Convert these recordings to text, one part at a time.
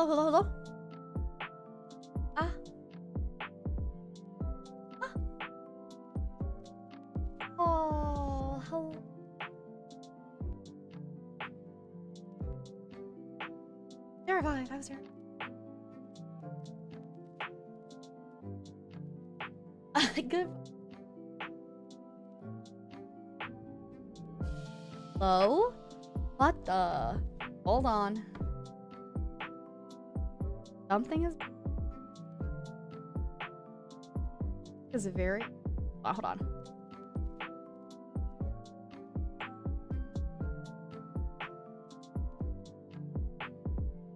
Hello? Ah. Oh, hello. Terrified, I was here. Good. Hello? What the? Hold on. Something is very... Oh, hold on.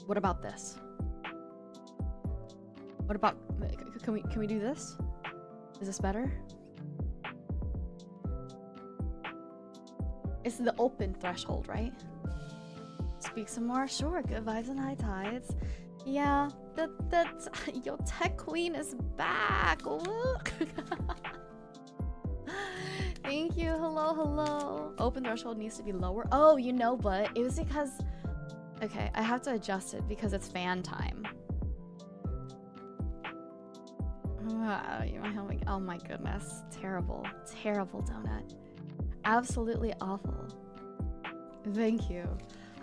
What about this? What about... Can we do this? Is this better? It's the open threshold, right? Speak some more? Sure, good vibes and high tides. Yeah, that's... Yo, Tech Queen is back! Look! Thank you, hello. Open threshold needs to be lower. Oh, you know what? It was because... Okay, I have to adjust it because it's fan time. Oh my goodness. Terrible donut. Absolutely awful. Thank you.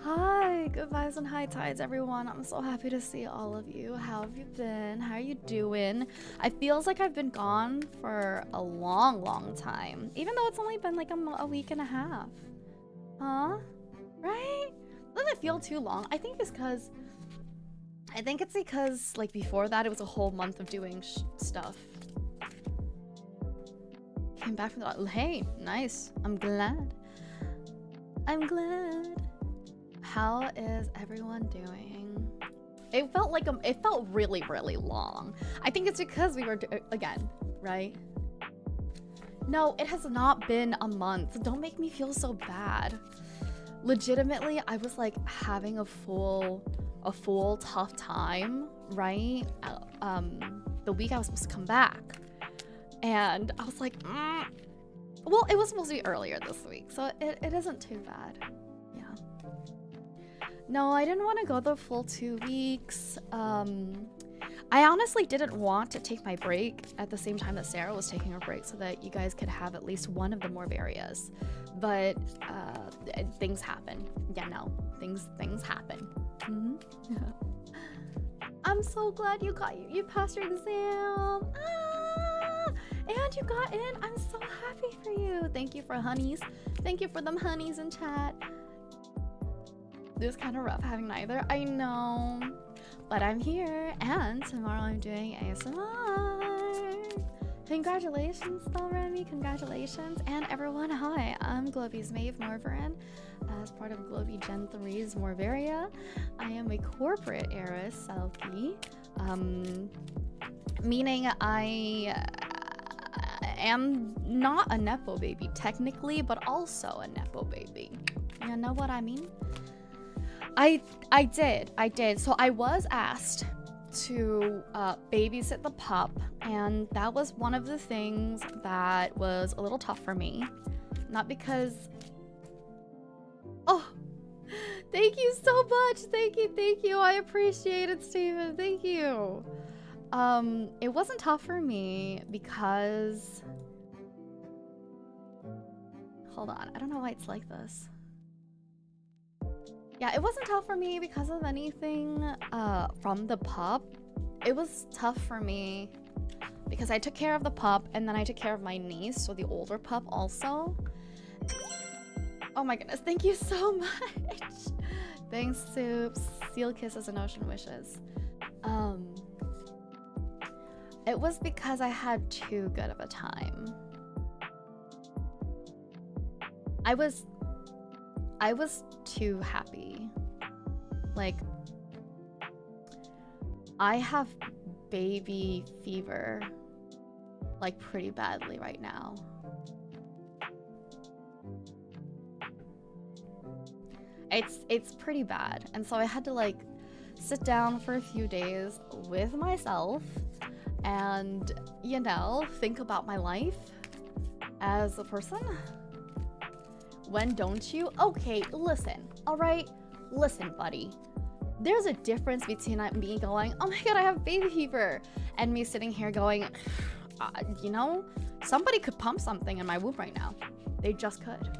Hi, good vibes and high tides, everyone. I'm so happy to see all of you. How have you been? How are you doing? It feels like I've been gone for a long time, even though it's only been like a week and a half. Huh? Right? Doesn't it feel too long? I think it's because like before that it was a whole month of doing stuff. Came back from the... Hey, nice. I'm glad. How is everyone doing? It felt like it felt really long. I think it's because we were again, right? No, it has not been a month. Don't make me feel so bad. Legitimately, I was like having a full tough time, right? The week I was supposed to come back, and I was like, well, it was supposed to be earlier this week, so it isn't too bad. Yeah. No, I didn't want to go the full 2 weeks. I honestly didn't want to take my break at the same time that Sarah was taking her break so that you guys could have at least one of the Morverias. But things happen. Yeah, no. Things happen. I'm so glad you passed your exam. And you got in. I'm so happy for you. Thank you for honeys. Thank you for them honeys in chat. It was kind of rough having neither. I know. But I'm here, and tomorrow I'm doing ASMR. Congratulations, though, Remy. Congratulations. And everyone, hi. I'm Globie's Maeve Morveren. As part of Globie Gen 3's Morveria, I am a corporate heiress, Selkie. Meaning I am not a Nepo baby, technically, but also a Nepo baby. You know what I mean? I did. So I was asked to babysit the pup, and that was one of the things that was a little tough for me. Not because... Oh, thank you so much. Thank you. I appreciate it, Steven. Thank you. It wasn't tough for me because... Hold on. I don't know why it's like this. Yeah, it wasn't tough for me because of anything from the pup. It was tough for me because I took care of the pup and then I took care of my niece, so the older pup also. Oh my goodness, thank you so much. Thanks, Soups. Seal kisses and ocean wishes. It was because I had too good of a time. I was too happy. Like, I have baby fever, like, pretty badly right now. It's pretty bad. And so I had to, like, sit down for a few days with myself and, you know, think about my life as a person. When don't you? Okay, listen, all right? Listen, buddy. there's a difference between me going, oh my god, I have baby fever, and me sitting here going, you know, somebody could pump something in my womb right now. They just could.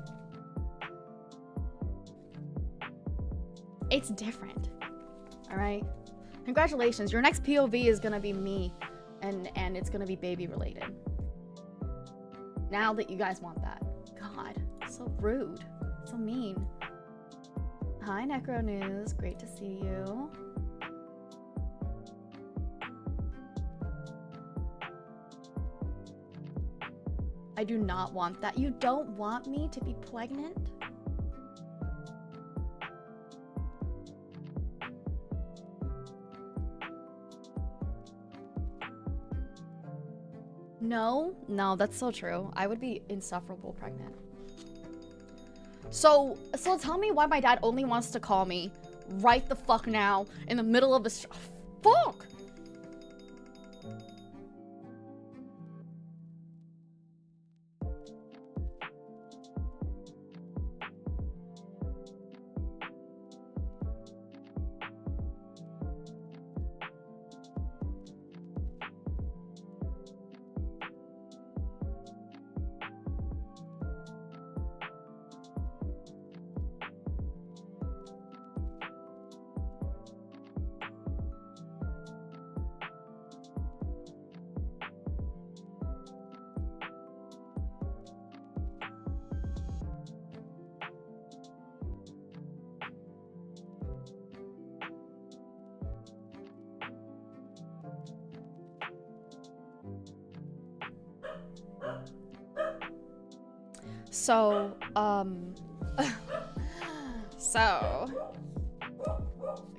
It's different. All right? Congratulations. Your next POV is going to be me, and it's going to be baby related. Now that you guys want that. God, so rude. So mean. Hi, Necro News. Great to see you. I do not want that. You don't want me to be pregnant? No, that's so true. I would be insufferable pregnant. So tell me why my dad only wants to call me right the fuck now in the middle of the fuck. So,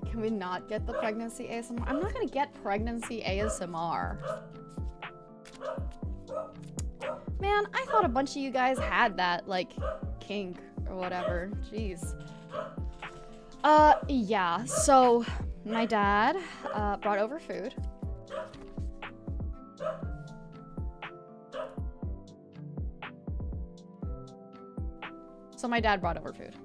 can we not get the pregnancy ASMR? I'm not gonna get pregnancy ASMR. Man, I thought a bunch of you guys had that, like, kink or whatever. Jeez. Yeah, so my dad brought over food. So my dad brought over food.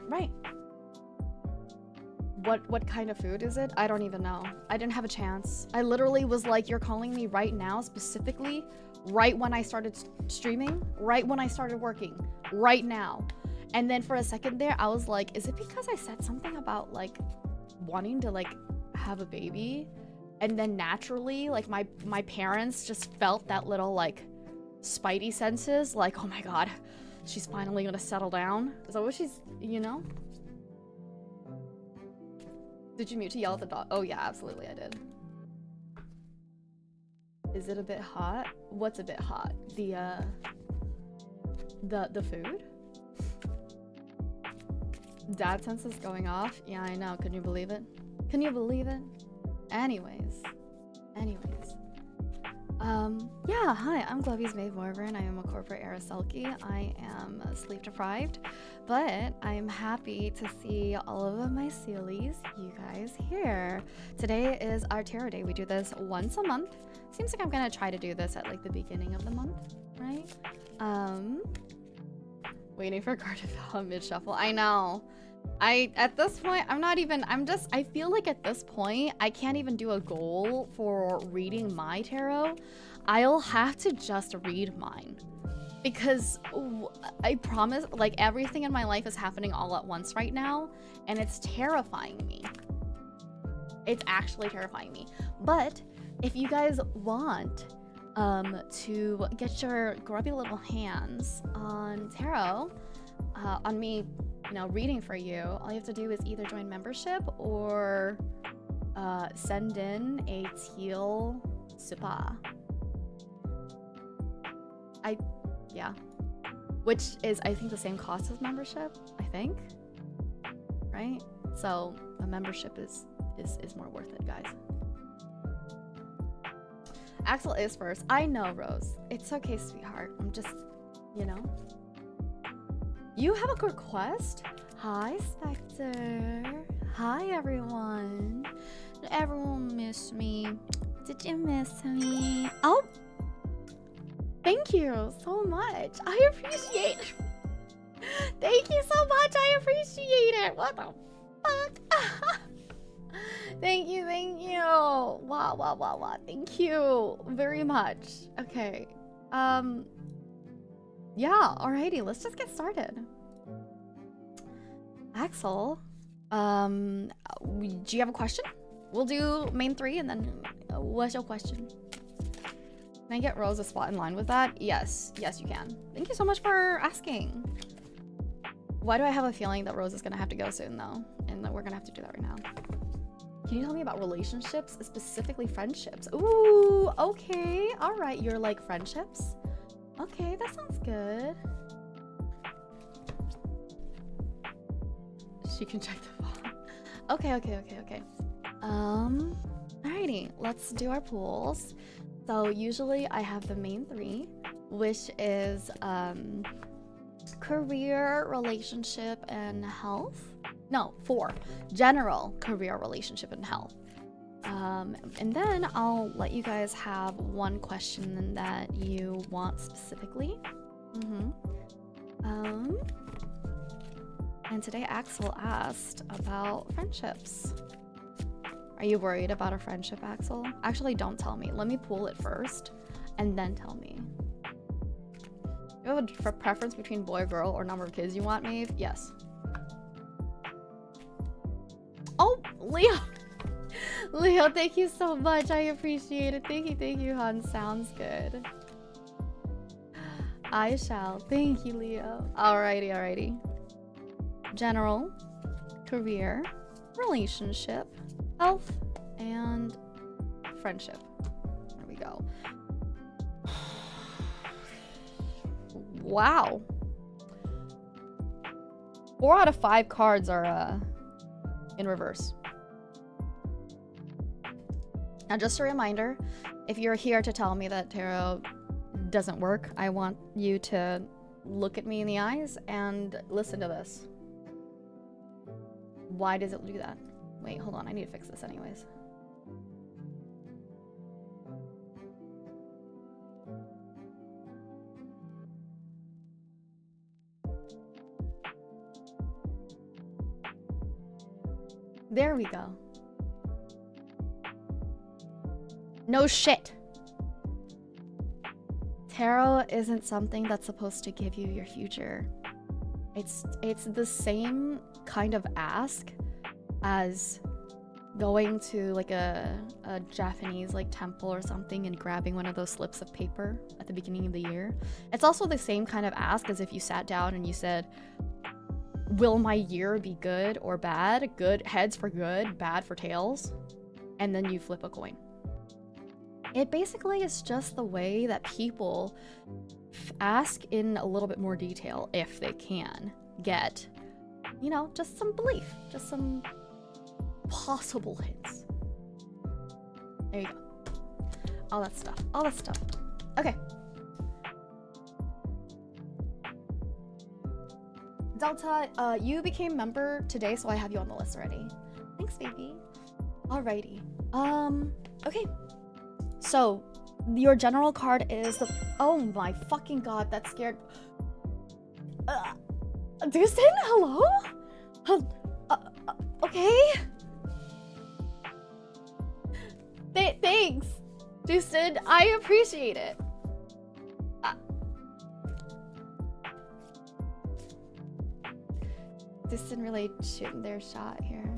Right. What kind of food is it? I don't even know. I didn't have a chance. I literally was like, you're calling me right now, specifically, right when I started streaming, right when I started working, right now. And then for a second there, I was like, is it because I said something about like wanting to like have a baby? And then naturally, like my parents just felt that little like spidey senses, like, oh my God, she's finally gonna settle down. Is that what she's, you know? Did you mute to yell at the dog? Oh yeah, absolutely I did. Is it a bit hot? What's a bit hot? The food? Dad senses going off? Yeah, I know. Can you believe it? Can you believe it? Anyways. Yeah, hi, I'm Globie's Maeve Morveren. I am a corporate heiress Selkie. I am sleep deprived, but I'm happy to see all of my sealies, you guys here. Today is our tarot day. We do this once a month. Seems like I'm gonna try to do this at like the beginning of the month, right? Waiting for a card to fill out mid-shuffle. I know. At this point, I feel like at this point, I can't even do a goal for reading my tarot. I'll have to just read mine. Because I promise, like, everything in my life is happening all at once right now, and it's terrifying me. It's actually terrifying me. But if you guys want to get your grubby little hands on tarot, on me, you know, reading for you, all you have to do is either join membership or send in a teal supa. Yeah. Which is, I think, the same cost as membership, I think. Right? So a membership is more worth it, guys. Axel is first. I know, Rose. It's okay, sweetheart. I'm just, you know. You have a request? Hi, Spectre. Hi, everyone. everyone miss me? Did you miss me? Oh, thank you so much. I appreciate it. Thank you so much. I appreciate it. What the fuck? Thank you, thank you. Wow, wow, wow, wow. Thank you very much. Okay. Yeah, alrighty, let's just get started. Axel, do you have a question? We'll do main 3 and then what's your question? Can I get Rose a spot in line with that? Yes, yes you can. Thank you so much for asking. Why do I have a feeling that Rose is gonna have to go soon though? And that we're gonna have to do that right now. Can you tell me about relationships, specifically friendships? Ooh, okay, all right, you're like friendships? Okay, that sounds good. She can check the phone. Okay, okay, okay, okay. Alrighty, let's do our pools. So usually I have the main 3, which is career, relationship, and health. No, 4. General, career, relationship, and health. And then I'll let you guys have one question that you want specifically. And today Axel asked about friendships. Are you worried about a friendship, Axel? Actually, don't tell me. Let me pool it first, and then tell me. You have a preference between boy, girl, or number of kids you want, Maeve? Yes. Oh, Leo! Leo, thank you so much. I appreciate it. Thank you, hon. Sounds good. I shall. Thank you, Leo. Alrighty, alrighty. General, career, relationship, health, and friendship. There we go. Wow. 4 out of 5 cards are in reverse. Now, just a reminder, if you're here to tell me that tarot doesn't work, I want you to look at me in the eyes and listen to this. Why does it do that? Wait, hold on. I need to fix this anyways. There we go. No shit. Tarot isn't something that's supposed to give you your future. It's the same kind of ask as going to like a Japanese like temple or something and grabbing one of those slips of paper at the beginning of the year. It's also the same kind of ask as if you sat down and you said, will my year be good or bad? Good heads for good, bad for tails. And then you flip a coin. It basically is just the way that people ask in a little bit more detail, if they can, get, you know, just some belief, just some possible hints. There you go. All that stuff, all that stuff. Okay. Delta, you became member today, so I have you on the list already. Thanks, baby. Alrighty. Okay. So, your general card is the... Oh my fucking god, that scared... Dustin, hello? Okay. Thanks, Dustin. I appreciate it. Dustin really shooting their shot here.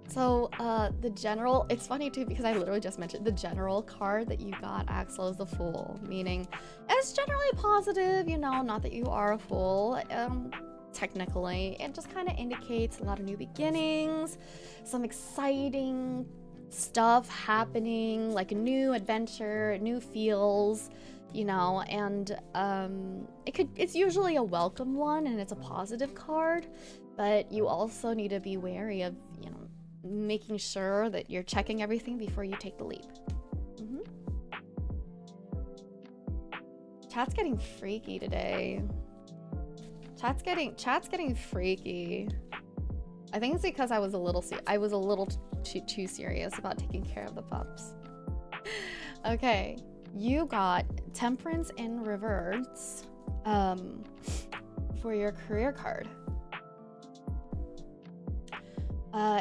So, the general, it's funny too because I literally just mentioned the general card that you got, Axel, is the Fool, meaning it's generally positive, you know, not that you are a fool, technically. It just kind of indicates a lot of new beginnings, some exciting stuff happening, like a new adventure, new feels, you know, and it's usually a welcome one and it's a positive card, but you also need to be wary of, you know, making sure that you're checking everything before you take the leap. Chat's getting freaky today. Chat's getting freaky. I think it's because I was a little too serious about taking care of the pups. Okay, you got Temperance in reverse for your career card.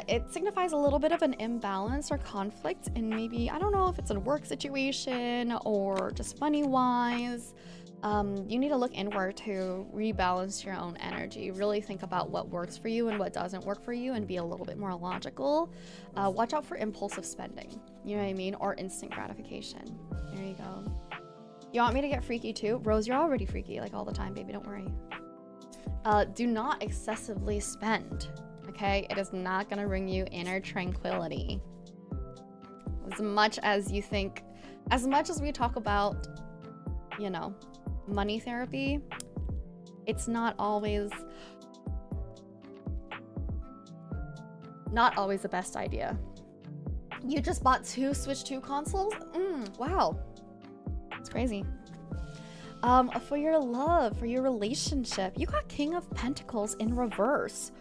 It signifies a little bit of an imbalance or conflict in maybe, I don't know if it's a work situation or just money-wise. You need to look inward to rebalance your own energy. Really think about what works for you and what doesn't work for you and be a little bit more logical. Watch out for impulsive spending, you know what I mean? Or instant gratification. There you go. You want me to get freaky too? Rose, you're already freaky like all the time, baby, don't worry. Do not excessively spend. Okay, it is not gonna bring you inner tranquility. As much as you think, as much as we talk about, you know, money therapy, it's not always the best idea. You just bought 2 Switch 2 consoles? Wow, it's crazy. For your love, for your relationship, you got King of Pentacles in reverse.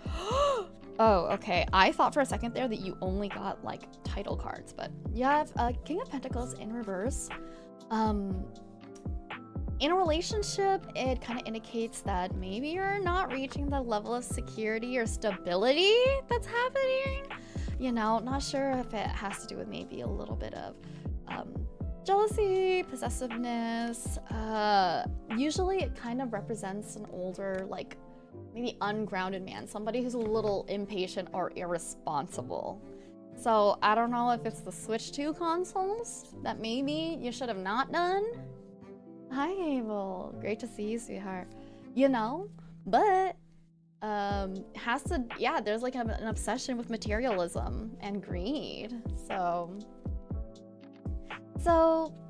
Oh, okay. I thought for a second there that you only got like title cards, but you have King of Pentacles in reverse. In a relationship, it kind of indicates that maybe you're not reaching the level of security or stability that's happening. You know, not sure if it has to do with maybe a little bit of jealousy, possessiveness. Usually it kind of represents an older, like maybe ungrounded man, somebody who's a little impatient or irresponsible. So I don't know if it's the Switch 2 consoles that maybe you should have not done. Hi, Abel. Great to see you, sweetheart. You know, but has to, yeah, there's like an obsession with materialism and greed. So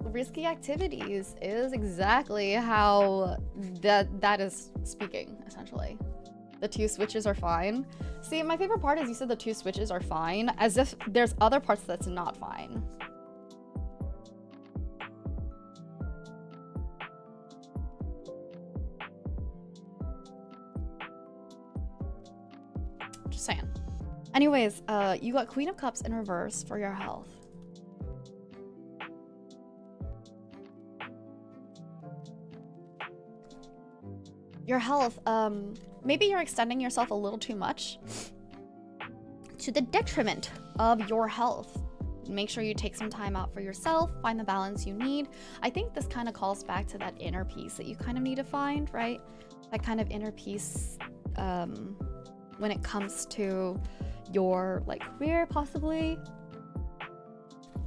risky activities is exactly how that is speaking, essentially. The 2 switches are fine. See, my favorite part is you said the 2 switches are fine, as if there's other parts that's not fine. Just saying. Anyways, you got Queen of Cups in reverse for your health. Your health, maybe you're extending yourself a little too much to the detriment of your health. Make sure you take some time out for yourself, find the balance you need. I think this kind of calls back to that inner peace that you kind of need to find, right? That kind of inner peace when it comes to your like career, possibly.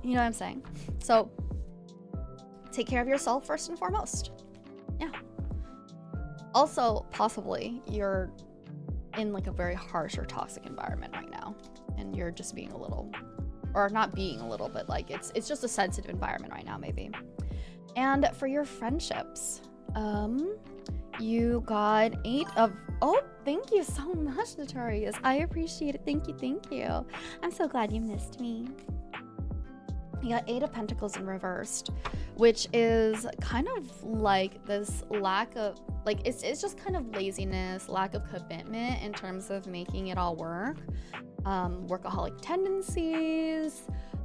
You know what I'm saying? So take care of yourself first and foremost. Yeah. Also, possibly, you're in like a very harsh or toxic environment right now, and you're just being a little, or not being a little, but like it's just a sensitive environment right now, maybe. And for your friendships, you got 8 of, oh, thank you so much, Notorious. I appreciate it. Thank you. I'm so glad you missed me. You got 8 of Pentacles in reversed, which is kind of like this lack of, like, it's just kind of laziness, lack of commitment in terms of making it all work. Workaholic tendencies,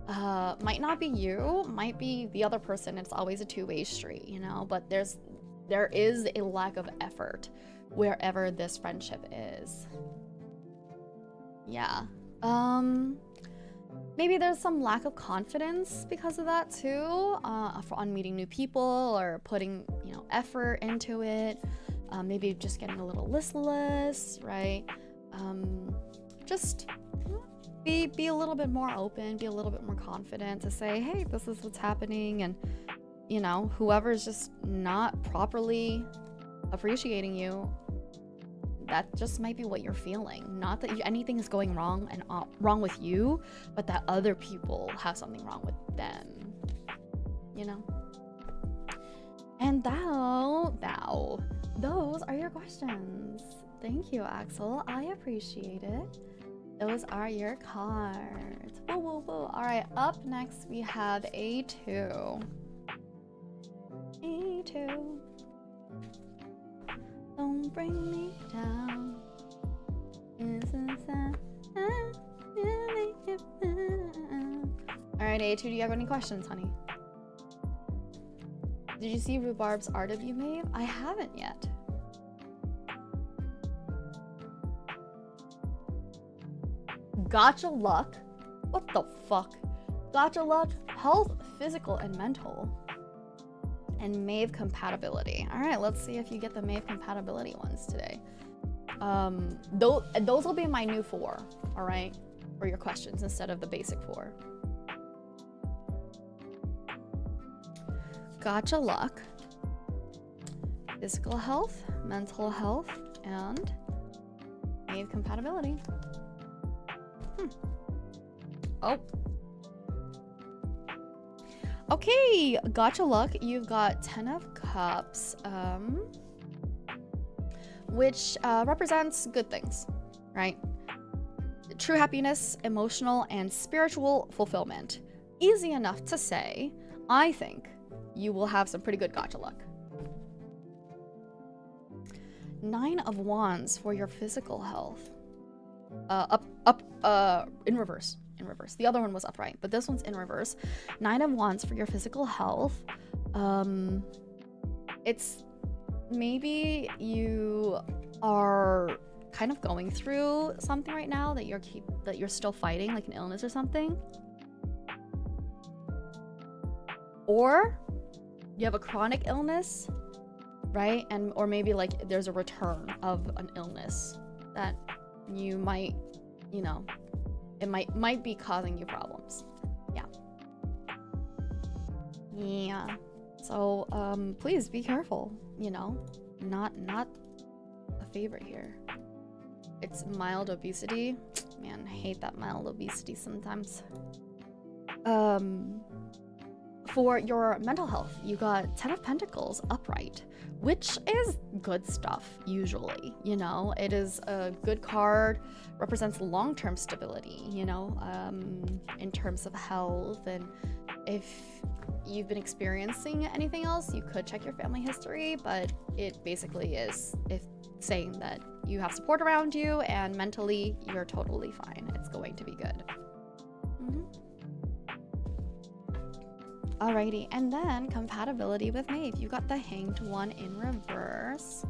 might not be you, might be the other person. It's always a two-way street, you know, but there is a lack of effort wherever this friendship is. Yeah. Maybe there's some lack of confidence because of that too, on meeting new people or putting, you know, effort into it. Maybe just getting a little listless, right? Just be a little bit more open, be a little bit more confident to say, hey, this is what's happening, and you know, whoever's just not properly appreciating you, that just might be what you're feeling. Not that anything is going wrong and wrong with you, but that other people have something wrong with them, you know? And those are your questions. Thank you, Axel. I appreciate it. Those are your cards. Whoa, whoa, whoa. All right, up next we have A2. A2. Don't bring me down. Isn't that Alright, A2, do you have any questions, honey? Did you see Rhubarb's art of you, Maeve? I haven't yet. Gotcha luck? What the fuck? Gotcha luck, health, physical, and mental. And Maeve compatibility. Alright, let's see if you get the Maeve compatibility ones today. Those will be my new 4, alright? For your questions instead of the basic 4. Gotcha luck, physical health, mental health, and Maeve compatibility. Oh. Okay, gotcha luck. You've got 10 of Cups, which represents good things, right? True happiness, emotional, and spiritual fulfillment. Easy enough to say. I think you will have some pretty good gotcha luck. 9 of Wands for your physical health. In reverse. In reverse. The other one was upright, but this one's in reverse. 9 of Wands for your physical health. It's maybe you are kind of going through something right now that you're still fighting, like an illness or something. Or you have a chronic illness, right? Or maybe like there's a return of an illness that you might, you know, it might be causing you problems. Yeah. So please be careful, you know. Not a favorite here. It's mild obesity. Man, I hate that mild obesity sometimes. For your mental health, you got 10 of Pentacles upright, which is good stuff, usually, you know? It is a good card, represents long-term stability, you know, in terms of health. And if you've been experiencing anything else, you could check your family history, but it basically is saying that you have support around you and mentally you're totally fine. It's going to be good. Alrighty, and then compatibility with Maeve. You got the Hanged One in reverse.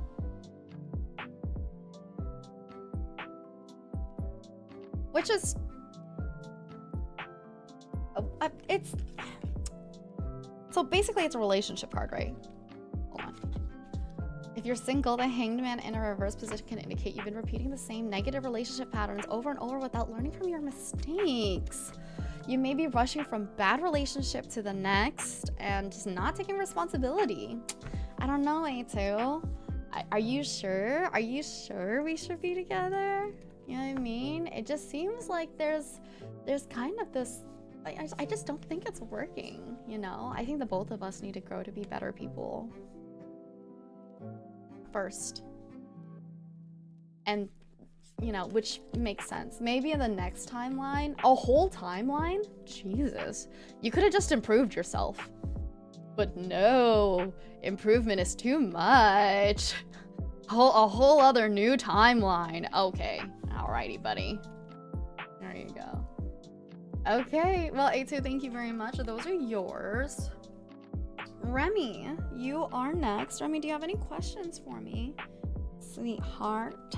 Which is... it's... So basically it's a relationship card, right? Hold on. If you're single, the Hanged Man in a reverse position can indicate you've been repeating the same negative relationship patterns over and over without learning from your mistakes. You may be rushing from bad relationship to the next and just not taking responsibility. I don't know, A2. Are you sure? Are you sure we should be together? You know what I mean? It just seems like there's kind of this... I just don't think it's working, you know? I think the both of us need to grow to be better people. First. And... you know, which makes sense. Maybe in the next timeline, a whole timeline? Jesus. You could have just improved yourself. But no, improvement is too much. A whole other new timeline. Okay, alrighty, buddy. There you go. Okay, well, A2, thank you very much. Those are yours. Remy, you are next. Remy, do you have any questions for me? Sweetheart.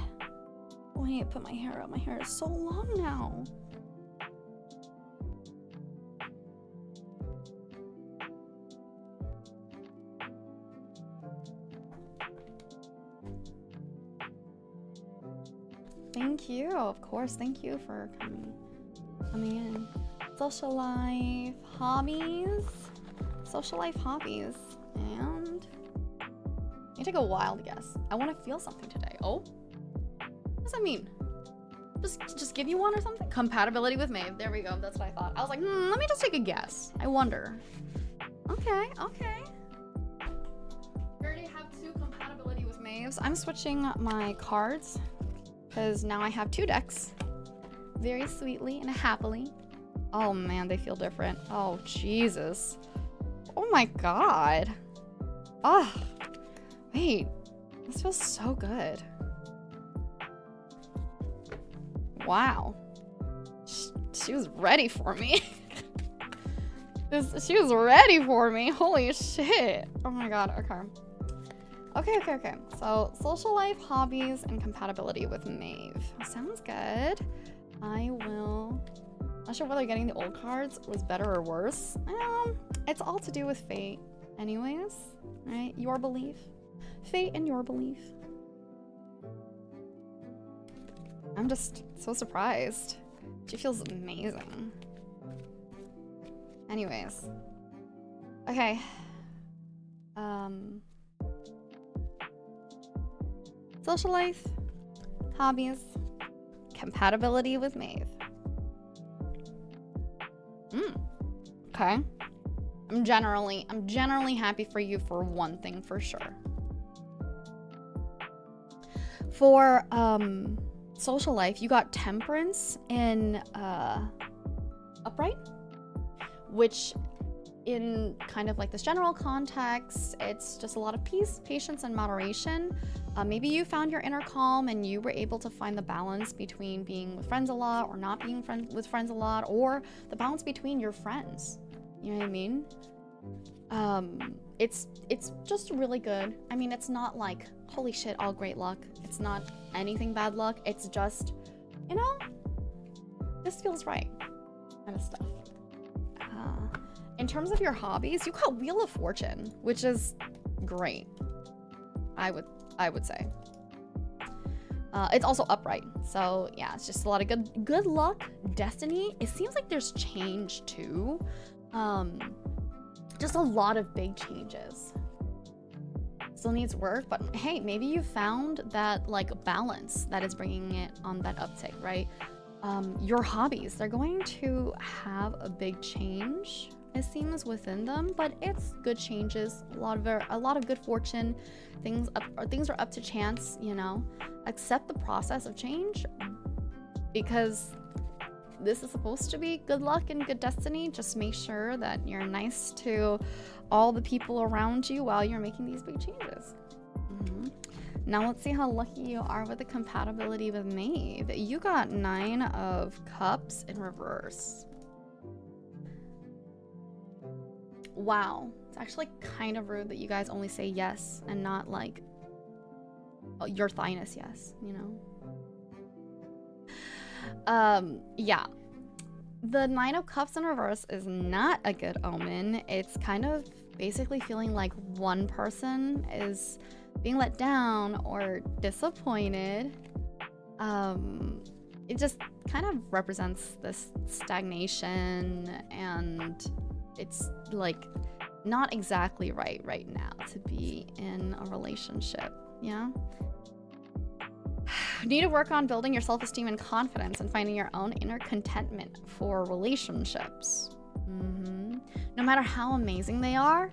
Oh, I need to put my hair up. My hair is so long now. Thank you. Of course, thank you for coming in. Social life hobbies. Social life hobbies. And you take a wild guess. I want to feel something today. Oh. What does that mean? Just give you one or something? Compatibility with Maeve. There we go. That's what I thought. I was like, let me just take a guess. I wonder. Okay, okay. We already have 2 compatibility with Maeves. I'm switching my cards because now I have 2 decks. Very sweetly and happily. Oh man, they feel different. Oh, Jesus. Oh my God. Oh, wait. This feels so good. Wow. She was ready for me. She was ready for me. Holy shit. Oh my god. Okay. So, social life, hobbies, and compatibility with Maeve. Sounds good. I will... Not sure whether getting the old cards was better or worse. It's all to do with fate. Anyways, right? Your belief. Fate and your belief. I'm just so surprised. She feels amazing. Anyways. Okay. Social life, hobbies, compatibility with Maeve. Okay. I'm generally happy for you for one thing for sure. For social life, you got temperance in upright, which in kind of like this general context, it's just a lot of peace, patience, and moderation. Maybe you found your inner calm and you were able to find the balance between being with friends a lot or not being with friends a lot, or the balance between your friends. You know what I mean? It's just really good. I mean, it's not like, holy shit, all great luck. It's not anything bad luck. It's just, you know, this feels right kind of stuff. In terms of your hobbies, you got Wheel of Fortune, which is great. I would say. It's also upright, so yeah, it's just a lot of good luck. Destiny. It seems like there's change too. Just a lot of big changes. Still needs work, but hey, maybe you found that like balance that is bringing it on that uptick, right? Your hobbies, they're going to have a big change, it seems, within them, but it's good changes, a lot of good fortune. Things are up to chance, you know. Accept the process of change, because this is supposed to be good luck and good destiny. Just make sure that you're nice to all the people around you while you're making these big changes. Now let's see how lucky you are with the compatibility with Maeve. You got 9 of Cups in reverse. Wow. It's actually kind of rude that you guys only say yes and not like, oh, your thighness yes, you know? Yeah. The 9 of Cups in reverse is not a good omen. It's kind of basically feeling like one person is being let down or disappointed. It just kind of represents this stagnation, and it's like not exactly right now to be in a relationship. Yeah. You need to work on building your self-esteem and confidence and finding your own inner contentment for relationships. No matter how amazing they are,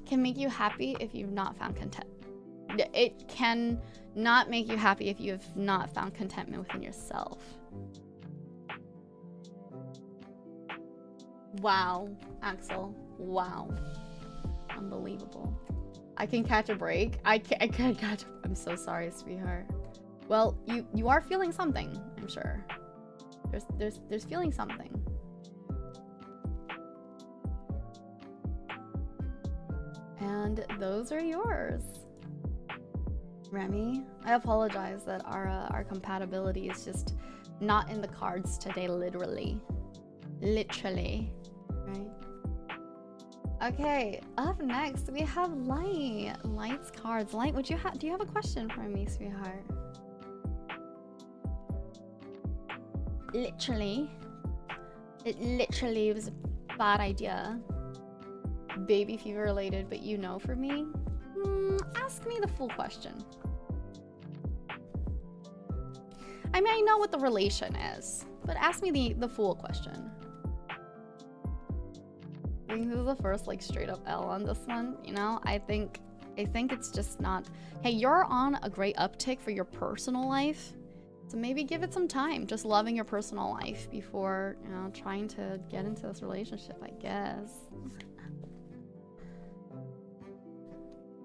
can make you happy if you've not found content. It can not make you happy if you have not found contentment within yourself. Wow, Axel. Wow. Unbelievable. I can catch a break. I can't catch. I'm so sorry, sweetheart. Well, you are feeling something, I'm sure. There's feeling something. And those are yours. Remy, I apologize that our compatibility is just not in the cards today, literally. Literally, right? Okay, up next we have Light. Light's cards. Light, do you have a question for me, sweetheart? Literally. It literally was a bad idea. Baby fever related, but you know, for me, ask me the full question. I mean, I know what the relation is, but ask me the full question. I think this is the first like straight up L on this one, you know? I think it's just not, hey, you're on a great uptick for your personal life, so maybe give it some time, just loving your personal life before, you know, trying to get into this relationship, I guess.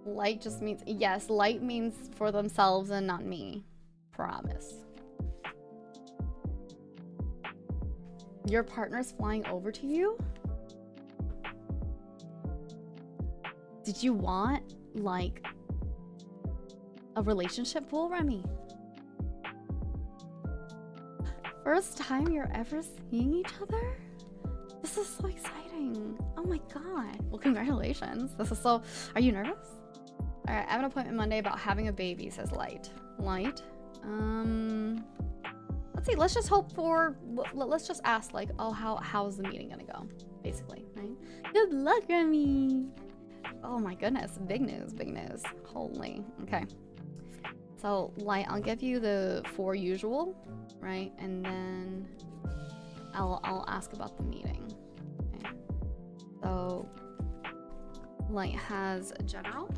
Light just means, yes, light means for themselves and not me. Promise. Your partner's flying over to you? Did you want, like, a relationship goal, Remy? First time you're ever seeing each other? This is so exciting. Oh my god. Well, congratulations. This is so... Are you nervous? Alright, I have an appointment Monday about having a baby, says Light. Light? Let's see, let's just hope for... Let's just ask, like, oh, how's the meeting gonna go? Basically, right? Good luck, Remy! Oh my goodness, big news, big news. Holy, okay. So, Light, I'll give you the 4 usual, right? And then I'll ask about the meeting. Okay. So, Light has general,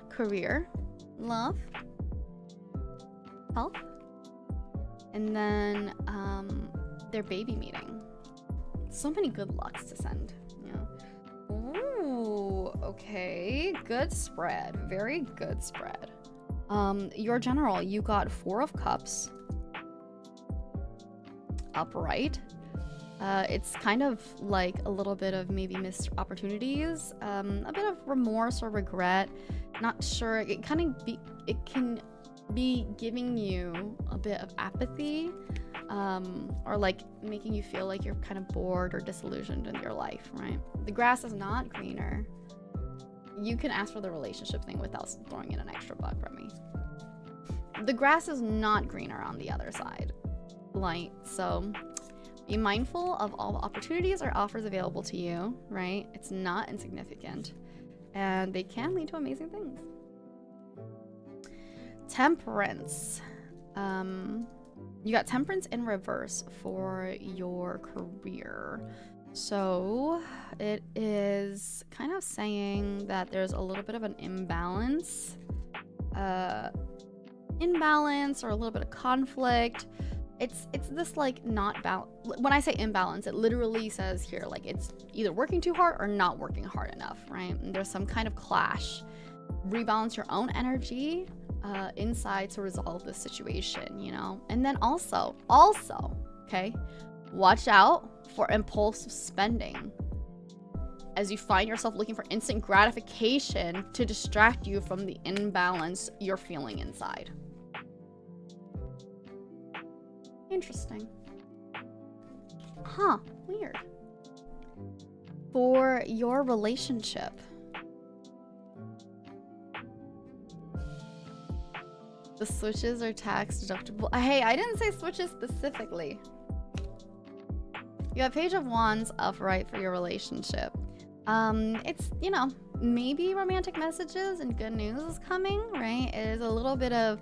career, love, health, and then their baby meeting. So many good lucks to send, you know. Ooh, okay, good spread, very good spread. Your general, you got 4 of cups, upright. It's kind of like a little bit of maybe missed opportunities, a bit of remorse or regret. Not sure. It can be giving you a bit of apathy, or like making you feel like you're kind of bored or disillusioned in your life, right? The grass is not greener. You can ask for the relationship thing without throwing in an extra buck from me. The grass is not greener on the other side, Light. So be mindful of all the opportunities or offers available to you, right? It's not insignificant, and they can lead to amazing things. Temperance. You got temperance in reverse for your career. So it is kind of saying that there's a little bit of an imbalance or a little bit of conflict. It's this like not balance. When I say imbalance, it literally says here like it's either working too hard or not working hard enough, right? And there's some kind of clash. Rebalance your own energy inside to resolve this situation, you know? And then also, okay, watch out for impulsive spending as you find yourself looking for instant gratification to distract you from the imbalance you're feeling inside. Interesting. Huh, weird. For your relationship, the switches are tax deductible. Hey, I didn't say switches specifically. You have Page of Wands upright for your relationship. It's, you know, maybe romantic messages and good news is coming, right? It is a little bit of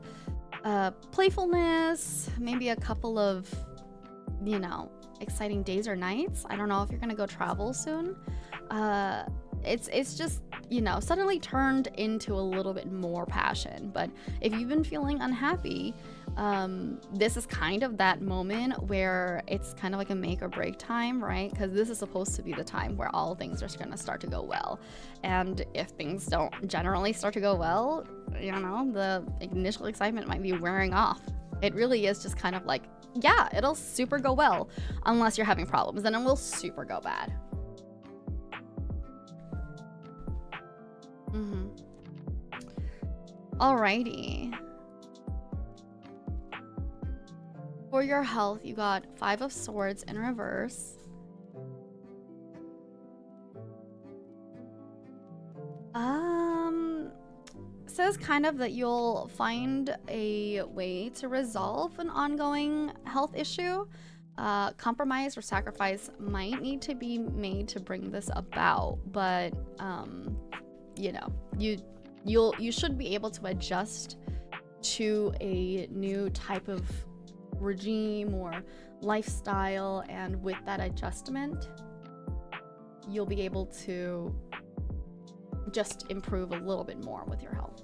playfulness, maybe a couple of, you know, exciting days or nights. I don't know if you're gonna go travel soon. It's just, you know, suddenly turned into a little bit more passion. But if you've been feeling unhappy, this is kind of that moment where it's kind of like a make or break time, right? Because this is supposed to be the time where all things are going to start to go well. And if things don't generally start to go well, you know, the initial excitement might be wearing off. It really is just kind of like, yeah, it'll super go well unless you're having problems, then it will super go bad. Alrighty. For your health, you got 5 of Swords in reverse. Says kind of that you'll find a way to resolve an ongoing health issue. Compromise or sacrifice might need to be made to bring this about, but you know, you should be able to adjust to a new type of regime or lifestyle, and with that adjustment you'll be able to just improve a little bit more with your health,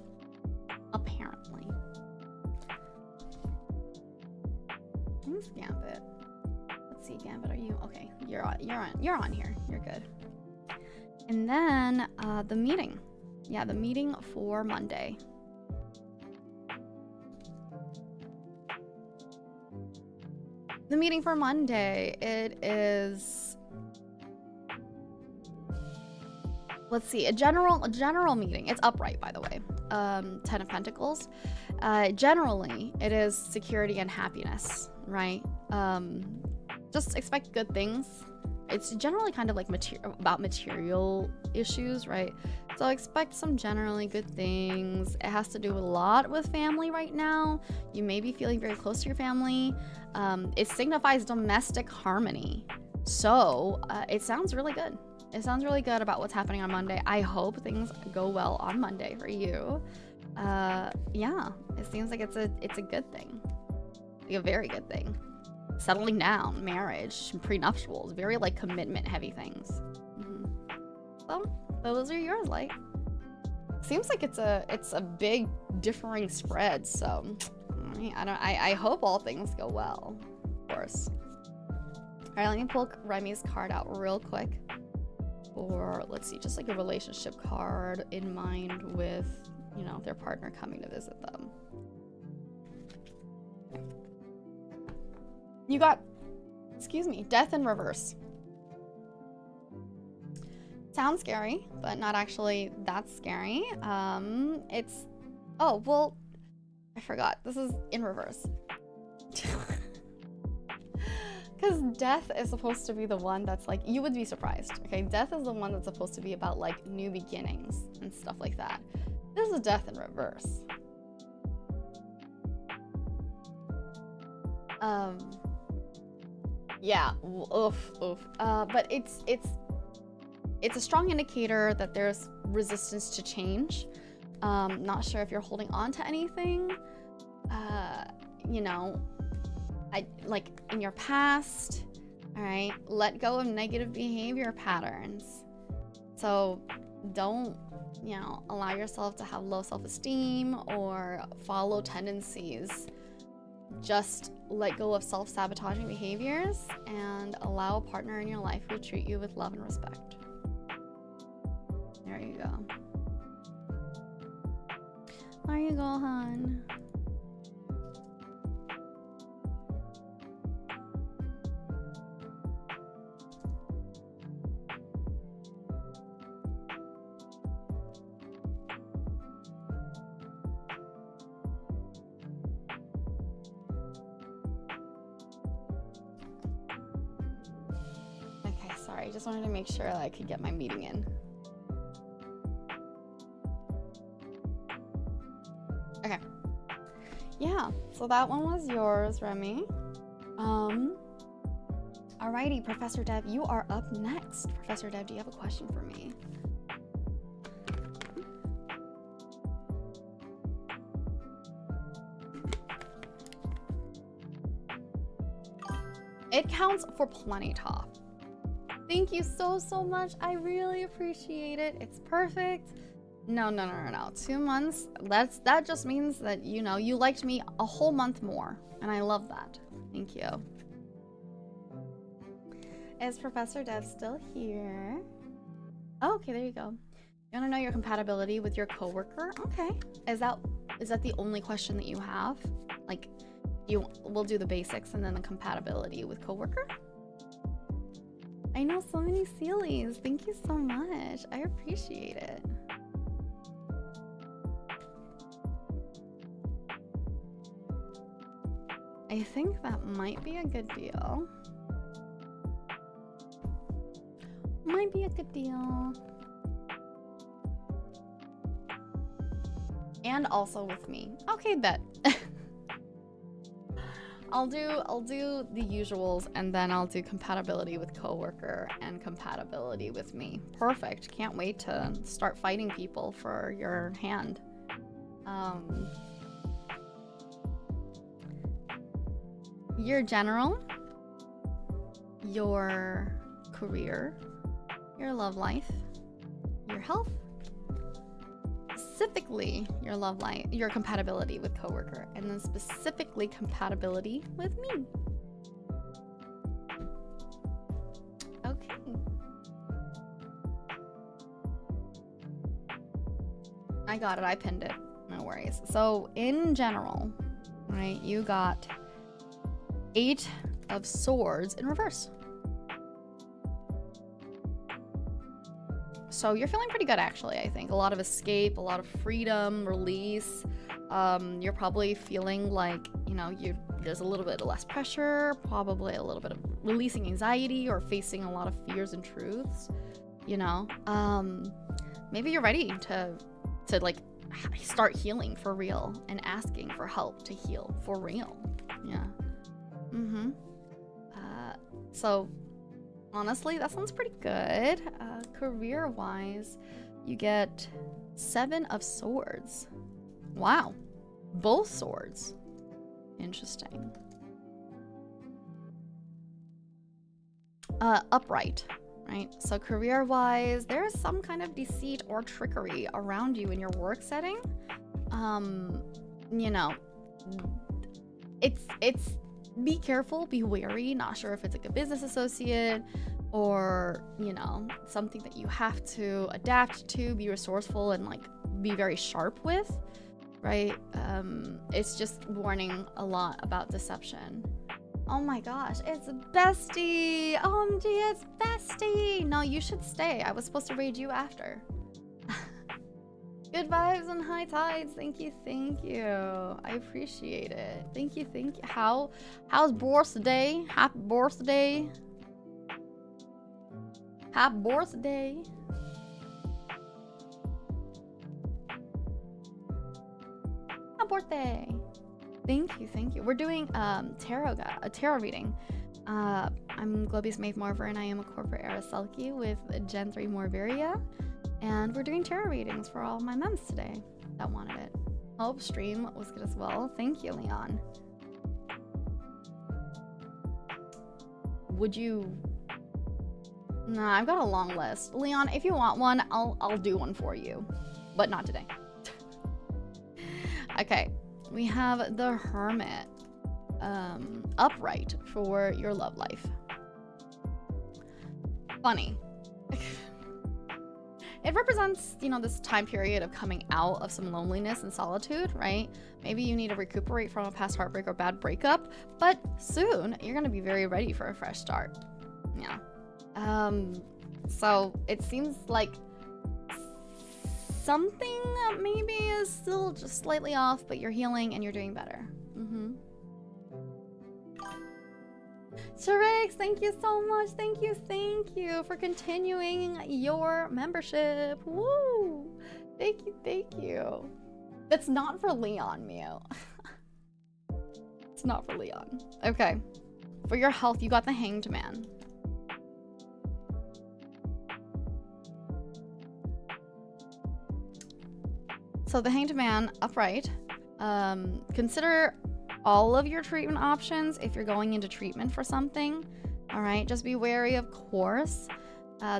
apparently. Who's Gambit? Let's see, Gambit, are you okay? You're on here. You're good. And then the meeting. Yeah, the meeting for Monday. The meeting for Monday, it is, let's see, a general meeting. It's upright, by the way. 10 of Pentacles. Generally, it is security and happiness, right? Just expect good things. It's generally kind of like about material issues, right? So expect some generally good things. It has to do a lot with family right now. You may be feeling very close to your family. It signifies domestic harmony. So it sounds really good. It sounds really good about what's happening on Monday. I hope things go well on Monday for you. Yeah, it seems like it's a good thing. Like a very good thing. Settling down, marriage, prenuptials, very like commitment heavy things. So those are yours, like. Seems like it's a big differing spread, so I hope all things go well, of course. Alright, let me pull Remy's card out real quick. Or let's see, just like a relationship card in mind with, you know, their partner coming to visit them. You got, excuse me, death in reverse. Sounds scary, but not actually that scary. It's, oh, well, I forgot. This is in reverse. Because death is supposed to be the one that's like, you would be surprised, okay? Death is the one that's supposed to be about like new beginnings and stuff like that. This is death in reverse. Yeah, oof. But it's a strong indicator that there's resistance to change. Not sure if you're holding on to anything. You know, like in your past, all right, let go of negative behavior patterns. So don't, you know, allow yourself to have low self-esteem or follow tendencies. Just let go of self-sabotaging behaviors and allow a partner in your life who treat you with love and respect. There you go. There you go, hon. I just wanted to make sure that I could get my meeting in. Okay. Yeah, so that one was yours, Remy. Alrighty, Professor Dev, you are up next. Professor Dev, do you have a question for me? It counts for plenty, Toff. Thank you so much. I really appreciate it. It's perfect. No. 2 months. That just means that, you know, you liked me a whole month more. And I love that. Thank you. Is Professor Dev still here? Oh, okay, there you go. You want to know your compatibility with your coworker? Okay. Is that the only question that you have? Like, we'll do the basics and then the compatibility with coworker? I know so many Sealies. Thank you so much. I appreciate it. I think that might be a good deal. Might be a good deal. And also with me. Okay, bet. I'll do the usuals and then I'll do compatibility with coworker and compatibility with me. Perfect. Can't wait to start fighting people for your hand. Your general, your career, your love life, your health, specifically your love life, your compatibility with coworker, and then specifically compatibility with me. Okay. I got it. I pinned it. No worries. So in general, right, you got 8 of Swords in reverse. So you're feeling pretty good, actually, I think. A lot of escape, a lot of freedom, release. You're probably feeling like, you know, there's a little bit less pressure, probably a little bit of releasing anxiety or facing a lot of fears and truths, you know. Maybe you're ready to like start healing for real and asking for help to heal for real. Yeah. So honestly, that sounds pretty good. Career-wise, you get 7 of Swords. Wow. Both swords. Interesting. Upright, right? So career-wise, there is some kind of deceit or trickery around you in your work setting. You know, it's be careful, be wary. Not sure if it's like a business associate or, you know, something that you have to adapt to, be resourceful and like be very sharp with, right? It's just warning a lot about deception. Oh my gosh, it's bestie. OMG, it's bestie. No, you should stay. I was supposed to raid you after. Good vibes and high tides. Thank you, thank you. I appreciate it. Thank you, thank you. How's birthday? Happy birthday. Happy birthday. Happy birthday. Thank you, thank you. We're doing a tarot reading. I'm Globie's Maeve Morveren. I am a corporate heiress Selkie with Gen 3 Morveria. And we're doing tarot readings for all my mems today that wanted it. Hope stream was good as well. Thank you, Leon. Would you... Nah, I've got a long list. Leon, if you want one, I'll do one for you. But not today. Okay. We have the Hermit. Upright for your love life. Funny. It represents, you know, this time period of coming out of some loneliness and solitude, right? Maybe you need to recuperate from a past heartbreak or bad breakup, but soon you're going to be very ready for a fresh start. Yeah. So it seems like something maybe is still just slightly off, but you're healing and you're doing better. Trixs, thank you so much. Thank you for continuing your membership. Woo! Thank you. That's not for Leon, Mew. It's not for Leon. Okay. For your health, you got the Hanged Man. So the Hanged Man, upright. Consider all of your treatment options if you're going into treatment for something. All right, just be wary, of course.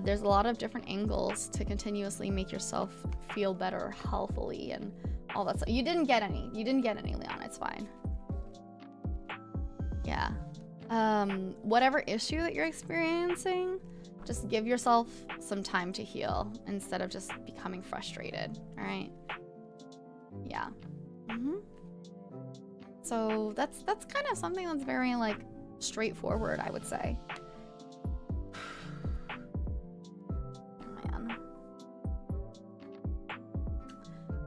There's a lot of different angles to continuously make yourself feel better healthily and all that stuff. You didn't get any, Leon. It's fine. Yeah. Whatever issue that you're experiencing, just give yourself some time to heal instead of just becoming frustrated. All right. Yeah. So that's kind of something that's very like straightforward, I would say. Man.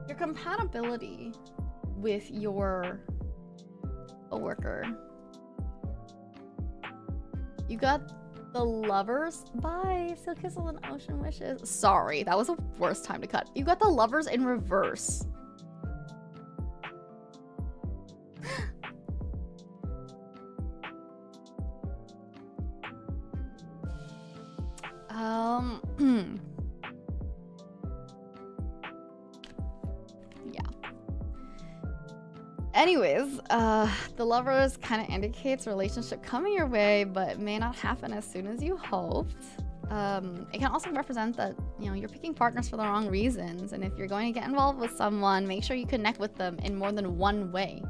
Your compatibility with your coworker. You got the Lovers. Bye. Still kisses and ocean wishes. Sorry, that was the worst time to cut. You got the Lovers in reverse. Yeah. Anyways, the Lovers kind of indicates relationship coming your way, but may not happen as soon as you hoped. It can also represent that, you know, you're picking partners for the wrong reasons, and if you're going to get involved with someone, make sure you connect with them in more than one way.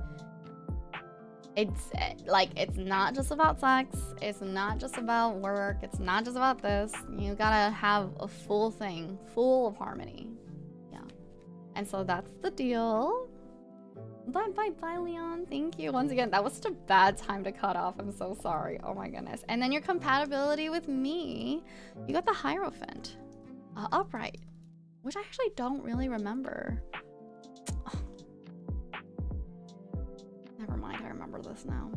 It's like, it's not just about sex, it's not just about work, it's not just about this. You gotta have a full thing, full of harmony. Yeah. And so that's the deal. Bye, Leon. Thank you once again. That was such a bad time to cut off. I'm so sorry. Oh my goodness. And then your compatibility with me. You got the Hierophant. Upright. Which I actually don't really remember. Oh. Never mind. I remember this now.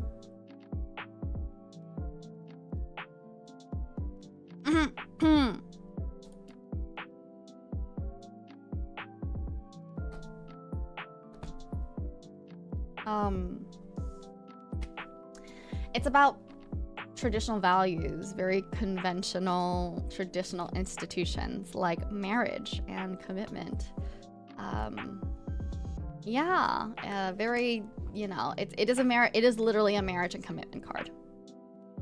It's about traditional values, very conventional, traditional institutions like marriage and commitment. Yeah, very, you know, it is literally a marriage and commitment card.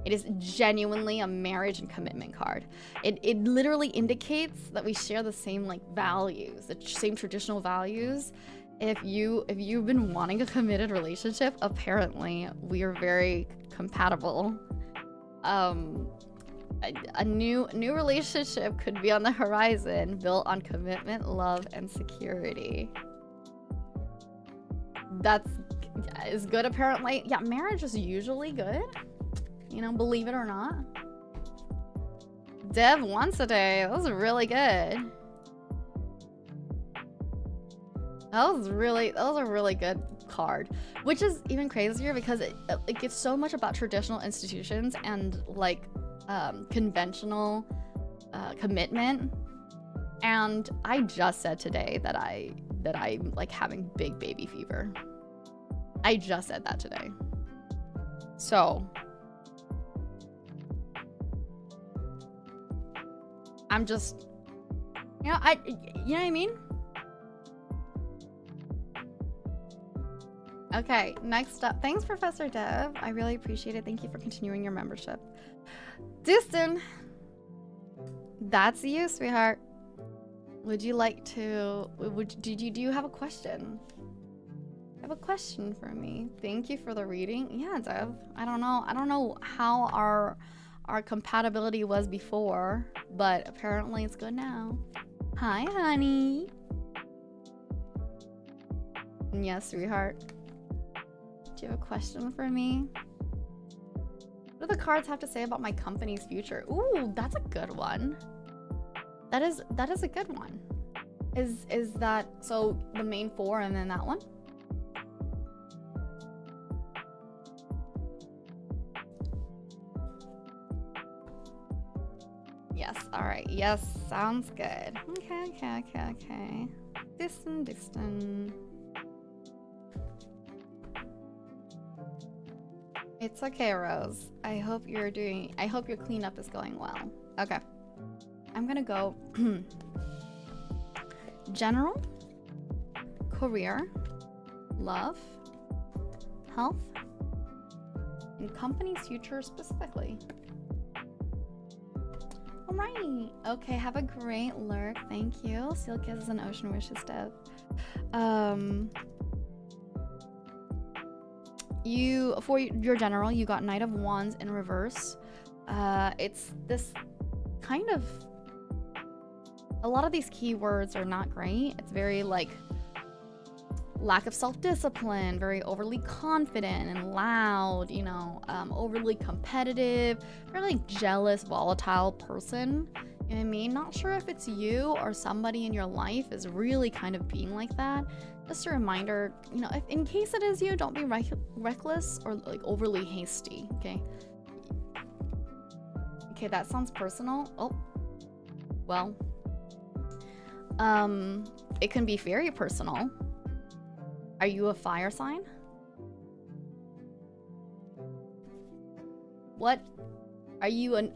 It is genuinely a marriage and commitment card. It literally indicates that we share the same like values, the same traditional values. If you've been wanting a committed relationship, apparently we are very compatible. A new relationship could be on the horizon, built on commitment, love, and security. That is good, apparently. Yeah, marriage is usually good. You know, believe it or not. Dev once a day. That was really good. That was a really good card. Which is even crazier because it gets so much about traditional institutions and like conventional commitment. And I just said today that I'm like having big baby fever. I just said that today. So I'm just, you know what I mean? Okay, next up. Thanks, Professor Dev. I really appreciate it. Thank you for continuing your membership. Dustin, that's you, sweetheart. Would you like to? Do you have a question? I have a question for me. Thank you for the reading. Yeah, Dev. I don't know how our compatibility was before, but apparently it's good now. Hi, honey. Yes, sweetheart. Do you have a question for me? What do the cards have to say about my company's future? Ooh, that's a good one. That is a good one. Is that so the main four and then that one? Yes, alright. Yes, sounds good. Okay. Dustin. It's okay, Rose. I hope your cleanup is going well. Okay. I'm gonna go general, career, love, health, and company's future specifically. Alright. Okay, have a great lurk. Thank you. Seal kisses and ocean wishes, Dev. For your general, you got Knight of Wands in reverse. It's this kind of, a lot of these keywords are not great. It's very like lack of self-discipline, very overly confident and loud, you know, overly competitive, very like jealous, volatile person. You know what I mean? Not sure if it's you or somebody in your life is really kind of being like that. Just a reminder, you know, if, in case it is you, don't be reckless or like overly hasty, okay? Okay, that sounds personal. Oh, well, it can be very personal. Are you a fire sign? What? Are you an?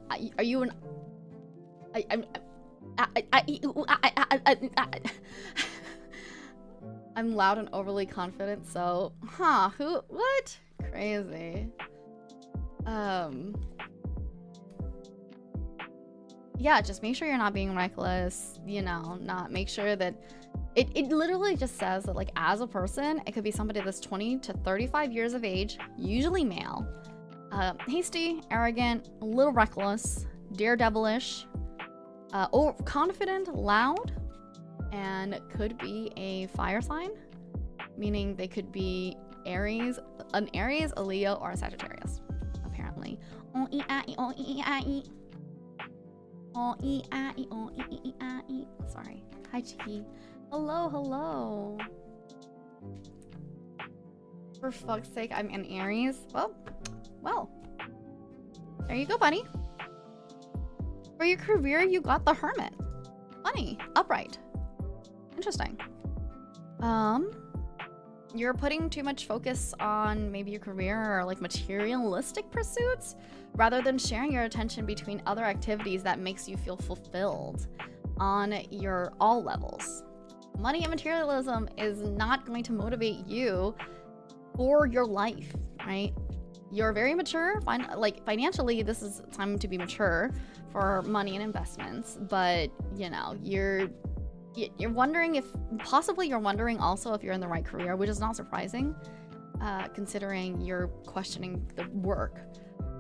I'm loud and overly confident, so what? Crazy. Yeah, just make sure you're not being reckless, you know, make sure that it literally just says that, like, as a person, it could be somebody that's 20 to 35 years of age, usually male, hasty, arrogant, a little reckless, daredevilish, confident, loud, and could be a fire sign. meaning they could be Aries, an Aries, a Leo, or a Sagittarius, apparently. Sorry. Hi, Chiki. Hello, hello. For fuck's sake, I'm an Aries. Well. There you go, buddy. For your career, you got the Hermit. Funny. Upright. Interesting. You're putting too much focus on maybe your career or like materialistic pursuits rather than sharing your attention between other activities that makes you feel fulfilled on your all levels. Money and materialism is not going to motivate you for your life, right? You're very mature, financially, this is time to be mature for money and investments, but you know, you're wondering if, possibly you're wondering also if you're in the right career, which is not surprising, considering you're questioning the work,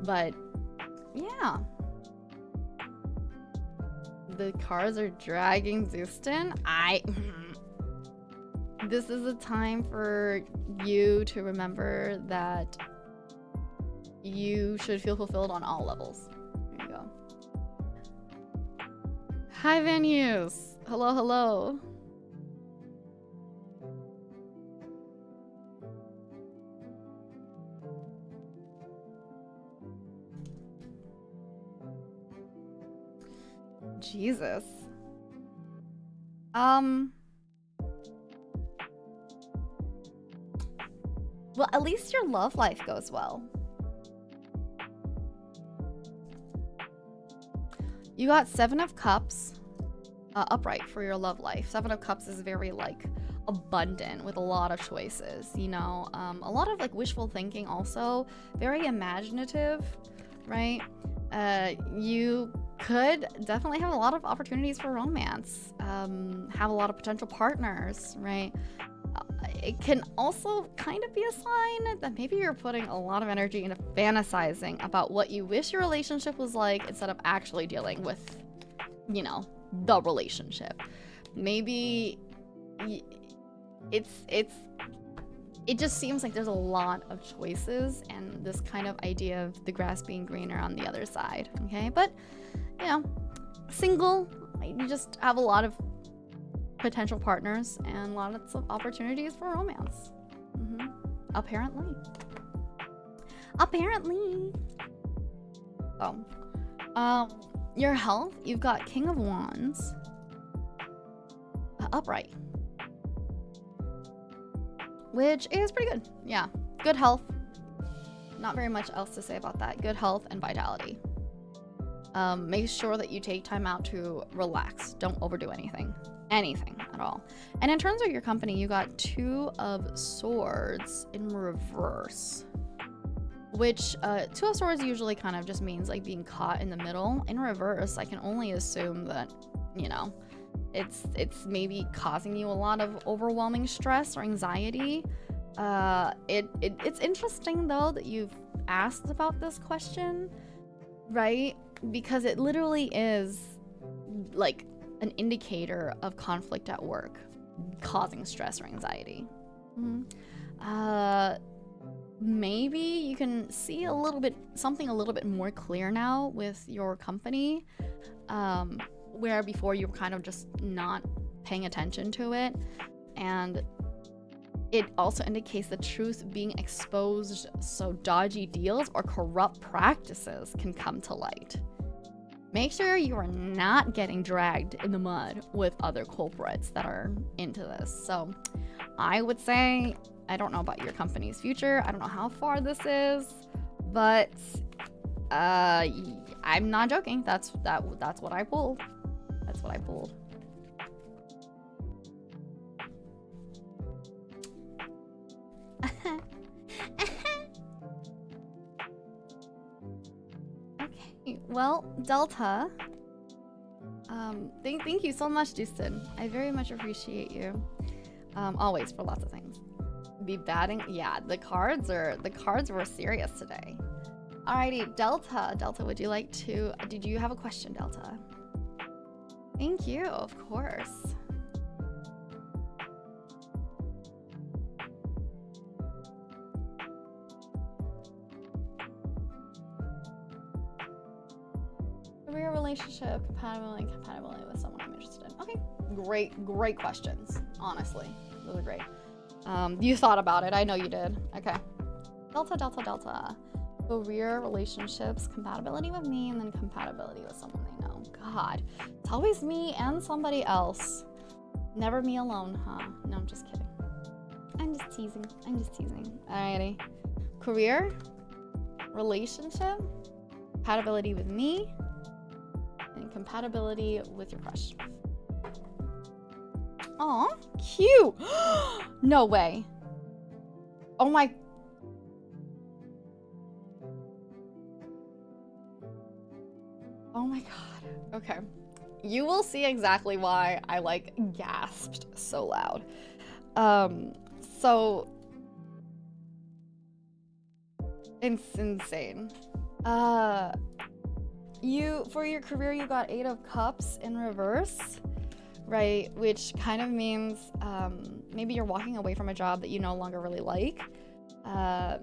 but yeah. The cards are dragging Dustin. This is a time for you to remember that you should feel fulfilled on all levels. There you go. Hi, Venues. Hello, hello. Jesus. Well, at least your love life goes well. You got 7 of Cups upright for your love life. 7 of Cups is very like abundant with a lot of choices, you know, a lot of like wishful thinking, also very imaginative, right? You could definitely have a lot of opportunities for romance, have a lot of potential partners, right? It can also kind of be a sign that maybe you're putting a lot of energy into fantasizing about what you wish your relationship was like instead of actually dealing with, you know, the relationship. Maybe it just seems like there's a lot of choices and this kind of idea of the grass being greener on the other side, okay? But, you know, single, you just have a lot of potential partners and lots of opportunities for romance. Apparently. So, your health, you've got King of Wands upright, which is pretty good. Yeah, good health. Not very much else to say about that. Good health and vitality. Make sure that you take time out to relax. Don't overdo anything at all. And in terms of your company, you got 2 of Swords in reverse, which 2 of Swords usually kind of just means like being caught in the middle. In reverse, I can only assume that, you know, it's maybe causing you a lot of overwhelming stress or anxiety. It's interesting though that you've asked about this question, right? Because it literally is like an indicator of conflict at work causing stress or anxiety. Maybe you can see something a little bit more clear now with your company, where before you were kind of just not paying attention to it, and it also indicates the truth being exposed so dodgy deals or corrupt practices can come to light. Make sure you are not getting dragged in the mud with other culprits that are into this. So I would say, I don't know about your company's future. I don't know how far this is, but I'm not joking. That's what I pulled. That's what I pulled. Okay, well, Delta, thank you so much, Dustin. I very much appreciate you. Always, for lots of things. Be batting, yeah, the cards were serious today. Alrighty, Delta, would you like to, did you have a question, Delta? Thank you, of course. Career, relationship, compatibility with someone I'm interested in. Okay, great questions, honestly. Those are great. You thought about it, I know you did. Okay. Delta. Career, relationships, compatibility with me, and then compatibility with someone they know. God, it's always me and somebody else. Never me alone, huh? No, I'm just kidding. I'm just teasing. Alrighty. Career, relationship, compatibility with me, and compatibility with your crush. Aw, cute. No way. Oh my. Oh my god. Okay. You will see exactly why I like gasped so loud. So it's insane. You, for your career, you got 8 of Cups in reverse, right? Which kind of means maybe you're walking away from a job that you no longer really like.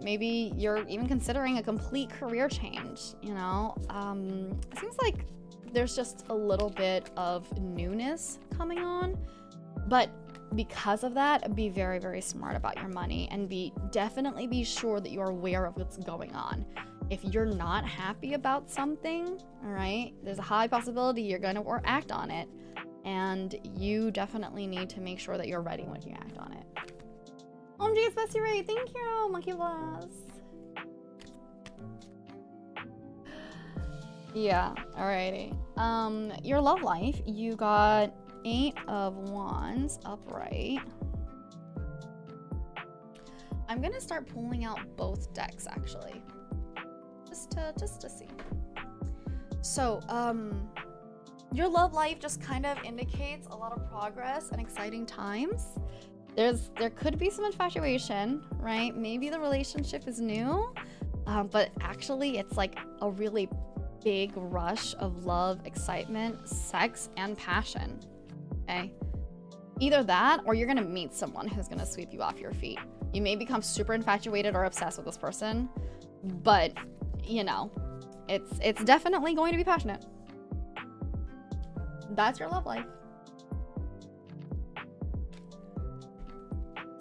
Maybe you're even considering a complete career change, you know? It seems like there's just a little bit of newness coming on, but because of that, be very, very smart about your money and definitely be sure that you're aware of what's going on. If you're not happy about something, all right, there's a high possibility you're going to act on it, and you definitely need to make sure that you're ready when you act on it. OMG, it's Bestie Ray. Thank you, Monkey Blast. Yeah, alrighty. Your love life, you got 8 of Wands upright. I'm gonna start pulling out both decks actually, just to see. So, your love life just kind of indicates a lot of progress and exciting times. There could be some infatuation, right? Maybe the relationship is new, but actually it's like a really big rush of love, excitement, sex, and passion. Okay? Either that, or you're gonna meet someone who's gonna sweep you off your feet. You may become super infatuated or obsessed with this person, but you know, it's definitely going to be passionate. That's your love life.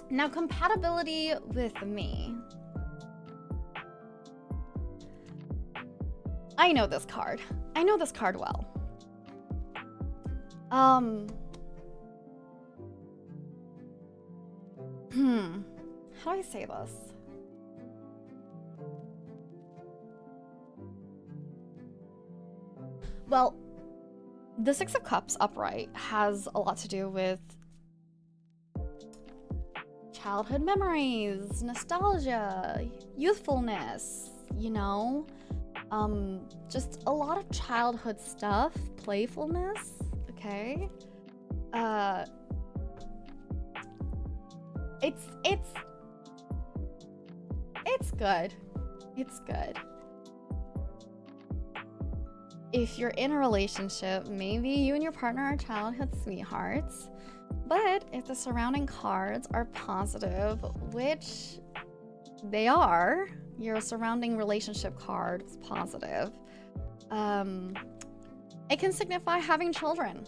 Now, compatibility with me. I know this card. I know this card well. How do I say this? Well, the 6 of Cups upright has a lot to do with childhood memories, nostalgia, youthfulness, you know? Just a lot of childhood stuff, playfulness, okay? It's good. It's good. If you're in a relationship, maybe you and your partner are childhood sweethearts, but if the surrounding cards are positive, which they are, your surrounding relationship card is positive, it can signify having children.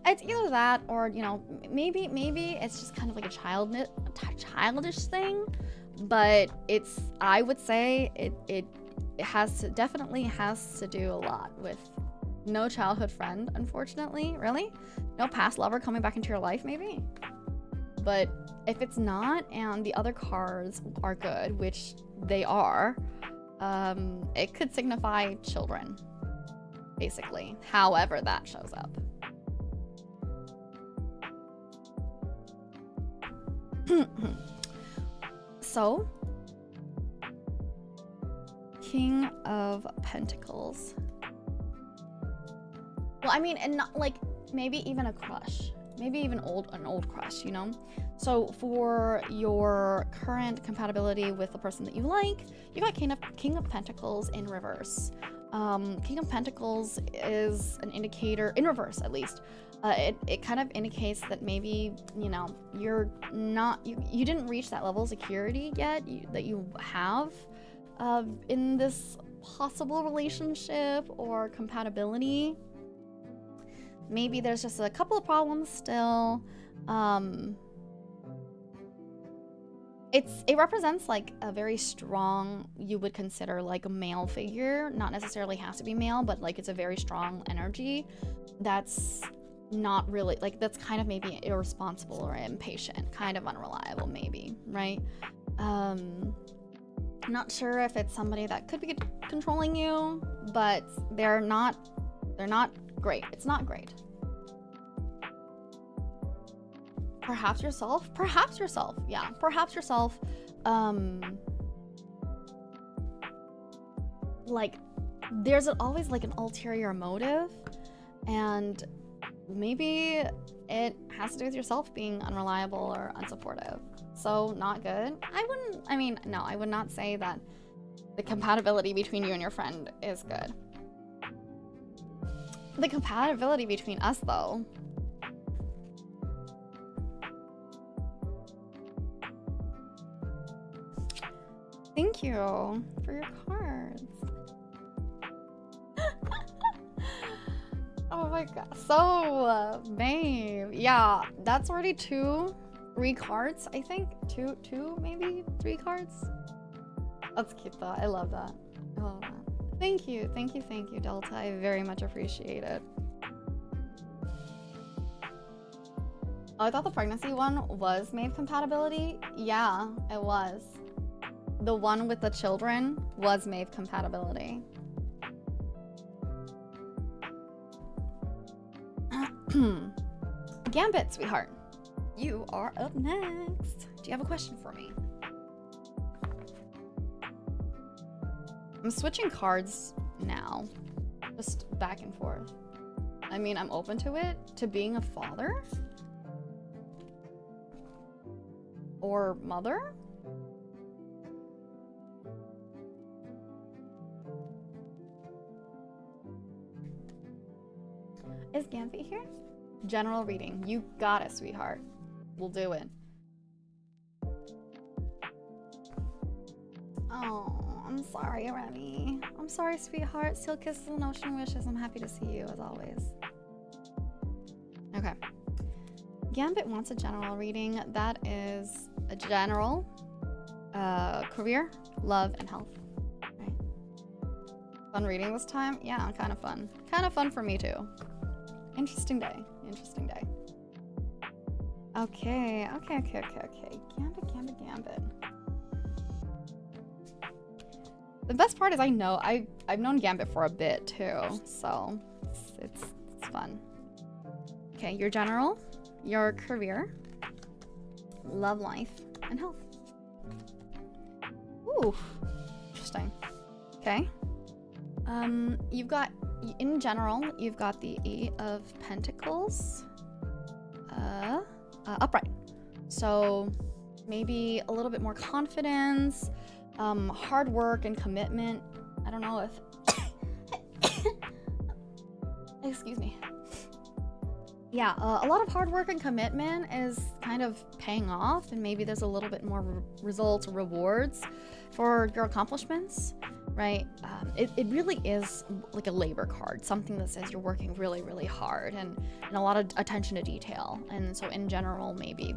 It's either that or, you know, maybe it's just kind of like a childish thing, but I would say it definitely has to do a lot with no childhood friend, unfortunately. Really? No past lover coming back into your life, maybe? But if it's not and the other cards are good, which they are, it could signify children, basically, however that shows up. So, King of Pentacles. Well, I mean, and not like maybe even a crush, maybe even an old crush, you know. So for your current compatibility with the person that you like, you got King of Pentacles in reverse. King of Pentacles is an indicator, in reverse at least. It kind of indicates that maybe, you know, you didn't reach that level of security yet that you have in this possible relationship or compatibility. Maybe there's just a couple of problems still. It represents like a very strong, you would consider like a male figure, not necessarily has to be male, but like it's a very strong energy that's not really like, that's kind of maybe irresponsible or impatient, kind of unreliable maybe, right? Not sure if it's somebody that could be controlling you, but they're not great. It's not great. Perhaps yourself, yeah, perhaps yourself. Like there's always like an ulterior motive, and maybe it has to do with yourself being unreliable or unsupportive. So not good. I would not say that the compatibility between you and your friend is good. The compatibility between us though, thank you for your cards. Oh my god. So, Maeve. Yeah, that's already 3 cards, I think. Two, maybe 3 cards. That's cute though. I love that. I love that. Thank you, Delta. I very much appreciate it. Oh, I thought the pregnancy one was Maeve compatibility. Yeah, it was. The one with the children was Maeve compatibility. Gambit, sweetheart. You are up next. Do you have a question for me? I'm switching cards now. Just back and forth. I mean, I'm open to it. To being a father? Or mother? Is Gambit here? General reading. You got it, sweetheart. We'll do it. Oh, I'm sorry, Remy. I'm sorry, sweetheart. Still kisses and ocean wishes. I'm happy to see you, as always. Okay. Gambit wants a general reading. That is a general career, love, and health. Right. Fun reading this time? Yeah, kind of fun. Kind of fun for me, too. Interesting day. Interesting day. Okay. Gambit. The best part is I've known Gambit for a bit too, so it's fun. Okay, your general, your career, love life, and health. Ooh, interesting. Okay. You've got, in general, you've got the 8 of Pentacles, upright. So maybe a little bit more confidence, hard work and commitment. I don't know if, excuse me. Yeah, a lot of hard work and commitment is kind of paying off, and maybe there's a little bit more results or rewards for your accomplishments, right? It really is like a labor card, something that says you're working really, really hard and a lot of attention to detail. And so in general, maybe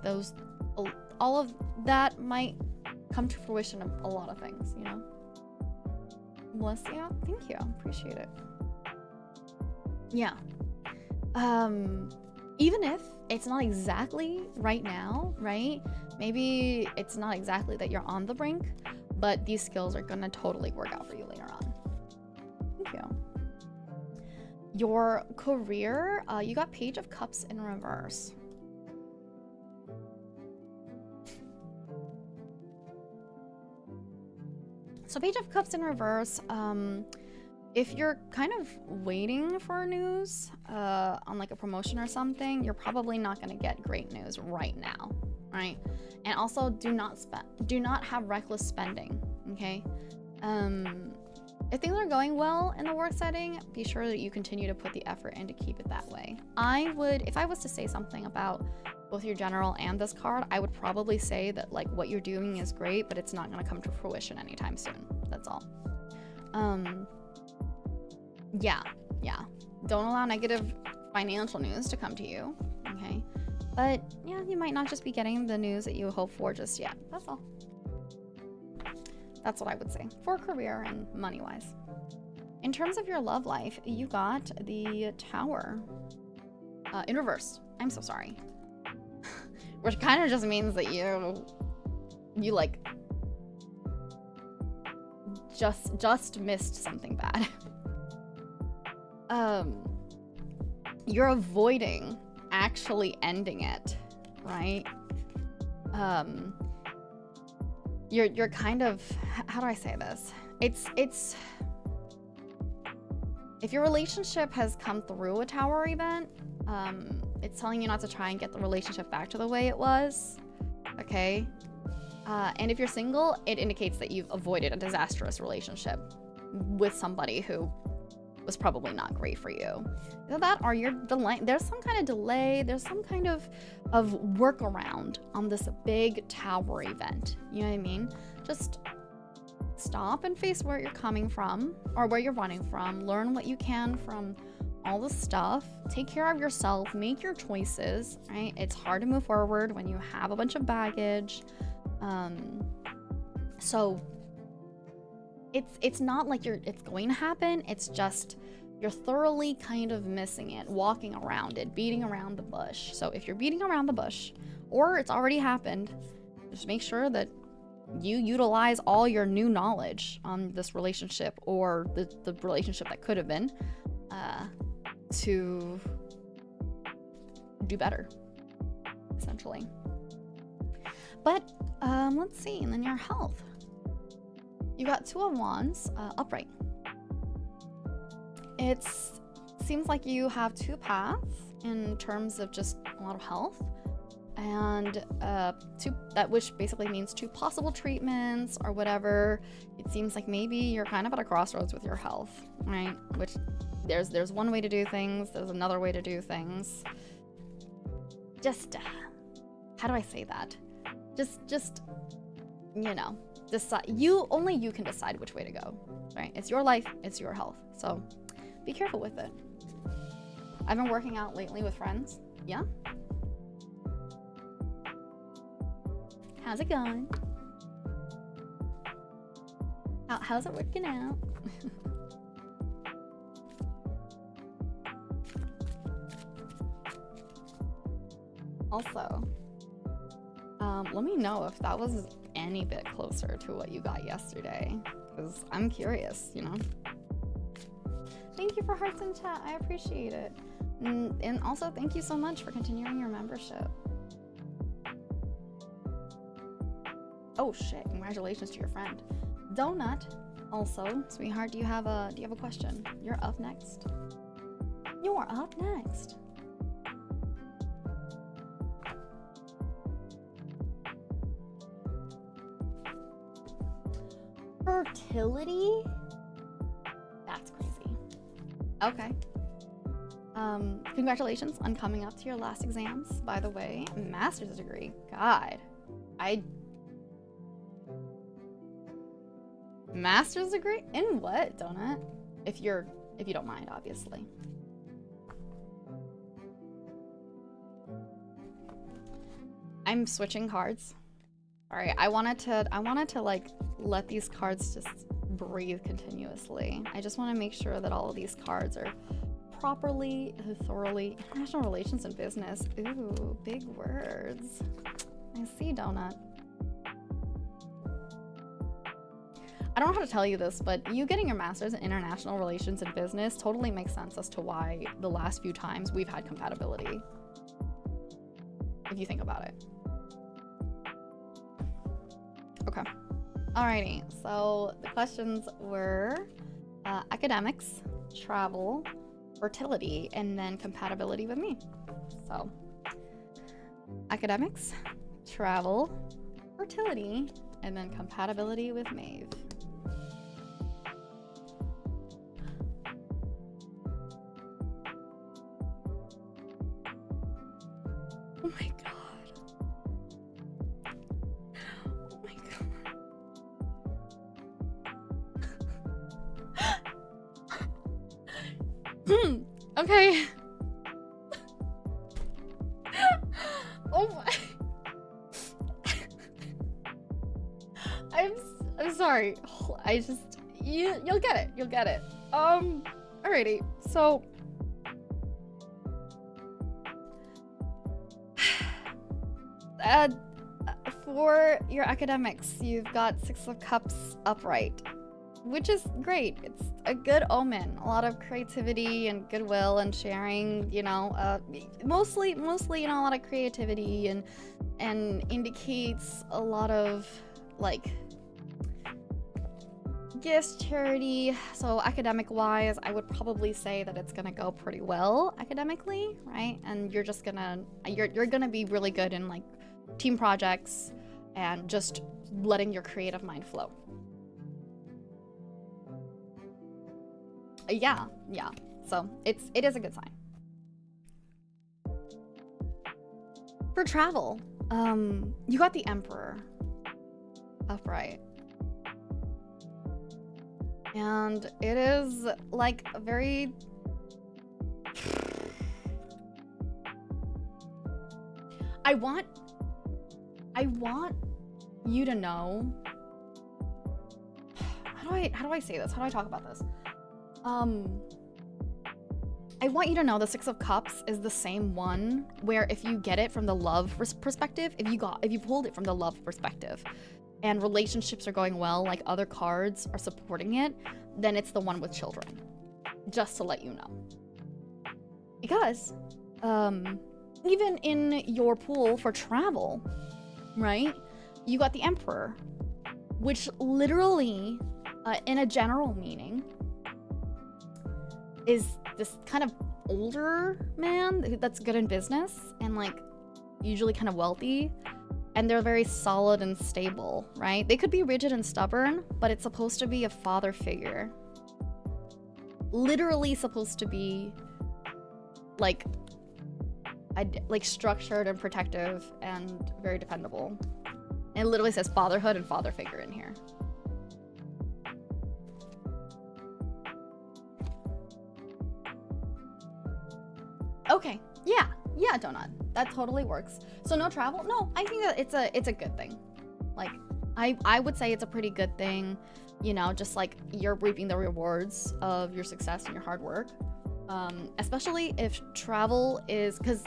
all of that might come to fruition of a lot of things, you know? Bless you. Thank you. Appreciate it. Yeah. Even if it's not exactly right now, right? Maybe it's not exactly that you're on the brink, but these skills are gonna totally work out for you later on. Thank you. Your career, you got Page of Cups in reverse. So Page of Cups in reverse, if you're kind of waiting for news on like a promotion or something, you're probably not going to get great news right now, right? And also do not have reckless spending, okay? If things are going well in the work setting, be sure that you continue to put the effort in to keep it that way. If I was to say something about both your general and this card, I would probably say that like what you're doing is great, but it's not going to come to fruition anytime soon. that's all. Yeah. Don't allow negative financial news to come to you, okay? But yeah, you might not just be getting the news that you hope for just yet. That's all. That's what I would say for career and money-wise. In terms of your love life, you got the Tower in reverse. I'm so sorry. Which kind of just means that you like just missed something bad. You're avoiding actually ending it, right? You're kind of, how do I say this? It's if your relationship has come through a Tower event, it's telling you not to try and get the relationship back to the way it was, okay? And if you're single, it indicates that you've avoided a disastrous relationship with somebody who was probably not great for you. Either that or there's some kind of delay, there's some kind of workaround on this big Tower event. You know what I mean? Just stop and face where you're coming from or where you're running from. Learn what you can from all the stuff. Take care of yourself. Make your choices, right? It's hard to move forward when you have a bunch of baggage. So it's not like it's going to happen. It's just you're thoroughly kind of missing it, walking around it, beating around the bush. So if you're beating around the bush or it's already happened, just make sure that you utilize all your new knowledge on this relationship or the relationship that could have been to do better, essentially. But let's see, and then your health. You got 2 of Wands, upright. It seems like you have 2 paths in terms of just a lot of health, and which basically means 2 possible treatments or whatever. It seems like maybe you're kind of at a crossroads with your health, right? Which there's one way to do things, there's another way to do things. Just how do I say that? Just you know, decide. Only you can decide which way to go, right? It's your life, it's your health, so be careful with it. I've been working out lately with friends. Yeah. How's it going? How's it working out? Also, let me know if that was any bit closer to what you got yesterday, because I'm curious, you know? Thank you for hearts in chat. I appreciate it. And also, thank you so much for continuing your membership. Oh shit, congratulations to your friend. Donut, also, sweetheart, do you have a question? You're up next. You're up next. Fertility? That's crazy. Okay. Congratulations on coming up to your last exams, by the way. Master's degree. God. Master's degree? In what, Donut? If you don't mind, obviously. I'm switching cards. Alright, I wanted to like let these cards just breathe continuously. I just want to make sure that all of these cards are properly, thoroughly international relations and business. Ooh, big words. I see, Donut. I don't know how to tell you this, but you getting your master's in international relations and business totally makes sense as to why the last few times we've had compatibility. If you think about it. Okay. Alrighty, so the questions were academics, travel, fertility, and then compatibility with me. So, academics, travel, fertility, and then compatibility with Maeve. Oh my god. Oh my god. Okay. Oh my. I'm sorry. I just you'll get it. You'll get it. Alrighty. So for your academics, you've got 6 of Cups upright, which is great. It's a good omen. A lot of creativity and goodwill and sharing, you know, mostly, you know, a lot of creativity and indicates a lot of, like, gifts, charity. So academic-wise, I would probably say that it's gonna go pretty well academically, right? And you're just gonna, you're gonna be really good in, like, team projects and just letting your creative mind flow. Yeah. So it is a good sign. For travel, you got the Emperor upright. And it is like a very I want you to know, how do I say this? How do I talk about this? I want you to know the 6 of Cups is the same one where if you get it from the love perspective, if you pulled it from the love perspective and relationships are going well, like other cards are supporting it, then it's the one with children. Just to let you know. Because, even in your pool for travel, right, you got the Emperor, which literally, in a general meaning, is this kind of older man that's good in business and, like, usually kind of wealthy, and they're very solid and stable, right? They could be rigid and stubborn, but it's supposed to be a father figure. Literally supposed to be, like structured and protective and very dependable. And it literally says fatherhood and father figure in here. Okay, yeah, Donut. That totally works. So no travel? No, I think that it's a good thing. Like, I would say it's a pretty good thing, you know, just like you're reaping the rewards of your success and your hard work. Especially if travel is, because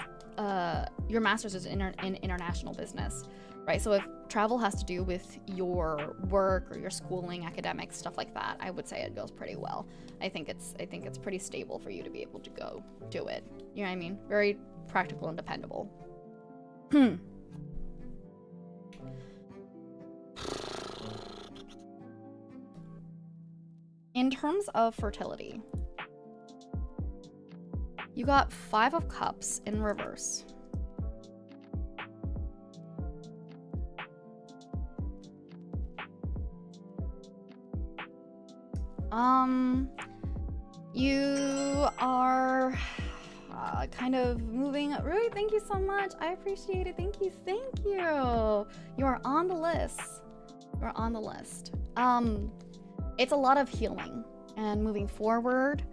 your master's is in international business, right? So if travel has to do with your work or your schooling, academics, stuff like that, I would say it goes pretty well. I think it's pretty stable for you to be able to go do it. You know what I mean? Very practical and dependable. In terms of fertility, you got 5 of Cups in reverse. You are kind of moving. Rui, thank you so much. I appreciate it. Thank you. You are on the list. You're on the list. It's a lot of healing and moving forward.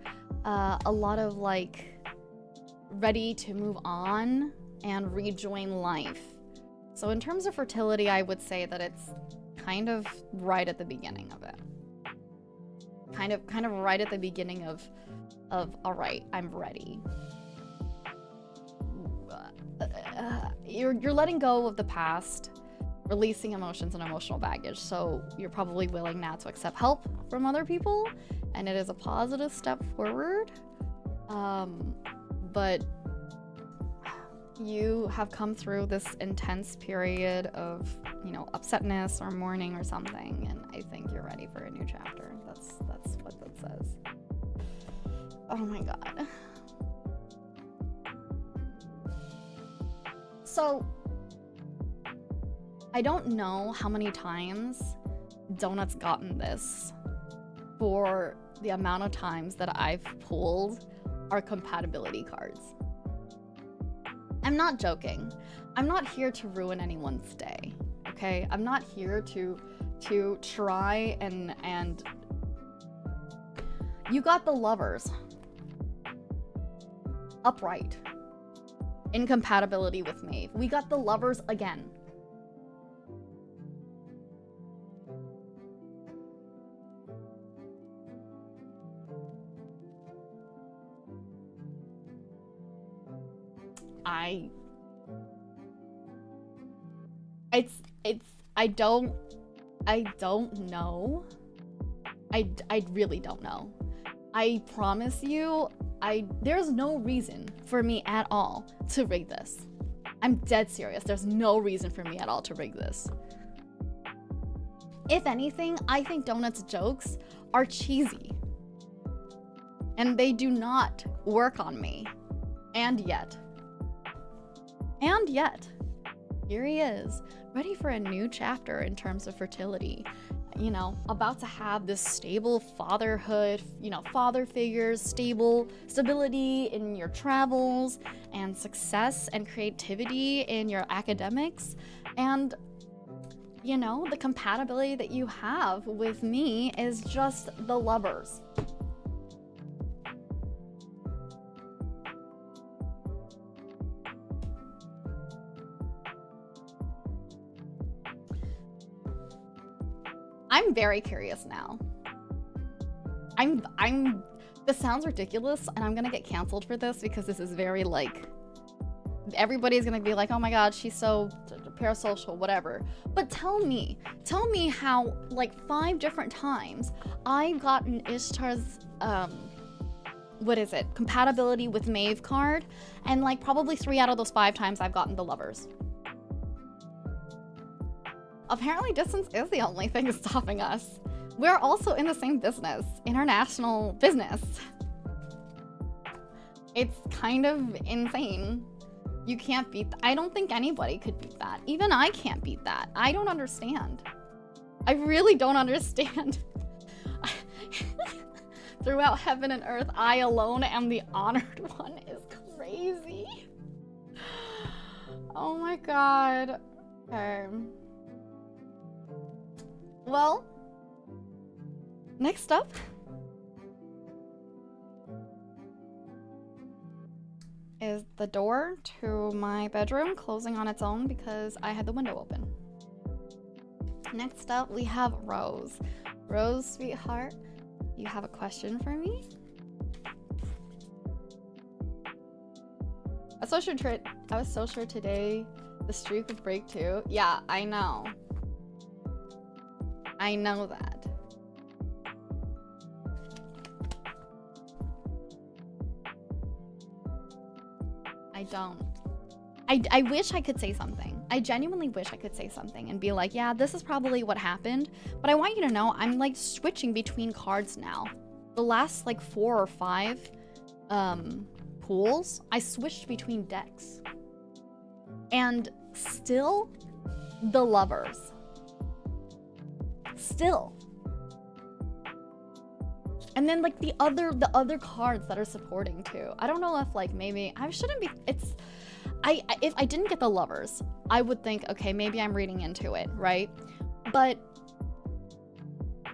A lot of, like, ready to move on and rejoin life. So in terms of fertility, I would say that it's kind of right at the beginning of it. Kind of right at the beginning of all right, I'm ready. You're letting go of the past, releasing emotions and emotional baggage. So you're probably willing now to accept help from other people, and it is a positive step forward. But you have come through this intense period of, you know, upsetness or mourning or something, and I think you're ready for a new chapter. That's what that says. Oh my god. So I don't know how many times Donut's gotten this for the amount of times that I've pulled our compatibility cards. I'm not joking. I'm not here to ruin anyone's day, okay? I'm not here to try and you got the Lovers. upright. Incompatibility with Maeve. We got the lovers again. I don't know. I really don't know. I promise you, there's no reason for me at all to rig this. I'm dead serious. There's no reason for me at all to rig this. If anything, I think Donut's jokes are cheesy. And they do not work on me. And yet, here he is, ready for a new chapter in terms of fertility. You know, about to have this stable fatherhood, you know, father figures, stability in your travels, and success and creativity in your academics. And, you know, the compatibility that you have with me is just the lovers. I'm very curious now. This sounds ridiculous, and I'm gonna get canceled for this because this is very, like, everybody's gonna be like, oh my god, she's so parasocial, whatever. But tell me how, like, 5 different times I've gotten Ishtar's, compatibility with Maeve card, and, like, probably 3 out of those 5 times I've gotten the lovers. Apparently distance is the only thing stopping us. We're also in the same business, international business. It's kind of insane. You can't beat that. I don't think anybody could beat that. Even I can't beat that. I don't understand. I really don't understand. Throughout heaven and earth, I alone am the honored one is crazy. Oh my god. Okay. Well, next up is the door to my bedroom closing on its own because I had the window open. Next up, we have Rose. Rose, sweetheart, you have a question for me? I was so sure today the streak would break too. Yeah, I know. I know that. I don't. I wish I could say something. I genuinely wish I could say something and be like, yeah, this is probably what happened. But I want you to know I'm, like, switching between cards now. The last, like, 4 or 5 pools, I switched between decks. And still, the lovers. Still. And then, like, the other cards that are supporting too. I don't know if, like, maybe I shouldn't be, if I didn't get the lovers, I would think, okay, maybe I'm reading into it, right? But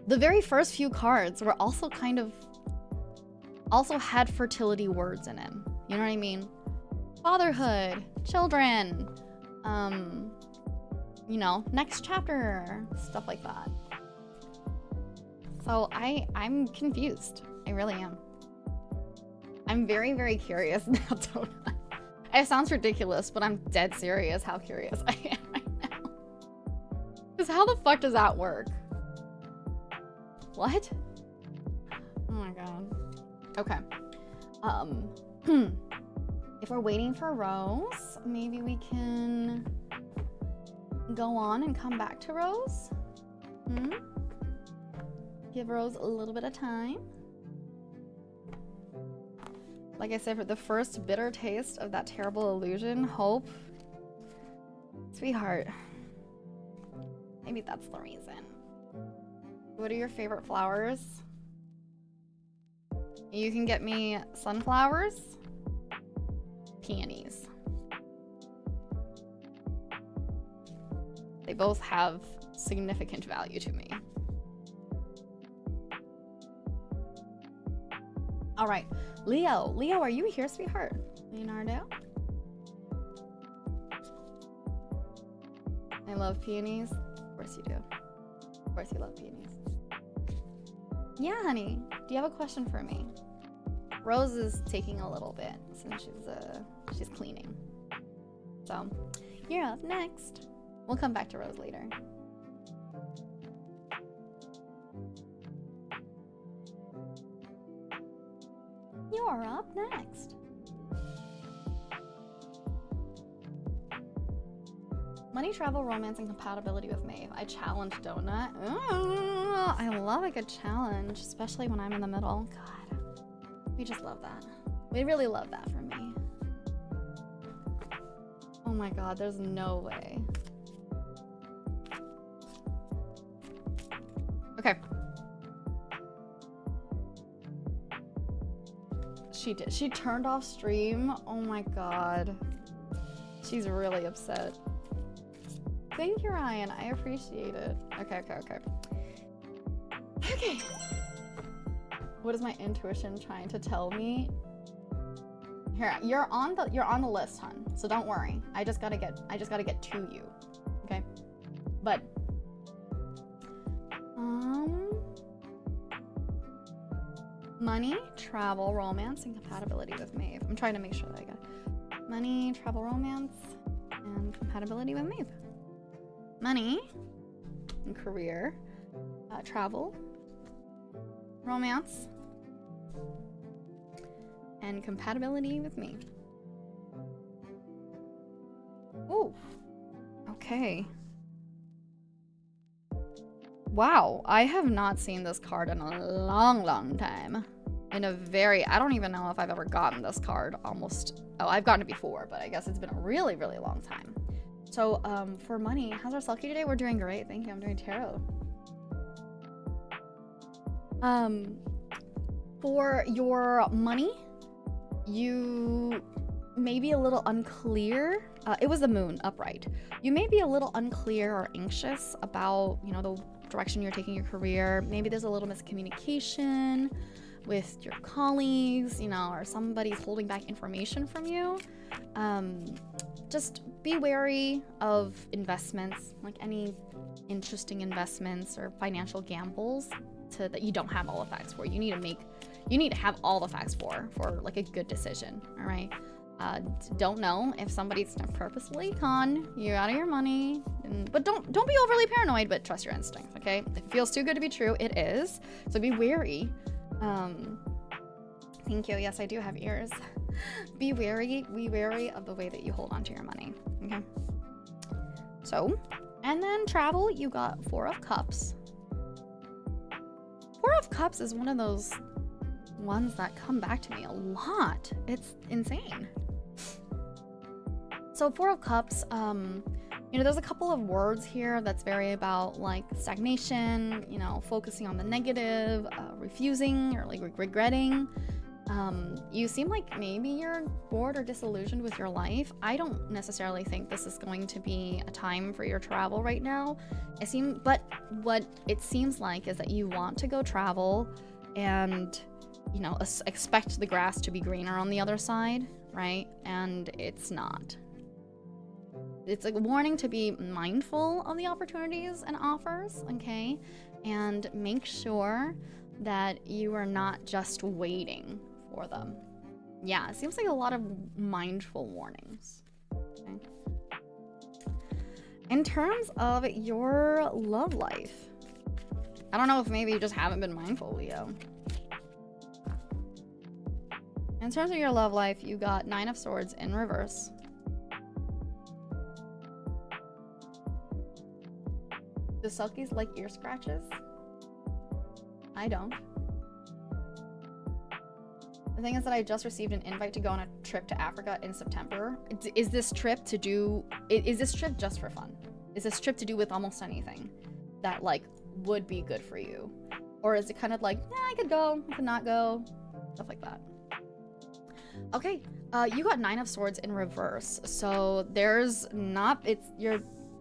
the very first few cards were also also had fertility words in it. You know what I mean? Fatherhood, children, you know, next chapter, stuff like that. So I'm confused. I really am. I'm very, very curious now, Donut. It sounds ridiculous, but I'm dead serious how curious I am right now. Because how the fuck does that work? What? Oh my god. Okay. If we're waiting for Rose, maybe we can go on and come back to Rose? Give Rose a little bit of time. Like I said, for the first bitter taste of that terrible illusion, hope. Sweetheart. Maybe that's the reason. What are your favorite flowers? You can get me sunflowers, peonies. They both have significant value to me. All right, Leo, are you here, sweetheart? Leonardo. I love peonies. Of course you do. Of course you love peonies. Yeah, honey. Do you have a question for me? Rose is taking a little bit since she's cleaning. So, you're up next. We'll come back to Rose later. You're up next. Money, travel, romance, and compatibility with Maeve. I challenge Donut. Ooh, I love a good challenge, especially when I'm in the middle. God, we just love that. We really love that for me. Oh my god, there's no way. Okay. She did. She turned off stream. Oh my god. She's really upset. Thank you, Ryan. I appreciate it. Okay. Okay. What is my intuition trying to tell me? Here, you're on the list, hun. So don't worry. I just gotta get to you. Okay? But money, travel, romance, and compatibility with Maeve. I'm trying to make sure that I got money, travel, romance, and compatibility with Maeve. Money and career, travel, romance, and compatibility with me. Ooh, okay. Wow, I have not seen this card in a long time. I don't even know if I've ever gotten this card almost. Oh, I've gotten it before, but I guess it's been a really long time. So, for money, how's our Selkie today? We're doing great, thank you. I'm doing tarot. For your money, you may be a little unclear. It was the moon upright. You may be a little unclear or anxious about, you know, the direction you're taking your career. Maybe there's a little miscommunication with your colleagues, you know, or somebody's holding back information from you. Just be wary of investments, like any interesting investments or financial gambles that you don't have all the facts for. You need to have all the facts for like a good decision, all right? Don't know if somebody's gonna purposefully con you out of your money, but don't be overly paranoid, but trust your instincts, okay? If it feels too good to be true, it is. So be wary. Thank you. Yes, I do have ears. Be wary of the way that you hold on to your money, okay? So, and then travel, you got 4 of Cups. 4 of Cups is one of those ones that come back to me a lot. It's insane. So 4 of Cups, you know, there's a couple of words here that's very about like stagnation, you know, focusing on the negative, refusing or like regretting. You seem like maybe you're bored or disillusioned with your life. I don't necessarily think this is going to be a time for your travel right now. But what it seems like is that you want to go travel and, you know, expect the grass to be greener on the other side, right? And it's not. It's a warning to be mindful of the opportunities and offers, okay? And make sure that you are not just waiting for them. Yeah, it seems like a lot of mindful warnings. Okay. In terms of your love life, I don't know if maybe you just haven't been mindful, Leo. In terms of your love life, you got 9 of Swords in reverse. Do Selkies like ear scratches? I don't. The thing is that I just received an invite to go on a trip to Africa in September. Is this trip just for fun? Is this trip to do with almost anything that like would be good for you? Or is it kind of like, yeah, I could go, I could not go, stuff like that. Okay, you got 9 of Swords in reverse. So there's not,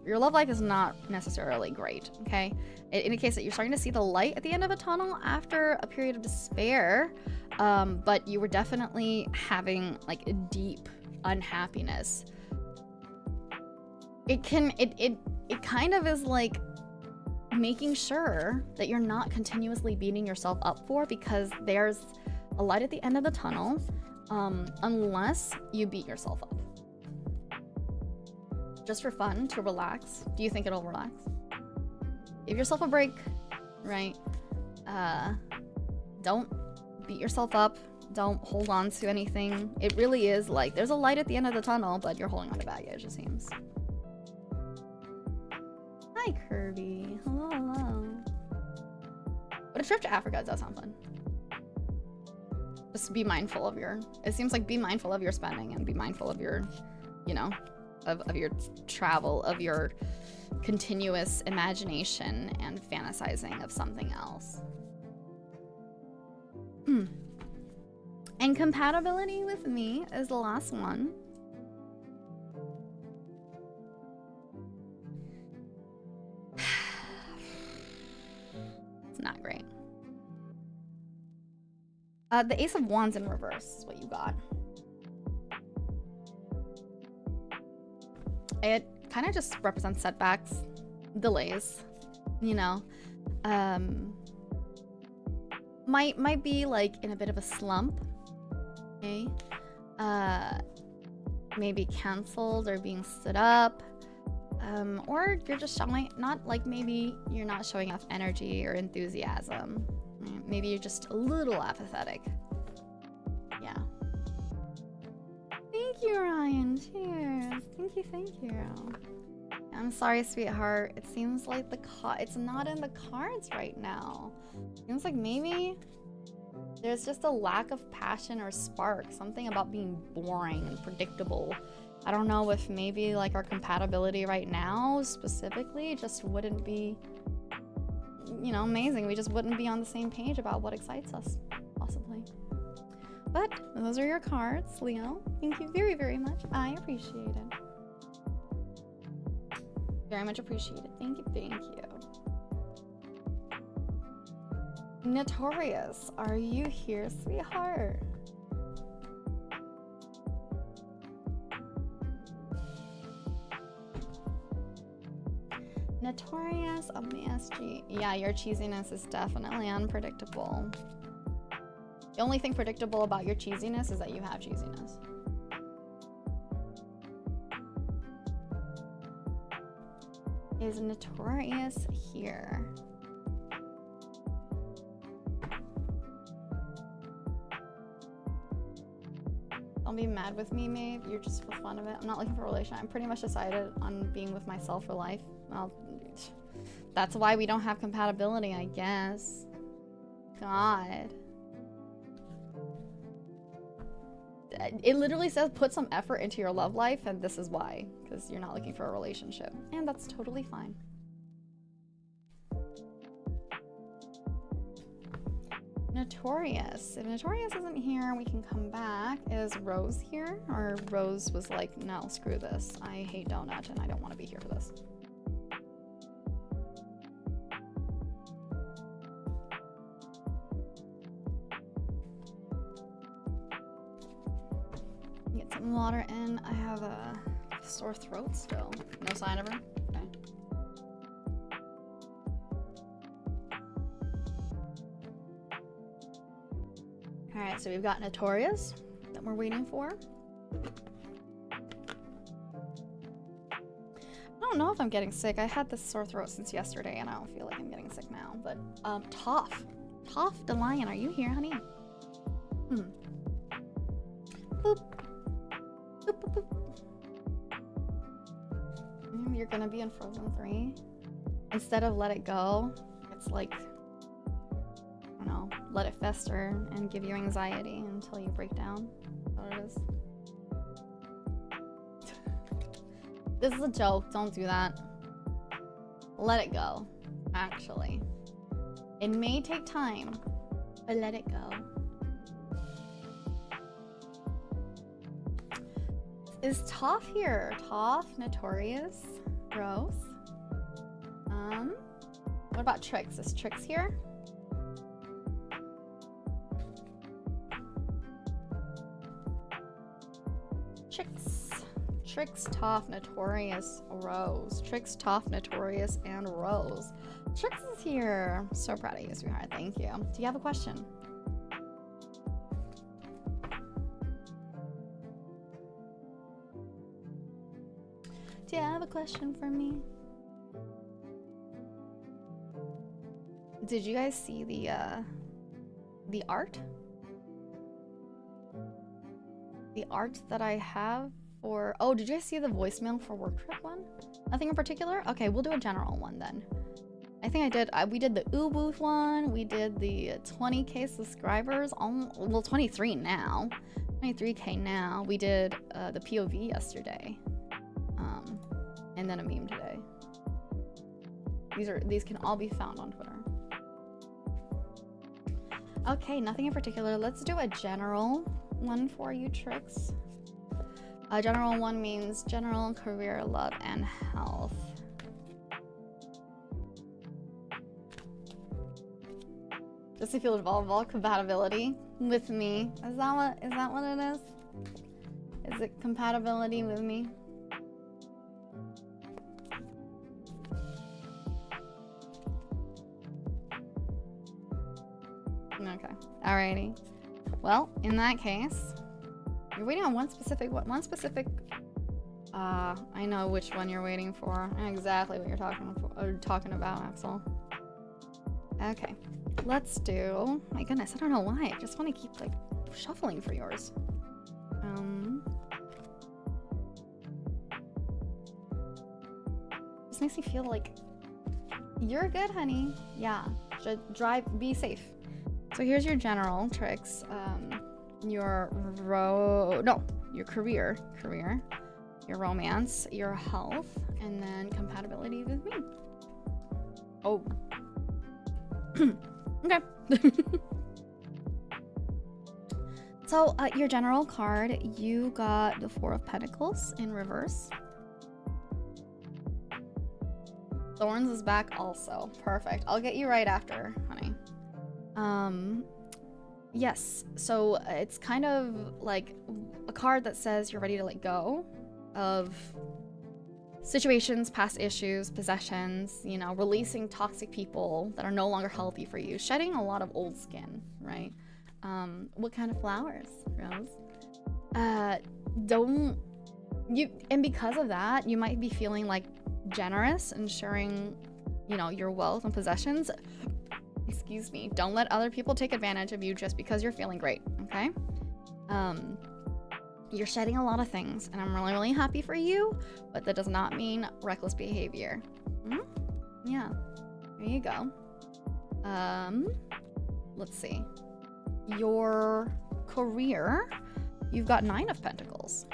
Your love life is not necessarily great, okay? It indicates that you're starting to see the light at the end of a tunnel after a period of despair, but you were definitely having like a deep unhappiness. It kind of is like making sure that you're not continuously beating yourself up for, because there's a light at the end of the tunnel, unless you beat yourself up. Just for fun, to relax. Do you think it'll relax? Give yourself a break, right? Don't beat yourself up. Don't hold on to anything. It really is like, there's a light at the end of the tunnel, but you're holding on to baggage, it seems. Hi, Kirby. Hello, hello. But a trip to Africa does sound fun. Just be mindful of your, it seems like be mindful of your spending and be mindful of your, you know, of your travel, of your continuous imagination and fantasizing of something else. And compatibility with me is the last one. It's not great. The Ace of Wands in reverse is what you got. It kind of just represents setbacks, delays, you know. Might be like in a bit of a slump, okay? Maybe canceled or being stood up, or you're just showing, not like, maybe you're not showing enough energy or enthusiasm. Maybe you're just a little apathetic. Yeah. Thank you, Ryan. Cheers. Thank you, thank you. I'm sorry, sweetheart. It seems like it's not in the cards right now. Seems like maybe there's just a lack of passion or spark. Something about being boring and predictable. I don't know if maybe like our compatibility right now specifically just wouldn't be, you know, amazing. We just wouldn't be on the same page about what excites us, possibly. But those are your cards, Leo. Thank you very, very much. I appreciate it. Very much appreciated. Thank you, thank you. Notorious, are you here, sweetheart? Notorious, a MSG. Yeah, your cheesiness is definitely unpredictable. The only thing predictable about your cheesiness is that you have cheesiness. Is Notorious here? Don't be mad with me, Maeve. You're just for fun of it. I'm not looking for a relation. I'm pretty much decided on being with myself for life. Well, that's why we don't have compatibility, I guess. God. It literally says put some effort into your love life, and this is why. Because you're not looking for a relationship. And that's totally fine. Notorious. If Notorious isn't here, we can come back. Is Rose here? Or Rose was like, no, screw this. I hate donut and I don't want to be here for this. Get some water in. I have a sore throat still. No sign of her? Okay. Alright, so we've got Notorious that we're waiting for. I don't know if I'm getting sick. I had this sore throat since yesterday and I don't feel like I'm getting sick now. But, Toff. Toff the Lion, are you here, honey? Boop. Boop, boop, boop. You're gonna be in Frozen 3. Instead of Let It Go, it's like, I don't know, let it fester and give you anxiety until you break down. That's what it is. This is a joke, don't do that. Let it go, actually. It may take time, but let it go. Is Toff here? Toff, Notorious? Rose. What about Trixs? Is Trixs here? Trixs, Toff, Notorious, Rose. Trixs, Toff, Notorious, and Rose. Trixs is here. I'm so proud of you, sweetheart. Thank you. Do you have a question? Do you have a question for me? Did you guys see the art? The art that I have for... Oh, did you guys see the voicemail for work trip one? Nothing in particular? Okay, we'll do a general one then. I think I did... we did the Booth one. We did the 20k subscribers. Well, 23 now. 23k now. We did the POV yesterday. And then a meme today. These can all be found on Twitter. Okay, nothing in particular. Let's do a general one for you, Trixs. A general one means general career, love, and health. Does it feel involved? Compatibility with me? Is that what it is? Is it compatibility with me? Okay. Alrighty. Well, in that case, you're waiting on one specific. I know which one you're waiting for. I know exactly what you're talking about, Axel. Okay. Let's do. My goodness, I don't know why. I just want to keep like shuffling for yours. This makes me feel like you're good, honey. Yeah. Be safe. So here's your general, Trixs. Your career, your romance, your health, and then compatibility with me. Oh. Okay. So your general card, you got the 4 of Pentacles in reverse. Thorns is back also. Perfect. I'll get you right after, honey. Yes, so it's kind of like a card that says you're ready to let go of situations, past issues, possessions, you know, releasing toxic people that are no longer healthy for you, shedding a lot of old skin, right? What kind of flowers, Rose? And because of that, you might be feeling like generous and sharing, you know, your wealth and possessions. Excuse me. Don't let other people take advantage of you just because you're feeling great, okay? You're shedding a lot of things, and I'm really, really happy for you, but that does not mean reckless behavior. Yeah. There you go. Let's see. Your career, you've got 9 of Pentacles.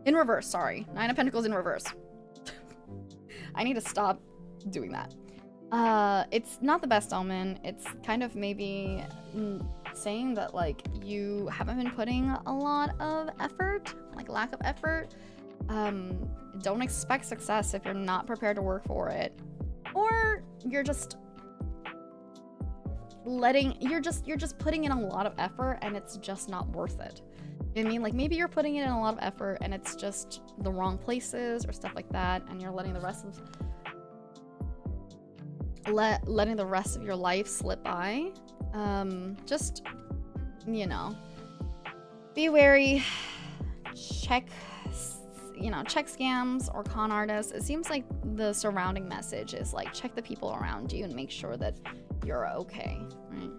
In reverse, sorry. 9 of Pentacles in reverse. I need to stop doing that. It's not the best omen. It's kind of maybe saying that, like, you haven't been putting a lot of effort, like lack of effort. Don't expect success if you're not prepared to work for it. Or you're just you're just putting in a lot of effort and it's just not worth it. You know what I mean? Like, maybe you're putting in a lot of effort and it's just the wrong places or stuff like that, and you're letting the rest of letting the rest of your life slip by. Just, you know, be wary. Check scams or con artists. It seems like the surrounding message is like, check the people around you and make sure that you're okay, right?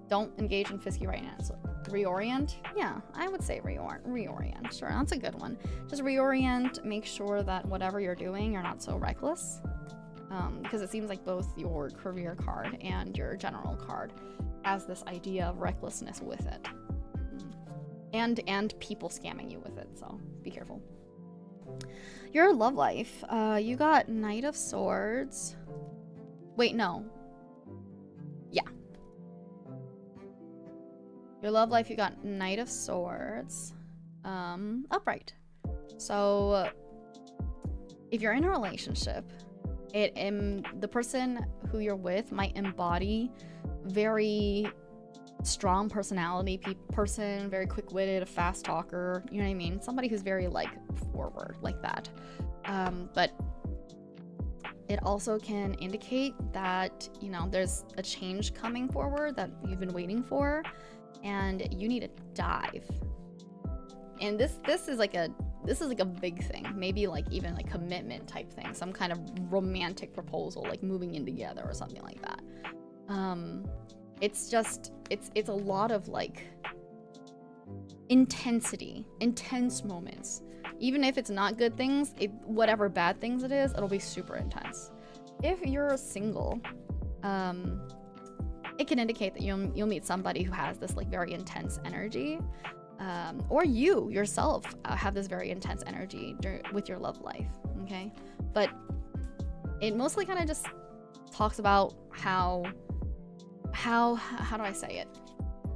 Don't engage in fisky finance. Reorient? Yeah, I would say reorient. Sure, that's a good one. Just reorient, make sure that whatever you're doing, you're not so reckless. Because it seems like both your career card and your general card has this idea of recklessness with it. And people scamming you with it, so be careful. Your love life, you got Knight of Swords. Wait, no. Yeah. Your love life, you got Knight of Swords. Upright. So if you're in a relationship, the person who you're with might embody very strong personality person, very quick-witted, a fast talker, you know what I mean? Somebody who's very like forward like that. But it also can indicate that, you know, there's a change coming forward that you've been waiting for and you need to dive. And this is like a big thing, maybe like even like commitment type thing, some kind of romantic proposal, like moving in together or something like that. It's just, it's a lot of like intensity, intense moments. Even if it's not good things, whatever bad things it is, it'll be super intense. If you're single, it can indicate that you'll meet somebody who has this like very intense energy. Or you yourself have this very intense energy with your love life, okay? But it mostly kind of just talks about how do I say it?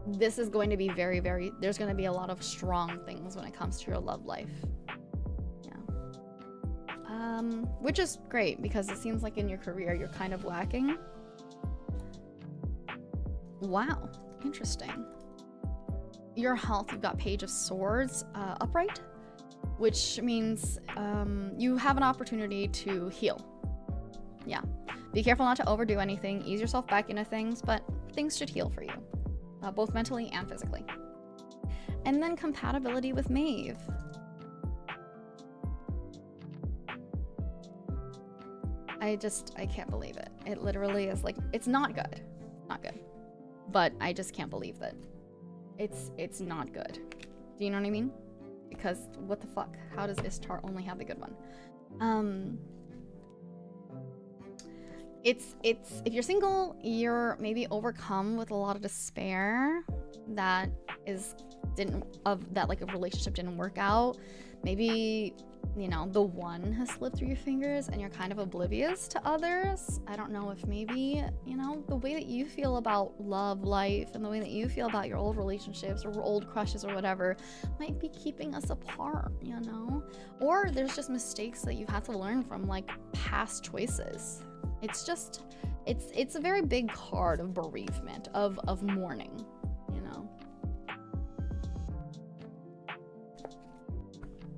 This is going to be very, very, there's going to be a lot of strong things when it comes to your love life. Yeah. Which is great because it seems like in your career you're kind of lacking. Wow, interesting. Your health, you've got Page of Swords upright, which means you have an opportunity to heal. Yeah. Be careful not to overdo anything, ease yourself back into things, but things should heal for you, both mentally and physically. And then compatibility with Maeve. I can't believe it. It literally is like, it's not good. Not good. But I just can't believe that it's not good. Do you know what I mean? Because what the fuck? How does Istar only have the good one? It's if you're single, you're maybe overcome with a lot of despair that like a relationship didn't work out. Maybe, you know, the one has slipped through your fingers and you're kind of oblivious to others. I don't know if maybe, you know, the way that you feel about love life and the way that you feel about your old relationships or old crushes or whatever might be keeping us apart, you know? Or there's just mistakes that you have to learn from, like past choices. It's just, it's a very big card of bereavement, of mourning, you know?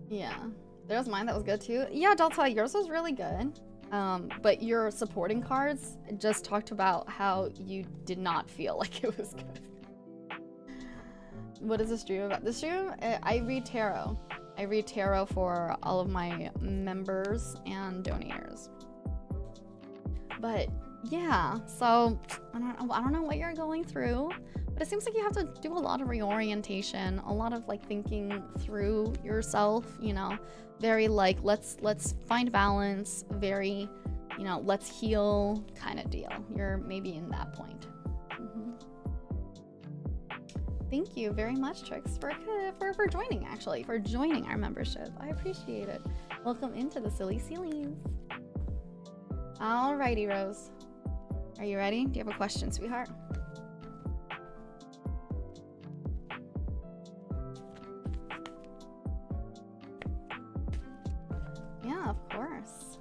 Yeah. There's mine that was good too. Yeah, Delta, yours was really good. But your supporting cards just talked about how you did not feel like it was good. What is this stream about? This stream, I read tarot. I read tarot for all of my members and donators. But yeah, so I don't know what you're going through, but it seems like you have to do a lot of reorientation, a lot of like thinking through yourself, you know, very like let's find balance, very, you know, let's heal kind of deal. You're maybe in that point. Thank you very much, Trixs, for joining, actually, for joining our membership. I appreciate it. Welcome into the Silly Ceilings. Alrighty, Rose. Are you ready? Do you have a question, sweetheart? Yeah, of course.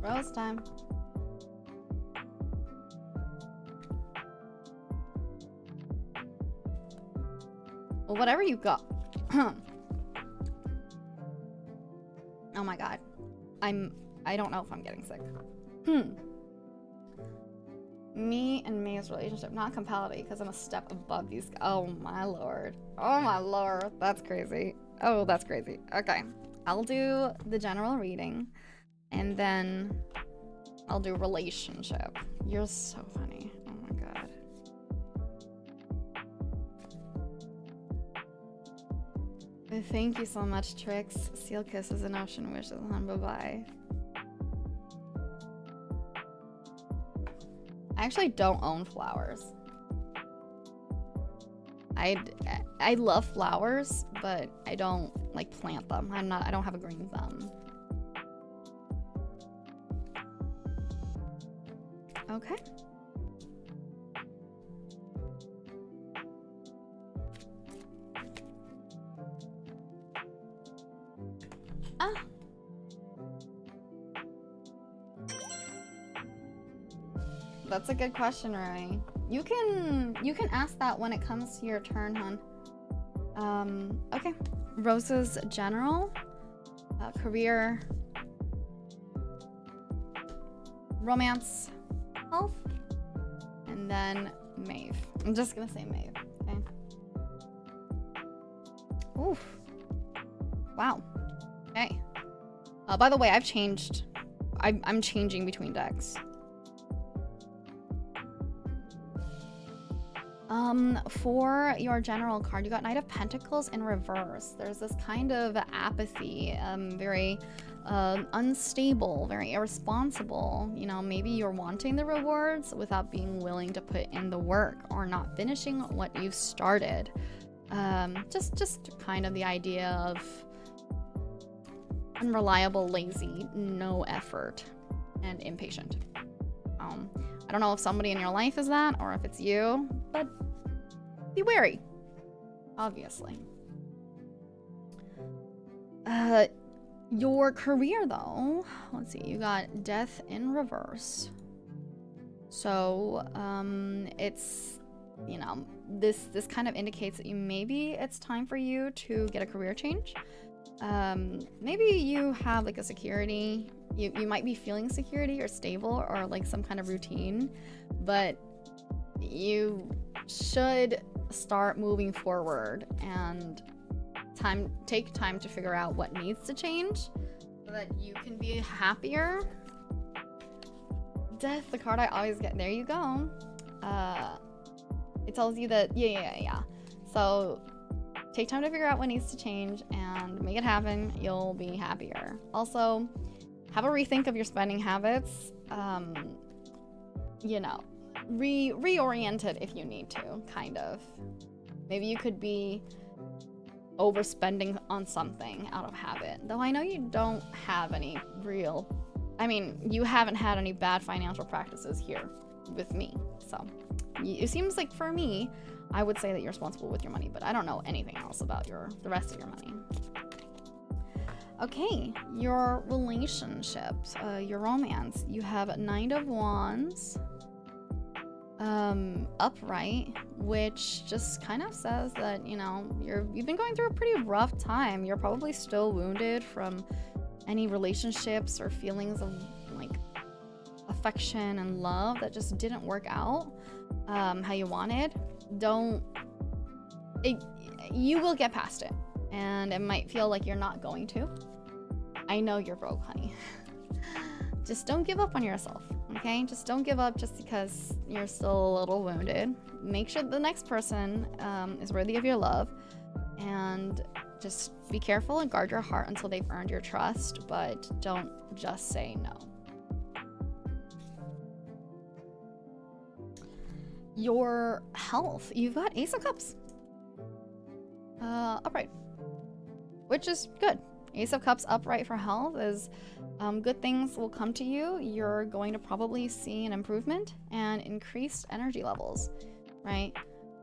Rose time. Well, whatever you got. Oh my god. I don't know if I'm getting sick. Me and Maeve's relationship, not compatibility, because I'm a step above these. Oh my lord. Oh my lord. That's crazy. Oh, that's crazy. Okay. I'll do the general reading, and then I'll do relationship. You're so funny. Oh my god. Thank you so much, Trixs. Seal kisses and ocean wishes. Bye-bye. I actually don't own flowers. I love flowers, but I don't like plant them. I don't have a green thumb. Okay. That's a good question, Remy. You can ask that when it comes to your turn, hon. Okay. Rose's general, career, romance, health, and then Maeve. I'm just gonna say Maeve, okay? Oof. Wow. Okay. By the way, I've changed. I'm changing between decks. For your general card, you got Knight of Pentacles in reverse. There's this kind of apathy, very unstable, very irresponsible. You know, maybe you're wanting the rewards without being willing to put in the work or not finishing what you've started. Just kind of the idea of unreliable, lazy, no effort, and impatient. I don't know if somebody in your life is that or if it's you, but be wary, obviously. Your career, though, let's see, you got death in reverse. So, it's, you know, this kind of indicates that maybe it's time for you to get a career change. Maybe you have like a security, you might be feeling security or stable or like some kind of routine, but you should start moving forward and take time to figure out what needs to change so that you can be happier. Death, the card I always get. There you go. It tells you that, yeah. So take time to figure out what needs to change and make it happen. You'll be happier. Also, have a rethink of your spending habits. You know, reorient it if you need to, kind of. Maybe you could be overspending on something out of habit. Though I know you don't have any real... I mean, you haven't had any bad financial practices here with me. So, it seems like for me, I would say that you're responsible with your money, but I don't know anything else about the rest of your money. Okay, your relationships, your romance. You have Knight of Wands, upright, which just kind of says that, you know, you've been going through a pretty rough time. You're probably still wounded from any relationships or feelings of like affection and love that just didn't work out how you wanted. You will get past it, and it might feel like you're not going to. I know you're broke, honey. Just don't give up on yourself, okay? Just don't give up just because you're still a little wounded. Make sure the next person is worthy of your love, and just be careful and guard your heart until they've earned your trust, but don't just say no. Your health, you've got Ace of Cups. Upright, which is good. Ace of Cups upright for health is good things will come to you. You're going to probably see an improvement and increased energy levels, right?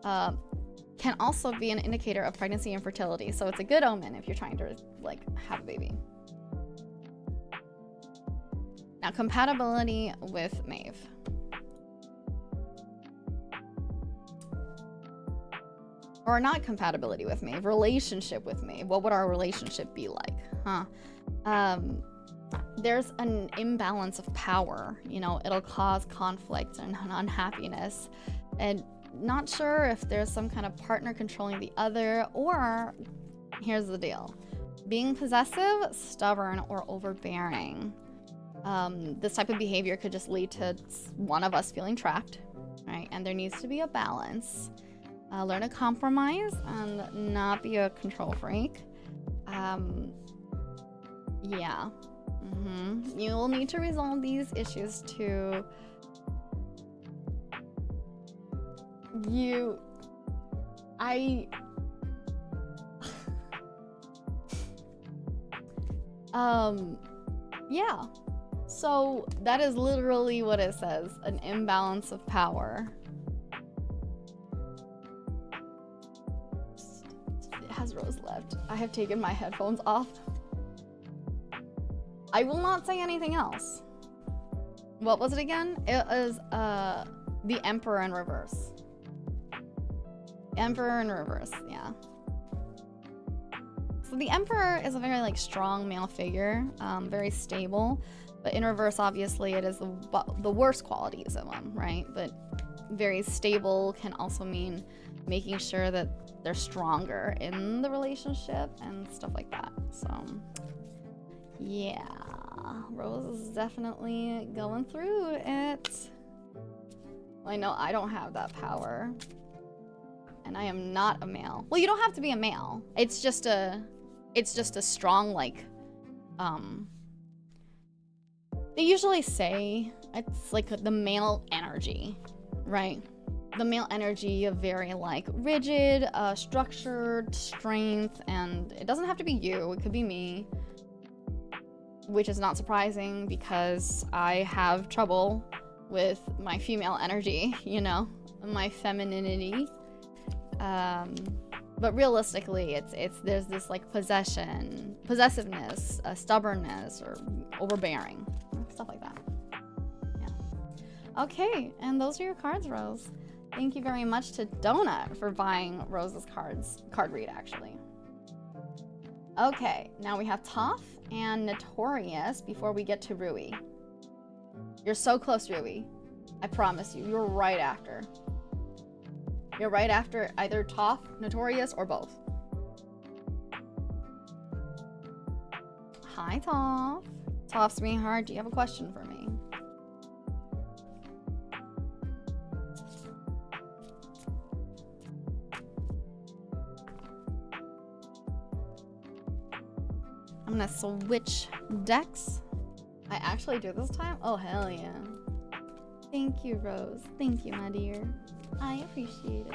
Can also be an indicator of pregnancy and fertility, so it's a good omen if you're trying to like have a baby. Now, compatibility with Maeve. Or not compatibility with Maeve, relationship with Maeve. What would our relationship be like? There's an imbalance of power. You know, it'll cause conflict and unhappiness. And not sure if there's some kind of partner controlling the other, or here's the deal. Being possessive, stubborn, or overbearing. This type of behavior could just lead to one of us feeling trapped, right? And there needs to be a balance. Learn to compromise and not be a control freak. Yeah. You'll need to resolve these issues to... Yeah. So that is literally what it says. An imbalance of power. It has Rose left. I have taken my headphones off. I will not say anything else. What was it again? It was the Emperor in reverse. Emperor in reverse, yeah. So the Emperor is a very like strong male figure, very stable, but in reverse, obviously, it is the worst qualities of him, right? But very stable can also mean making sure that they're stronger in the relationship and stuff like that. So yeah, Rose is definitely going through it. Well, I know I don't have that power, and I am not a male. Well, you don't have to be a male. It's just a strong, like, they usually say it's like the male energy, right? The male energy of very like rigid, structured strength, and it doesn't have to be you, it could be me, which is not surprising because I have trouble with my female energy, you know, my femininity. But realistically, there's this like possessiveness, stubbornness, or overbearing, stuff like that. Yeah. Okay, and those are your cards, Rose. Thank you very much to Donut for buying Rose's card read, actually. Okay, now we have Toff and Notorious before we get to Rui. You're so close, Rui. I promise you, you're right after. You're right after either Toff, Notorious, or both. Hi, Toff. Toff, sweetheart, do you have a question for me? I'm gonna switch decks. I actually do this time? Oh, hell yeah. Thank you, Rose. Thank you, my dear. I appreciate it.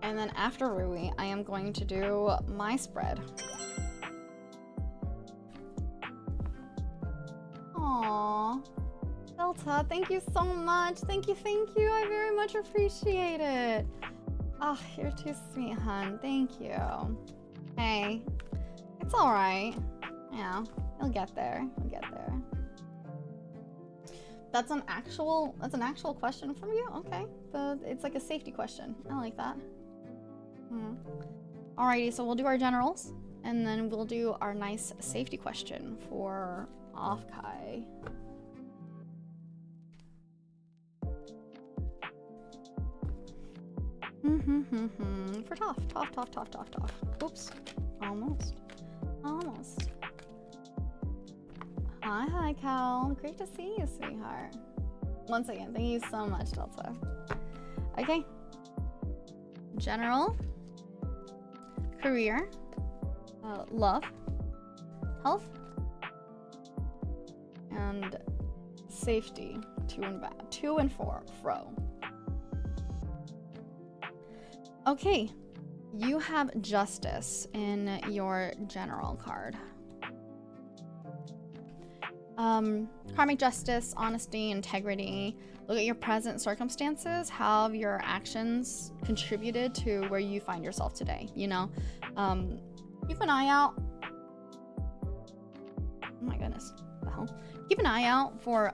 And then after Rui, I am going to do my spread. Aww. Delta, thank you so much. Thank you, thank you. I very much appreciate it. Oh, you're too sweet, hon. Thank you. Hey, it's all right. Yeah, you'll get there. You'll get there. That's an actual question from you? Okay. It's like a safety question. I like that. Alrighty, so we'll do our generals, and then we'll do our nice safety question for Offkai. For Toff. Oops. Almost. Hi, Cal. Great to see you, sweetheart. Once again, thank you so much, Delta. Okay. General. Career. Love. Health. And safety. To and fro. Okay. You have justice in your general card. Karmic justice, honesty, integrity. Look at your present circumstances. How have your actions contributed to where you find yourself today? You know, keep an eye out. Oh my goodness, what the hell? Keep an eye out for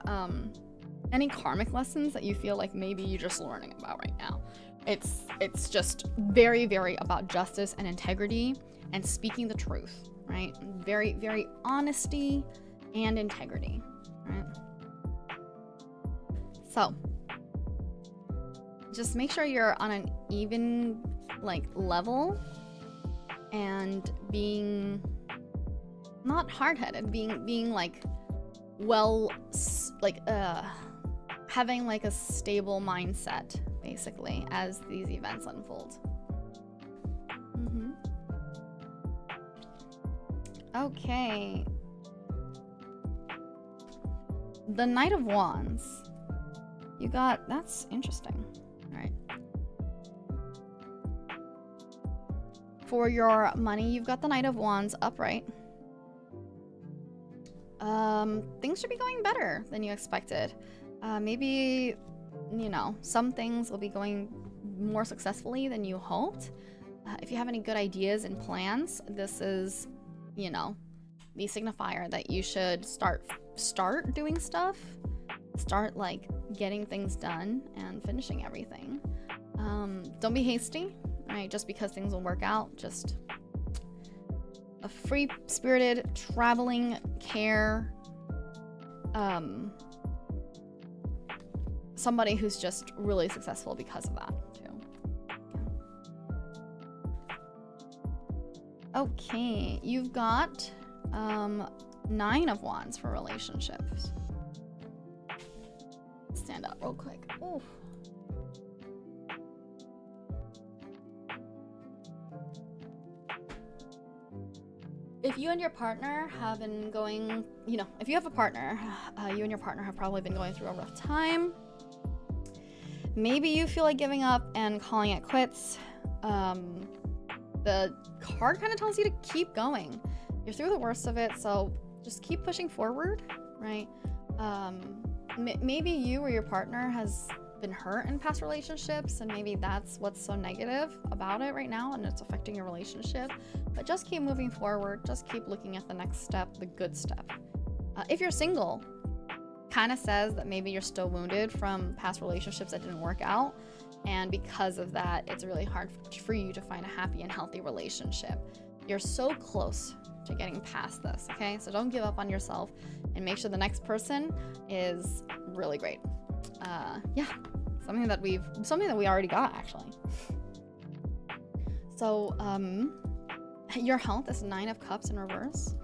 any karmic lessons that you feel like maybe you're just learning about right now. It's just very, very about justice and integrity and speaking the truth, right? Very, very honesty and integrity, right? So just make sure you're on an even like level and being not hard-headed, being like well, like having like a stable mindset basically as these events unfold. Okay. The Knight of Wands. You got, that's interesting. All right. For your money, you've got the Knight of Wands upright. Things should be going better than you expected. Maybe, you know, some things will be going more successfully than you hoped. If you have any good ideas and plans, this is, you know, the signifier that you should start doing stuff. Start like getting things done and finishing everything. Don't be hasty, right? Just because things will work out. Just a free-spirited, traveling care. Somebody who's just really successful because of that, too. Yeah. Okay, you've got 9 of Wands for relationships. Stand up real quick. Ooh. If you and your partner have been going, you know, if you have a partner, you and your partner have probably been going through a rough time. Maybe you feel like giving up and calling it quits. The card kind of tells you to keep going. You're through the worst of it, so just keep pushing forward, right? Maybe you or your partner has been hurt in past relationships, and maybe that's what's so negative about it right now, and it's affecting your relationship. But just keep moving forward. Just keep looking at the next step, the good step. If you're single, kind of says that maybe you're still wounded from past relationships that didn't work out, and because of that, it's really hard for you to find a happy and healthy relationship. You're so close to getting past this, okay? So don't give up on yourself, and make sure the next person is really great. Yeah, something that we already got, actually. So your health is 9 of Cups in reverse.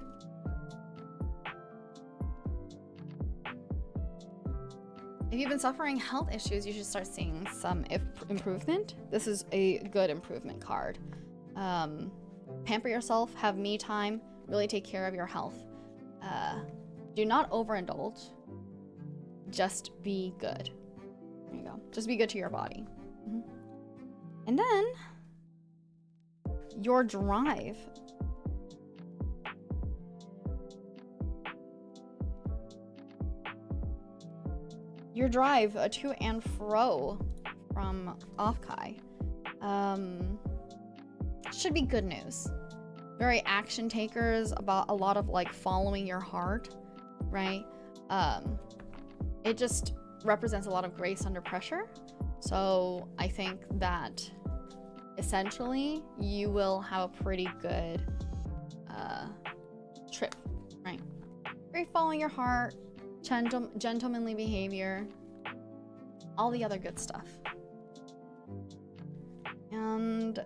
If you've been suffering health issues, you should start seeing some improvement. This is a good improvement card. Pamper yourself, have me time, really take care of your health. Do not overindulge. Just be good. There you go. Just be good to your body. And then your drive. Your drive, a to and fro from Hexokai. Should be good news. Very action takers, about a lot of like following your heart, right? It just represents a lot of grace under pressure. So I think that essentially you will have a pretty good trip, right? Very following your heart, gentlemanly behavior, all the other good stuff. And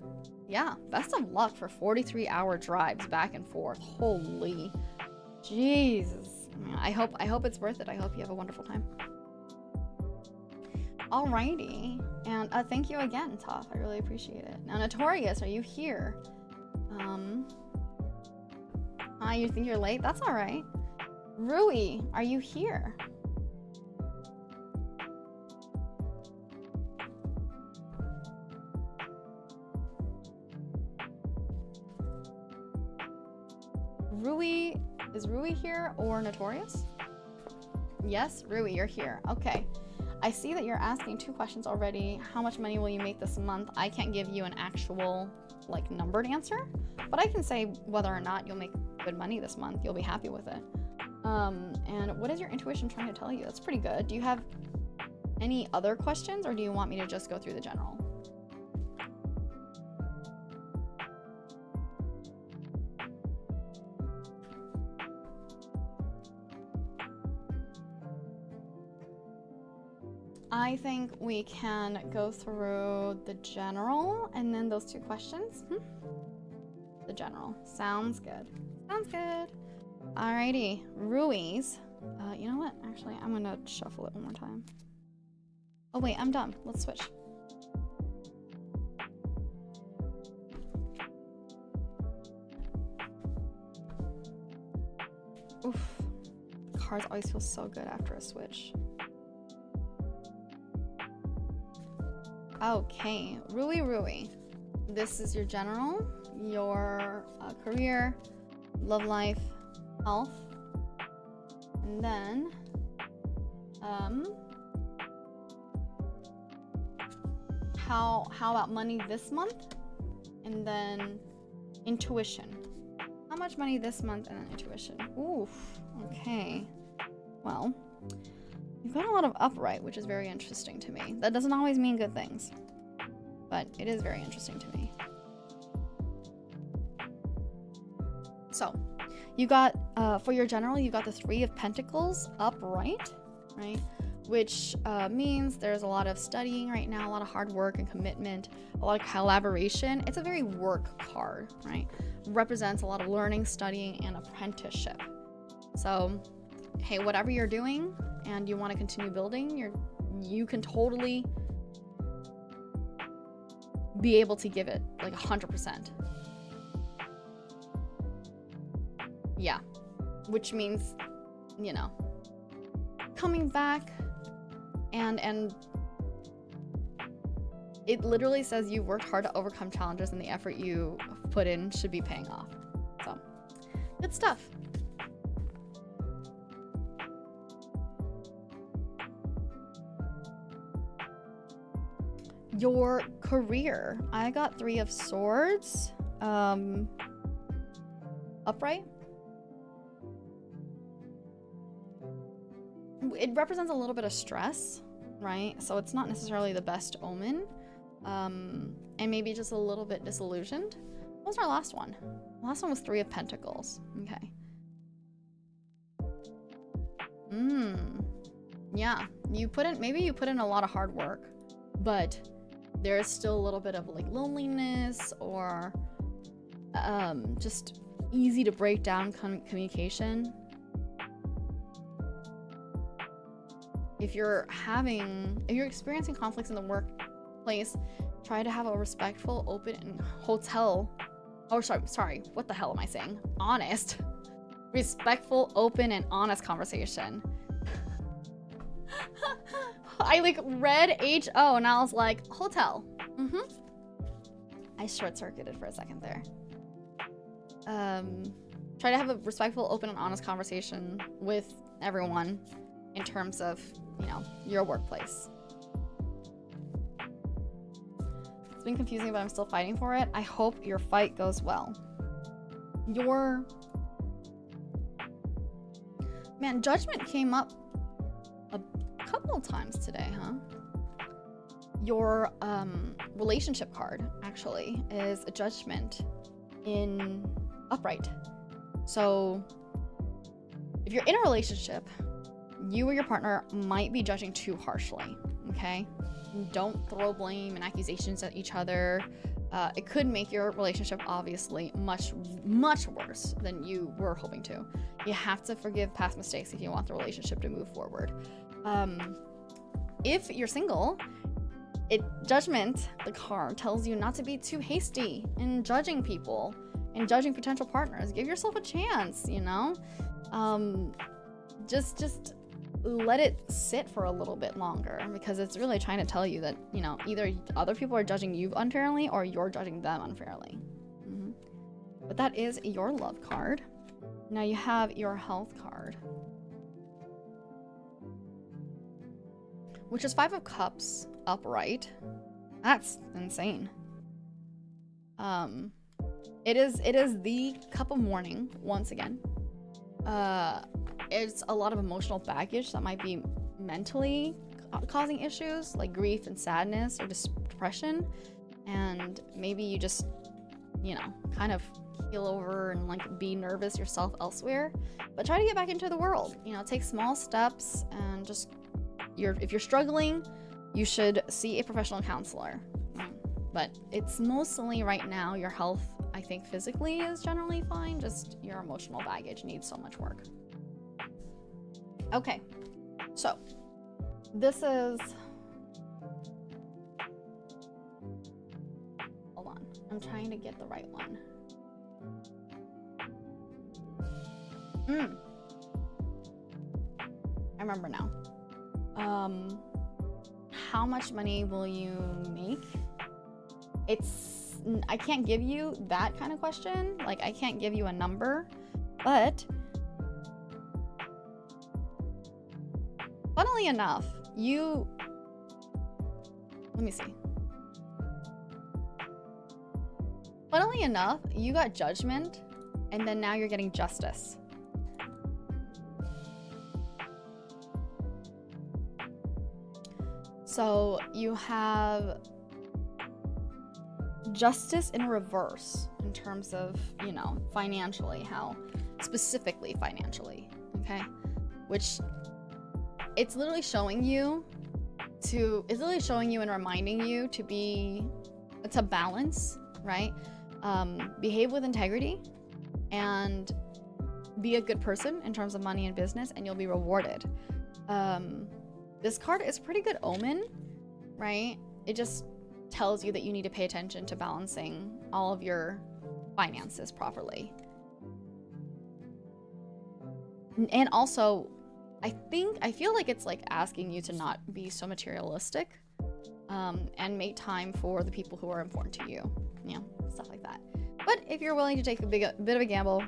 yeah, best of luck for 43-hour drives back and forth. Holy Jesus. I hope it's worth it. I hope you have a wonderful time. Alrighty. And thank you again, Toff. I really appreciate it. Now, Notorious, are you here? You think you're late? That's alright. Rui, are you here? Rui, is Rui here or Notorious? Yes, Rui, you're here. Okay. I see that you're asking 2 questions already. How much money will you make this month? I can't give you an actual, like, numbered answer, but I can say whether or not you'll make good money this month. You'll be happy with it. And what is your intuition trying to tell you? That's pretty good. Do you have any other questions, or do you want me to just go through the general? I think we can go through the general and then those 2 questions. The general. Sounds good. Sounds good. Alrighty. Rui's. You know what? Actually, I'm gonna shuffle it one more time. Oh wait, I'm done. Let's switch. Oof. Cards always feel so good after a switch. Okay, Rui. This is your general, your career, love life, health, and then how about money this month? And then intuition. How much money this month and then intuition? Oof. Okay. Well, you've got a lot of upright, which is very interesting to me. That doesn't always mean good things, but it is very interesting to me. So, you got, for your general, you got the 3 of Pentacles upright, right? Which means there's a lot of studying right now, a lot of hard work and commitment, a lot of collaboration. It's a very work card, right? Represents a lot of learning, studying, and apprenticeship. So, hey, whatever you're doing and you want to continue building, you can totally be able to give it like 100%. Yeah, which means, you know, coming back and it literally says you worked hard to overcome challenges and the effort you put in should be paying off. So, good stuff. Your career. I got 3 of Swords. Upright. It represents a little bit of stress, right? So it's not necessarily the best omen. And maybe just a little bit disillusioned. What was our last one? The last one was 3 of Pentacles. Okay. Yeah. Maybe you put in a lot of hard work, but there is still a little bit of like loneliness or just easy to break down communication. If you're experiencing conflicts in the workplace, try to have a respectful, open, and sorry, what the hell am I saying? Honest. Respectful, open, and honest conversation. I like read H-O and I was like, hotel. I short-circuited for a second there. Try to have a respectful, open, and honest conversation with everyone in terms of, you know, your workplace. It's been confusing, but I'm still fighting for it. I hope your fight goes well. Man, judgment came up a couple of times today, huh? Your relationship card actually is a judgment in upright. So if you're in a relationship, you or your partner might be judging too harshly, okay? Don't throw blame and accusations at each other. It could make your relationship obviously much, much worse than you were hoping to. You have to forgive past mistakes if you want the relationship to move forward. If you're single, judgment, the card, tells you not to be too hasty in judging people and judging potential partners. Give yourself a chance, you know? Just let it sit for a little bit longer, because it's really trying to tell you that, you know, either other people are judging you unfairly or you're judging them unfairly. But that is your love card. Now you have your health card, which is 5 of Cups upright. That's insane. It is the cup of mourning once again. It's a lot of emotional baggage that might be mentally causing issues like grief and sadness or depression, and maybe you just, you know, kind of keel over and like be nervous yourself elsewhere. But try to get back into the world, you know, take small steps, and just if you're struggling, you should see a professional counselor. But it's mostly right now your health, I think physically is generally fine, just your emotional baggage needs so much work. Okay, so this is, hold on, I'm trying to get the right one. I remember now. How much money will you make? I can't give you that kind of question. Like, I can't give you a number, but funnily enough, let me see. Funnily enough, you got judgment, and then now you're getting justice. So you have justice in reverse in terms of, you know, financially, how specifically financially, okay? Which it's literally showing you and reminding you to balance, right? Behave with integrity and be a good person in terms of money and business, and you'll be rewarded. This card is a pretty good omen, right? It just tells you that you need to pay attention to balancing all of your finances properly. And also, I feel like it's like asking you to not be so materialistic, and make time for the people who are important to you, you know, stuff like that. But if you're willing to take a bit of a gamble,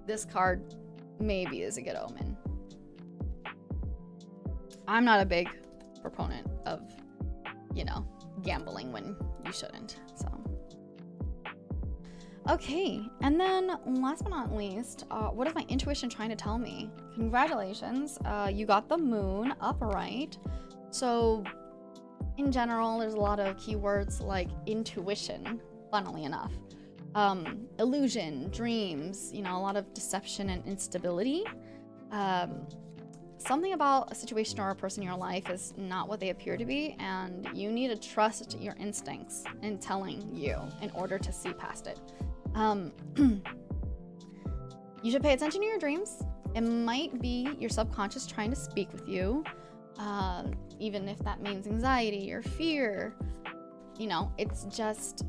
this card maybe is a good omen. I'm not a big proponent of, you know, gambling when you shouldn't, so. Okay, and then last but not least, what is my intuition trying to tell me? Congratulations, you got the moon upright. So in general, there's a lot of keywords like intuition, funnily enough. Illusion, dreams, you know, a lot of deception and instability. Something about a situation or a person in your life is not what they appear to be, and you need to trust your instincts in telling you in order to see past it. You should pay attention to your dreams. It might be your subconscious trying to speak with you, even if that means anxiety or fear. You know, it's just,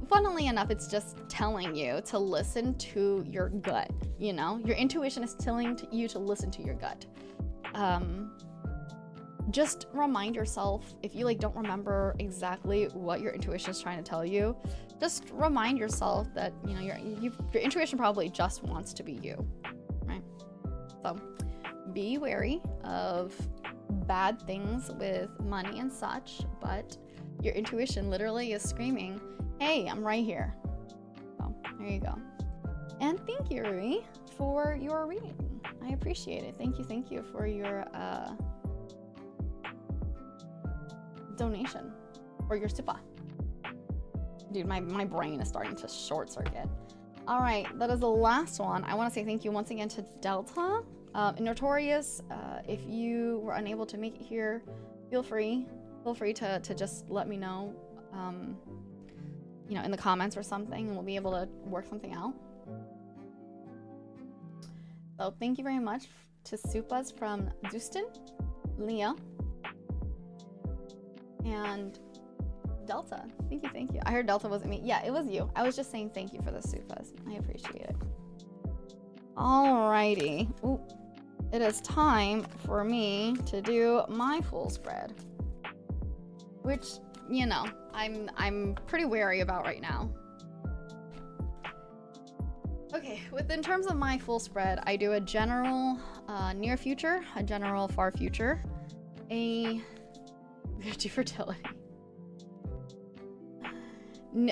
funnily enough, it's just telling you to listen to your gut, you know? Your intuition is telling you to listen to your gut. Just remind yourself, if you like don't remember exactly what your intuition is trying to tell you, just remind yourself that, you know, your intuition probably just wants to be you, right? So be wary of bad things with money and such, but your intuition literally is screaming, hey, I'm right here. So there you go. And thank you, Remy, for your reading. I appreciate it. Thank you for your donation, or your supa. Dude, my brain is starting to short circuit. All right, that is the last one. I want to say thank you once again to Delta. Notorious, if you were unable to make it here, feel free to just let me know, you know, in the comments or something, and we'll be able to work something out. So thank you very much to Supas from Dustin, Leah, and Delta. Thank you. I heard Delta wasn't me. Yeah, it was you. I was just saying thank you for the Supas. I appreciate it. Alrighty. Ooh, it is time for me to do my full spread, which, you know, I'm pretty wary about right now. Okay, in terms of my full spread, I do a general near future, a general far future, a fertility,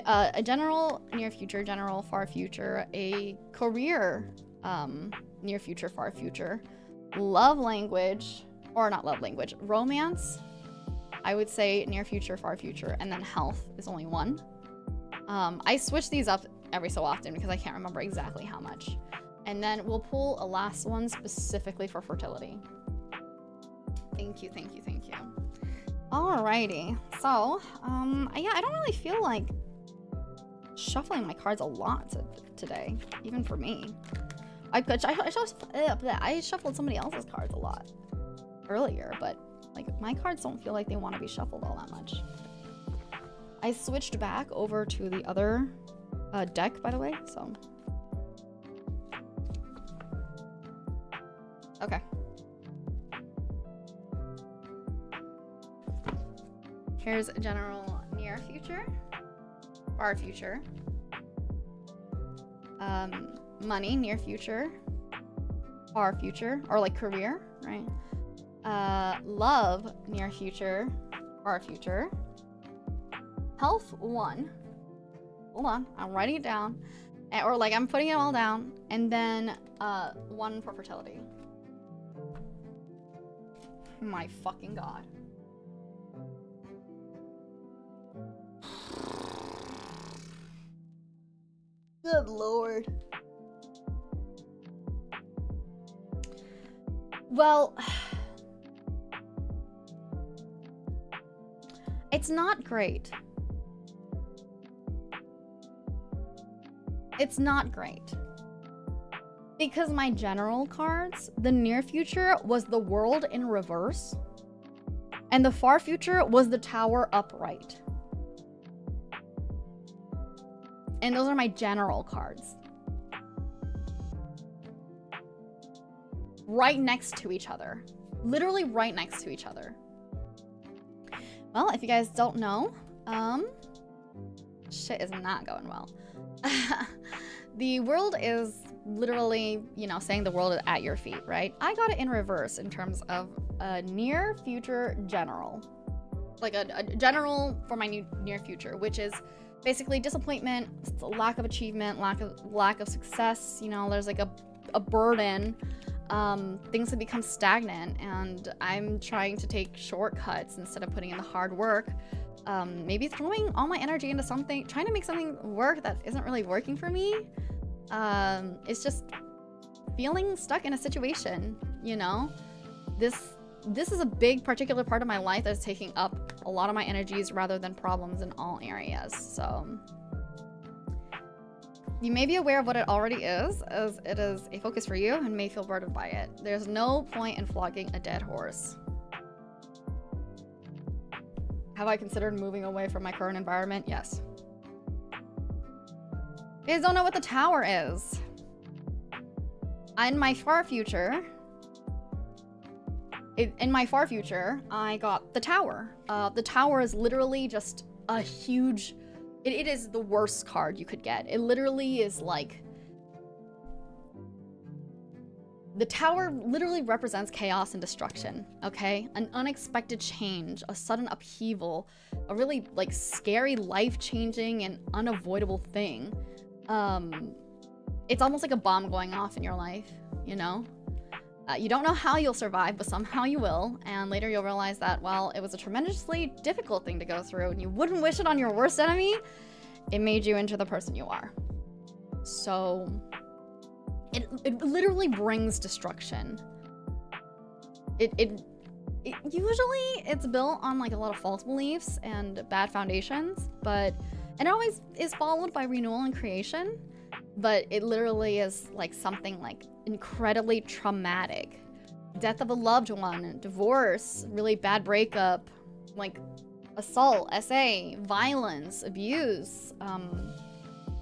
a general near future, general far future, a career near future, far future, love language, or not love language, romance, I would say near future, far future, and then health is only one. I switch these up every so often because I can't remember exactly how much. And then we'll pull a last one specifically for fertility. Thank you. Alrighty, so, yeah, I don't really feel like shuffling my cards a lot today, even for me. I shuffled somebody else's cards a lot earlier, but like my cards don't feel like they want to be shuffled all that much. I switched back over to the other deck, by the way, so. Okay. Here's general near future, far future, money near future, far future, or like career, right? Love near future, far future, health 1, Hold on, I'm writing it down. Or like I'm putting it all down. And then 1 for fertility. My fucking god. Good lord. Well, it's not great. It's not great. Because my general cards, the near future was the world in reverse, and the far future was the tower upright. And those are my general cards. Right next to each other. Literally right next to each other. Well, if you guys don't know, shit is not going well. The world is literally, you know, saying the world is at your feet, right? I got it in reverse in terms of a near future general. Like a general for my near future, which is basically disappointment, lack of achievement, lack of success. You know, there's like a burden. Things have become stagnant, and I'm trying to take shortcuts instead of putting in the hard work. Maybe throwing all my energy into something, trying to make something work that isn't really working for me. It's just feeling stuck in a situation, you know? This is a big particular part of my life that's taking up a lot of my energies rather than problems in all areas. So you may be aware of what it already is, as it is a focus for you and may feel burdened by it. There's no point in flogging a dead horse. Have I considered moving away from my current environment? Yes. You guys don't know what the tower is. In my far future, I got the tower. The tower is literally just a huge... It is the worst card you could get. It literally is like... The tower literally represents chaos and destruction, okay? An unexpected change, a sudden upheaval, a really, like, scary, life-changing and unavoidable thing. It's almost like a bomb going off in your life, you know? You don't know how you'll survive, but somehow you will, and later you'll realize that, well, it was a tremendously difficult thing to go through, and you wouldn't wish it on your worst enemy. It made you into the person you are. So... It literally brings destruction. It usually it's built on like a lot of false beliefs and bad foundations, but it always is followed by renewal and creation. But it literally is like something like incredibly traumatic. Death of a loved one, divorce, really bad breakup, like assault, SA, violence, abuse,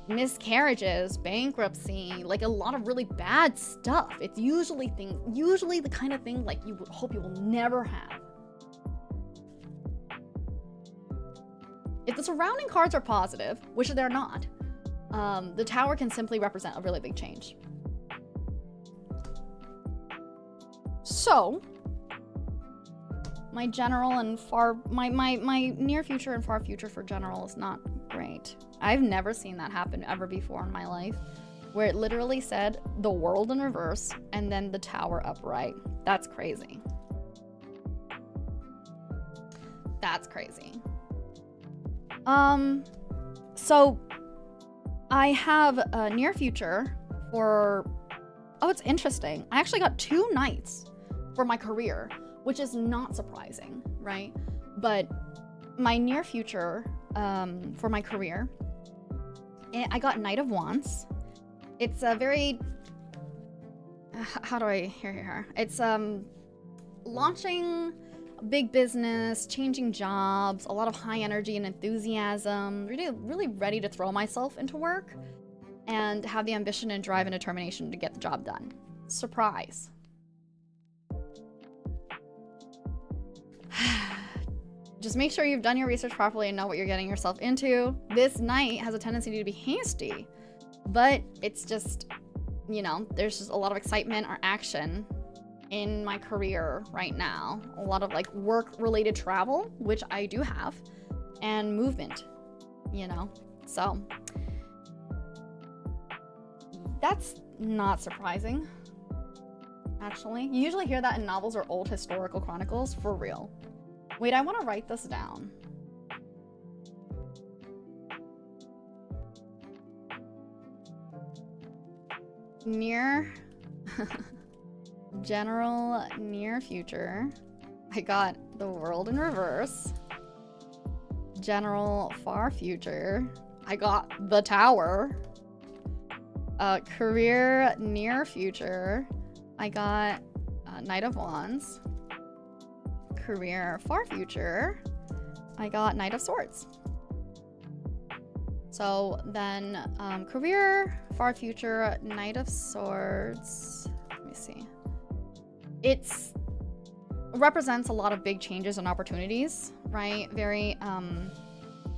miscarriages, bankruptcy, like a lot of really bad stuff. It's usually the kind of thing like you would hope you will never have. If the surrounding cards are positive, which they're not, the tower can simply represent a really big change. So, my general and my near future and far future for general is not great. I've never seen that happen ever before in my life, where it literally said the world in reverse and then the tower upright. That's crazy. That's crazy. So I have a near future for, oh, it's interesting. I actually got 2 knights for my career, which is not surprising, right? But my near future for my career, I got Knight of Wands. It's a very, how do I, here. It's launching a big business, changing jobs, a lot of high energy and enthusiasm, really ready to throw myself into work and have the ambition and drive and determination to get the job done. Surprise. Just make sure you've done your research properly and know what you're getting yourself into. This knight has a tendency to be hasty, but it's just, you know, there's just a lot of excitement or action in my career right now. A lot of like work-related travel, which I do have, and movement, you know. So that's not surprising, actually. You usually hear that in novels or old historical chronicles, for real. Wait, I want to write this down. Near general near future. I got the world in reverse. General far future. I got the tower. Career near future. I got Knight of Wands. Career far future. I got Knight of Swords. So then career far future, Knight of Swords. Let me see. It's represents a lot of big changes and opportunities, right? Very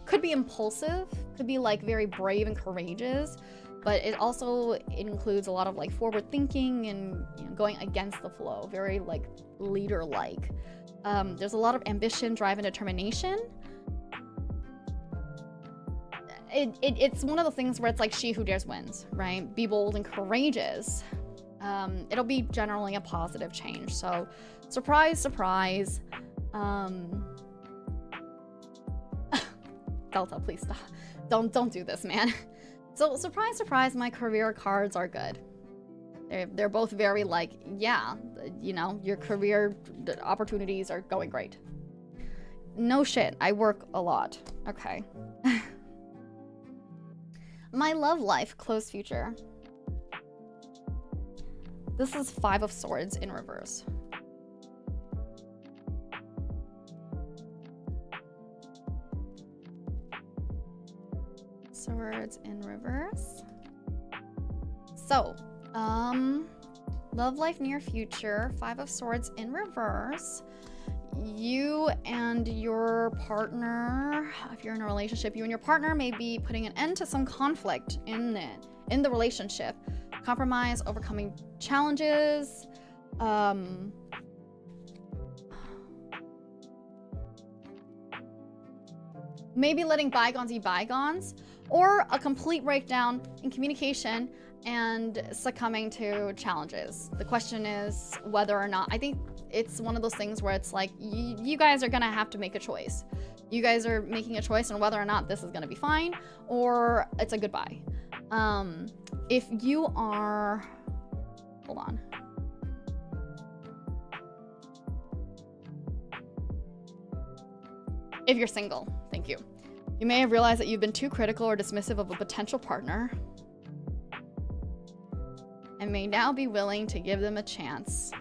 could be impulsive, could be like very brave and courageous, but it also includes a lot of like forward thinking and, you know, going against the flow, very like leader-like. There's a lot of ambition, drive, and determination. It's one of the things where it's like she who dares wins, right? Be bold and courageous. It'll be generally a positive change. So surprise, surprise. Delta, please stop. Don't do this, man. So surprise, surprise, my career cards are good. They're both very like, yeah, you know, your career opportunities are going great. No shit, I work a lot. Okay. My love life, close future. This is 5 of Swords in reverse. Swords in reverse. So, love life near future, 5 of Swords in reverse. You and your partner, if you're in a relationship, you and your partner may be putting an end to some conflict in the relationship. Compromise, overcoming challenges, maybe letting bygones be bygones, or a complete breakdown in communication and succumbing to challenges. The question is whether or not, I think it's one of those things where it's like, you guys are gonna have to make a choice. You guys are making a choice on whether or not this is gonna be fine or it's a goodbye. If you are, hold on. If you're single, thank you. You may have realized that you've been too critical or dismissive of a potential partner and may now be willing to give them a chance.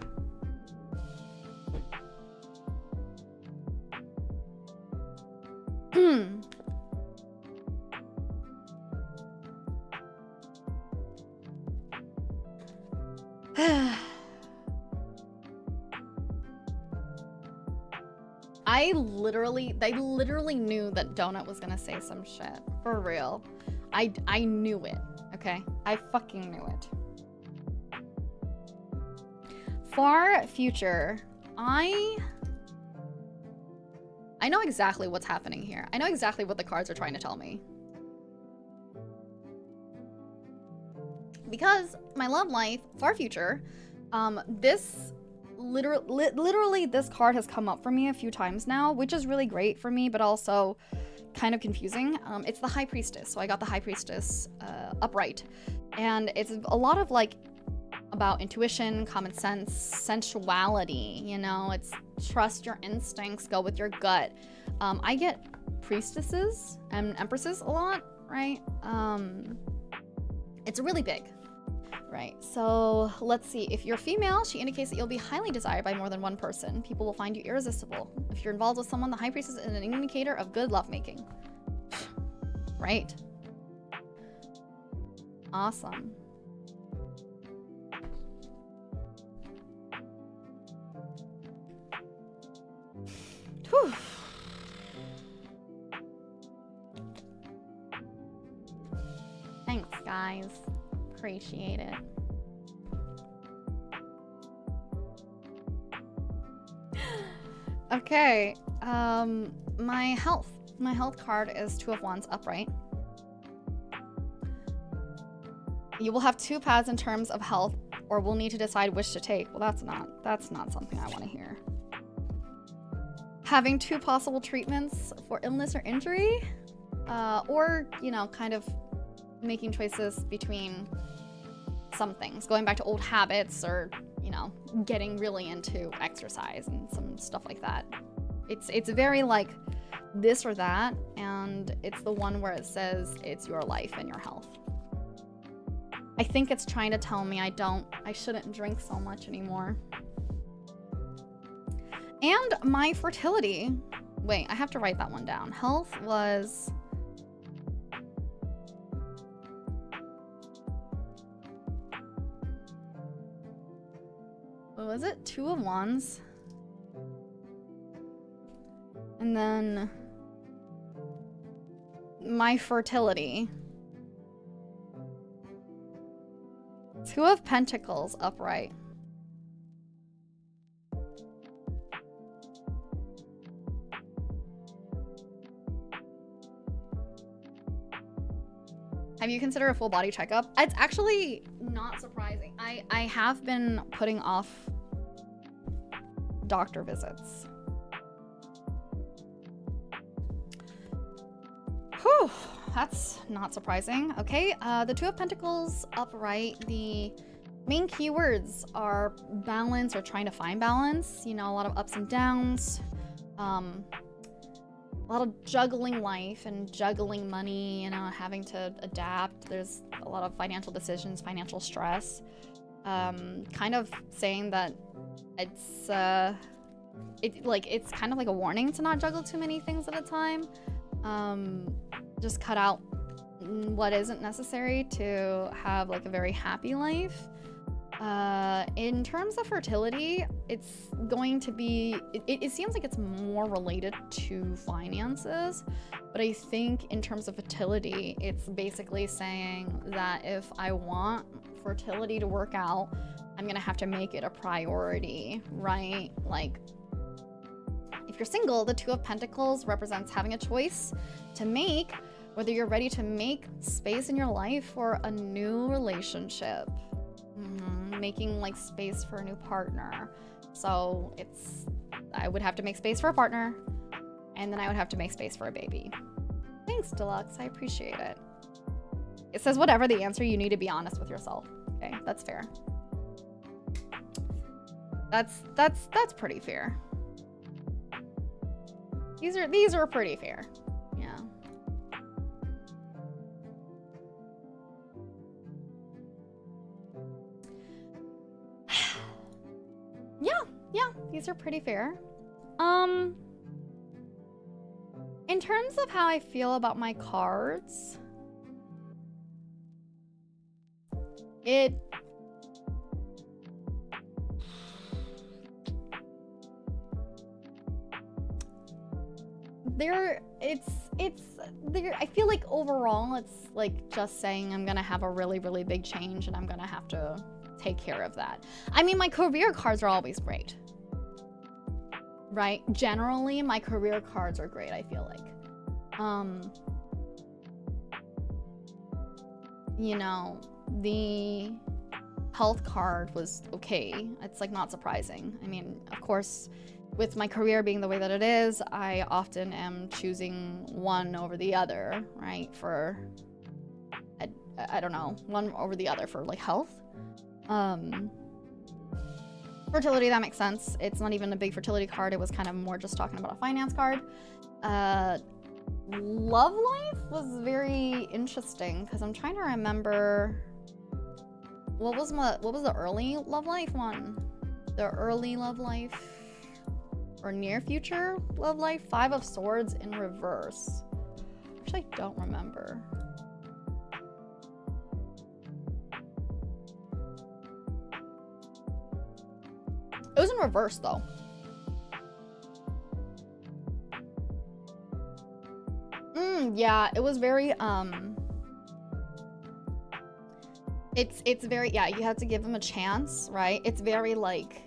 They literally knew that Donut was gonna say some shit. For real. I knew it, okay? I fucking knew it. Far future, I know exactly what's happening here. I know exactly what the cards are trying to tell me. Because my love life, far future, this literally this card has come up for me a few times now, which is really great for me, but also kind of confusing. It's the High Priestess. So I got the High Priestess upright. And it's a lot of like about intuition, common sense, sensuality, you know, it's trust your instincts, go with your gut. I get priestesses and empresses a lot, right? It's really big. Right, so let's see. If you're female, she indicates that you'll be highly desired by more than one person. People will find you irresistible. If you're involved with someone, the High Priestess is an indicator of good lovemaking. Right? Awesome. Whew. Thanks, guys. Appreciate it. Okay, my health card is 2 of Wands upright. You will have 2 paths in terms of health, or will need to decide which to take. Well, that's not something I want to hear. Having 2 possible treatments for illness or injury, or, you know, kind of making choices between some things, going back to old habits, or, you know, getting really into exercise and some stuff like that. It's very like this or that, and it's the one where it says it's your life and your health. I think it's trying to tell me I shouldn't drink so much anymore. And my fertility. Wait, I have to write that one down. Health was... what was it? 2 of Wands. And then my fertility. 2 of Pentacles upright. Have you considered a full body checkup? It's actually not surprising. I have been putting off doctor visits. Whew, that's not surprising. Okay, the 2 of Pentacles upright. The main keywords are balance, or trying to find balance. You know, a lot of ups and downs. A lot of juggling life and juggling money, you know, having to adapt. There's a lot of financial decisions, financial stress. Kind of saying that it's kind of like a warning to not juggle too many things at a time. Just cut out what isn't necessary to have like a very happy life. In terms of fertility, it's going to be, it seems like it's more related to finances, but I think in terms of fertility, it's basically saying that if I want fertility to work out, I'm gonna have to make it a priority, right? Like, if you're single, the 2 of Pentacles represents having a choice to make, whether you're ready to make space in your life for a new relationship. Making like space for a new partner. So I would have to make space for a partner, and then I would have to make space for a baby. Thanks, Deluxe. I appreciate it. It says whatever the answer, you need to be honest with yourself. Okay, that's fair. That's pretty fair. These are pretty fair. Yeah. Yeah, these are pretty fair. In terms of how I feel about my cards, it's there. I feel like overall it's like just saying I'm gonna have a really, really big change, and I'm gonna have to take care of that. I mean, my career cards are always great, right? Generally, my career cards are great, I feel like. You know, the health card was okay. It's like not surprising. I mean, of course, with my career being the way that it is, I often am choosing one over the other, right? For, I don't know, one over the other for like health. Fertility, that makes sense. It's not even a big fertility card. It was kind of more just talking about a finance card. Love life was very interesting because I'm trying to remember what was the early love life one? The early love life or near future love life? 5 of Swords in reverse. Actually, I don't remember. It was in reverse though. Yeah, it was very it's very, yeah, you have to give them a chance, right? It's very like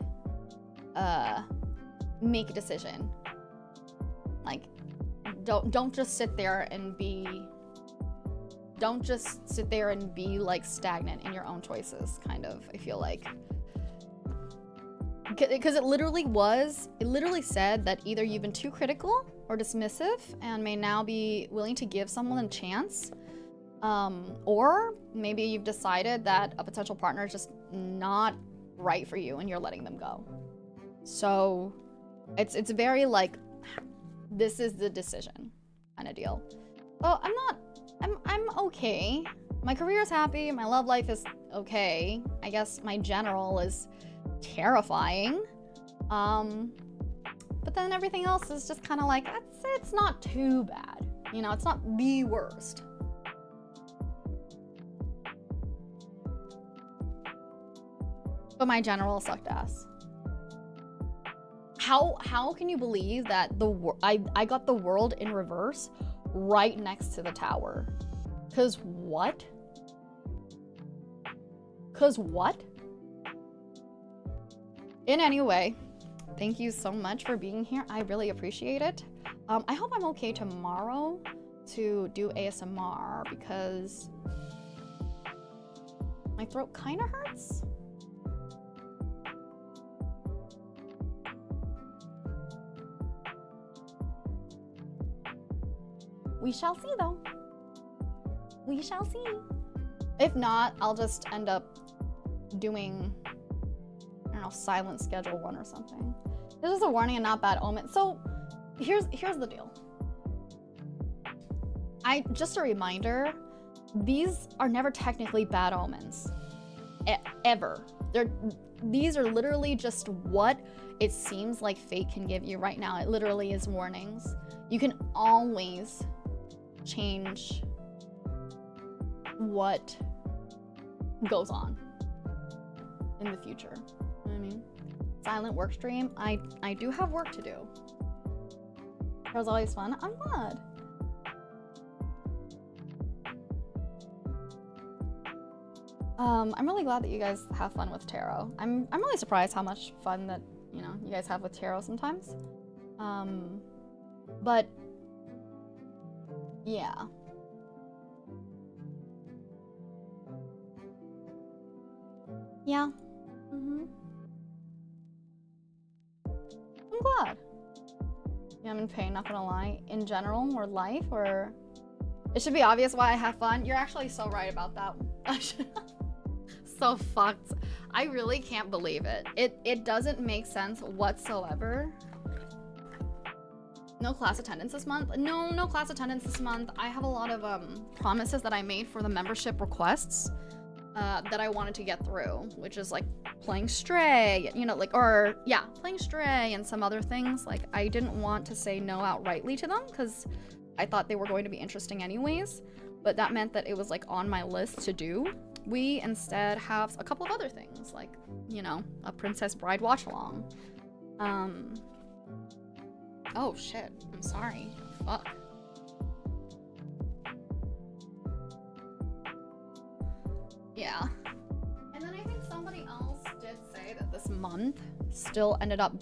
make a decision. Like don't just sit there and be don't just sit there and be like stagnant in your own choices, kind of, I feel like. Because it literally said that either you've been too critical or dismissive and may now be willing to give someone a chance, or maybe you've decided that a potential partner is just not right for you and you're letting them go. So it's very like, this is the decision kind of deal. Well, I'm okay. My career is happy, my love life is okay. I guess my general is terrifying. But then everything else is just kind of like, it's not too bad. You know, it's not the worst. But my general sucked ass. How can you believe that I got the world in reverse right next to the tower? Cause what? Cause what? In any way, thank you so much for being here. I really appreciate it. I hope I'm okay tomorrow to do ASMR because my throat kind of hurts. We shall see though. We shall see. If not, I'll just end up doing, I don't know, silent schedule 1 or something. This is a warning and not bad omen. So here's the deal. Just a reminder, these are never technically bad omens. Ever. These are literally just what it seems like fate can give you right now. It literally is warnings. You can always change what goes on in the future. You know what I mean? Silent work stream. I do have work to do. It was always fun. I'm glad. I'm really glad that you guys have fun with tarot. I'm really surprised how much fun that, you know, you guys have with tarot sometimes. But yeah. Yeah. I'm glad. Yeah, I'm in pain, not gonna lie. In general, or life, or... It should be obvious why I have fun. You're actually so right about that. So fucked. I really can't believe it. It doesn't make sense whatsoever. No class attendance this month? No class attendance this month. I have a lot of promises that I made for the membership requests that I wanted to get through, which is like playing Stray, you know, like, or yeah, playing Stray and some other things. Like, I didn't want to say no outrightly to them because I thought they were going to be interesting anyways, but that meant that it was like on my list to do. We instead have a couple of other things, like, you know, a Princess Bride watch along. Oh shit, I'm sorry. Fuck. Yeah. And then I think somebody else did say that this month still ended up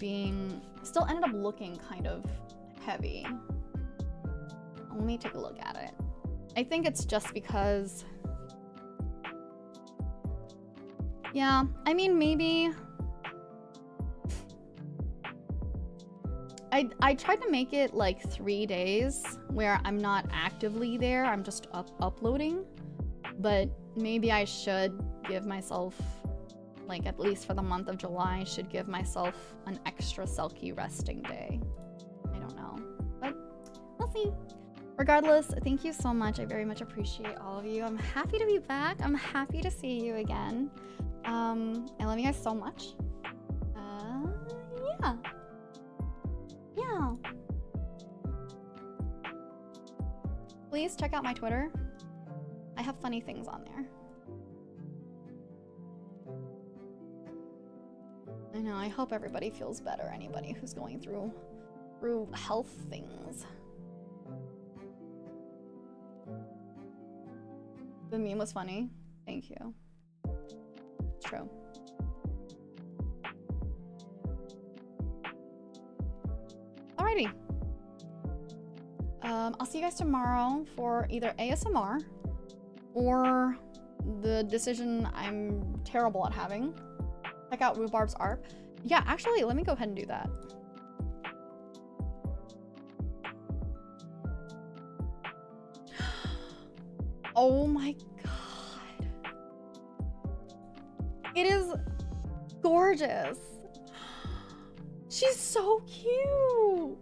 looking kind of heavy. Let me take a look at it. I think it's just because, yeah, I mean, maybe I tried to make it like 3 days where I'm not actively there, I'm just uploading, but maybe I should give myself, like, at least for the month of July, I should give myself an extra Selkie resting day. I don't know, but we'll see. Regardless, thank you so much. I very much appreciate all of you. I'm happy to be back. I'm happy to see you again. I love you guys so much. Yeah. Yeah. Please check out my Twitter. I have funny things on there. I know, I hope everybody feels better, anybody who's going through health things. The meme was funny. Thank you. It's true. Alrighty. I'll see you guys tomorrow for either ASMR or the decision I'm terrible at having. Check out Rhubarb's art. Yeah, actually, let me go ahead and do that. Oh my god. It is gorgeous. She's so cute. Oh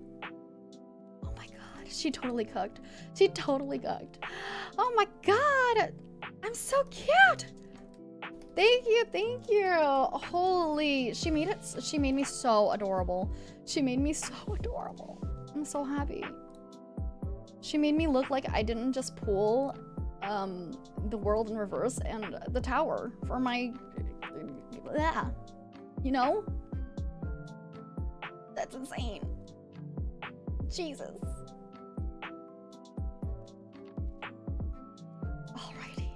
my god. She totally cooked. She totally cooked. Oh my god. I'm so cute. Thank you, thank you. Holy, she made me so adorable. She made me so adorable. I'm so happy. She made me look like I didn't just pull the world in reverse and the tower for my, yeah, you know? That's insane. Jesus. Alrighty.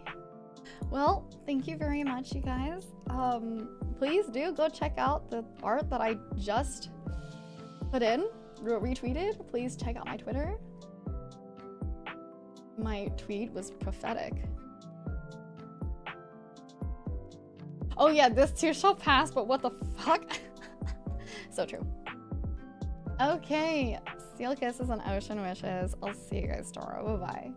Well, thank you very much, you guys. Please do go check out the art that I just put in, retweeted. Please check out my Twitter. My tweet was prophetic. Oh yeah, this too shall pass, but what the fuck? So true. Okay, Seal kisses and ocean wishes. I'll see you guys tomorrow. Bye-bye.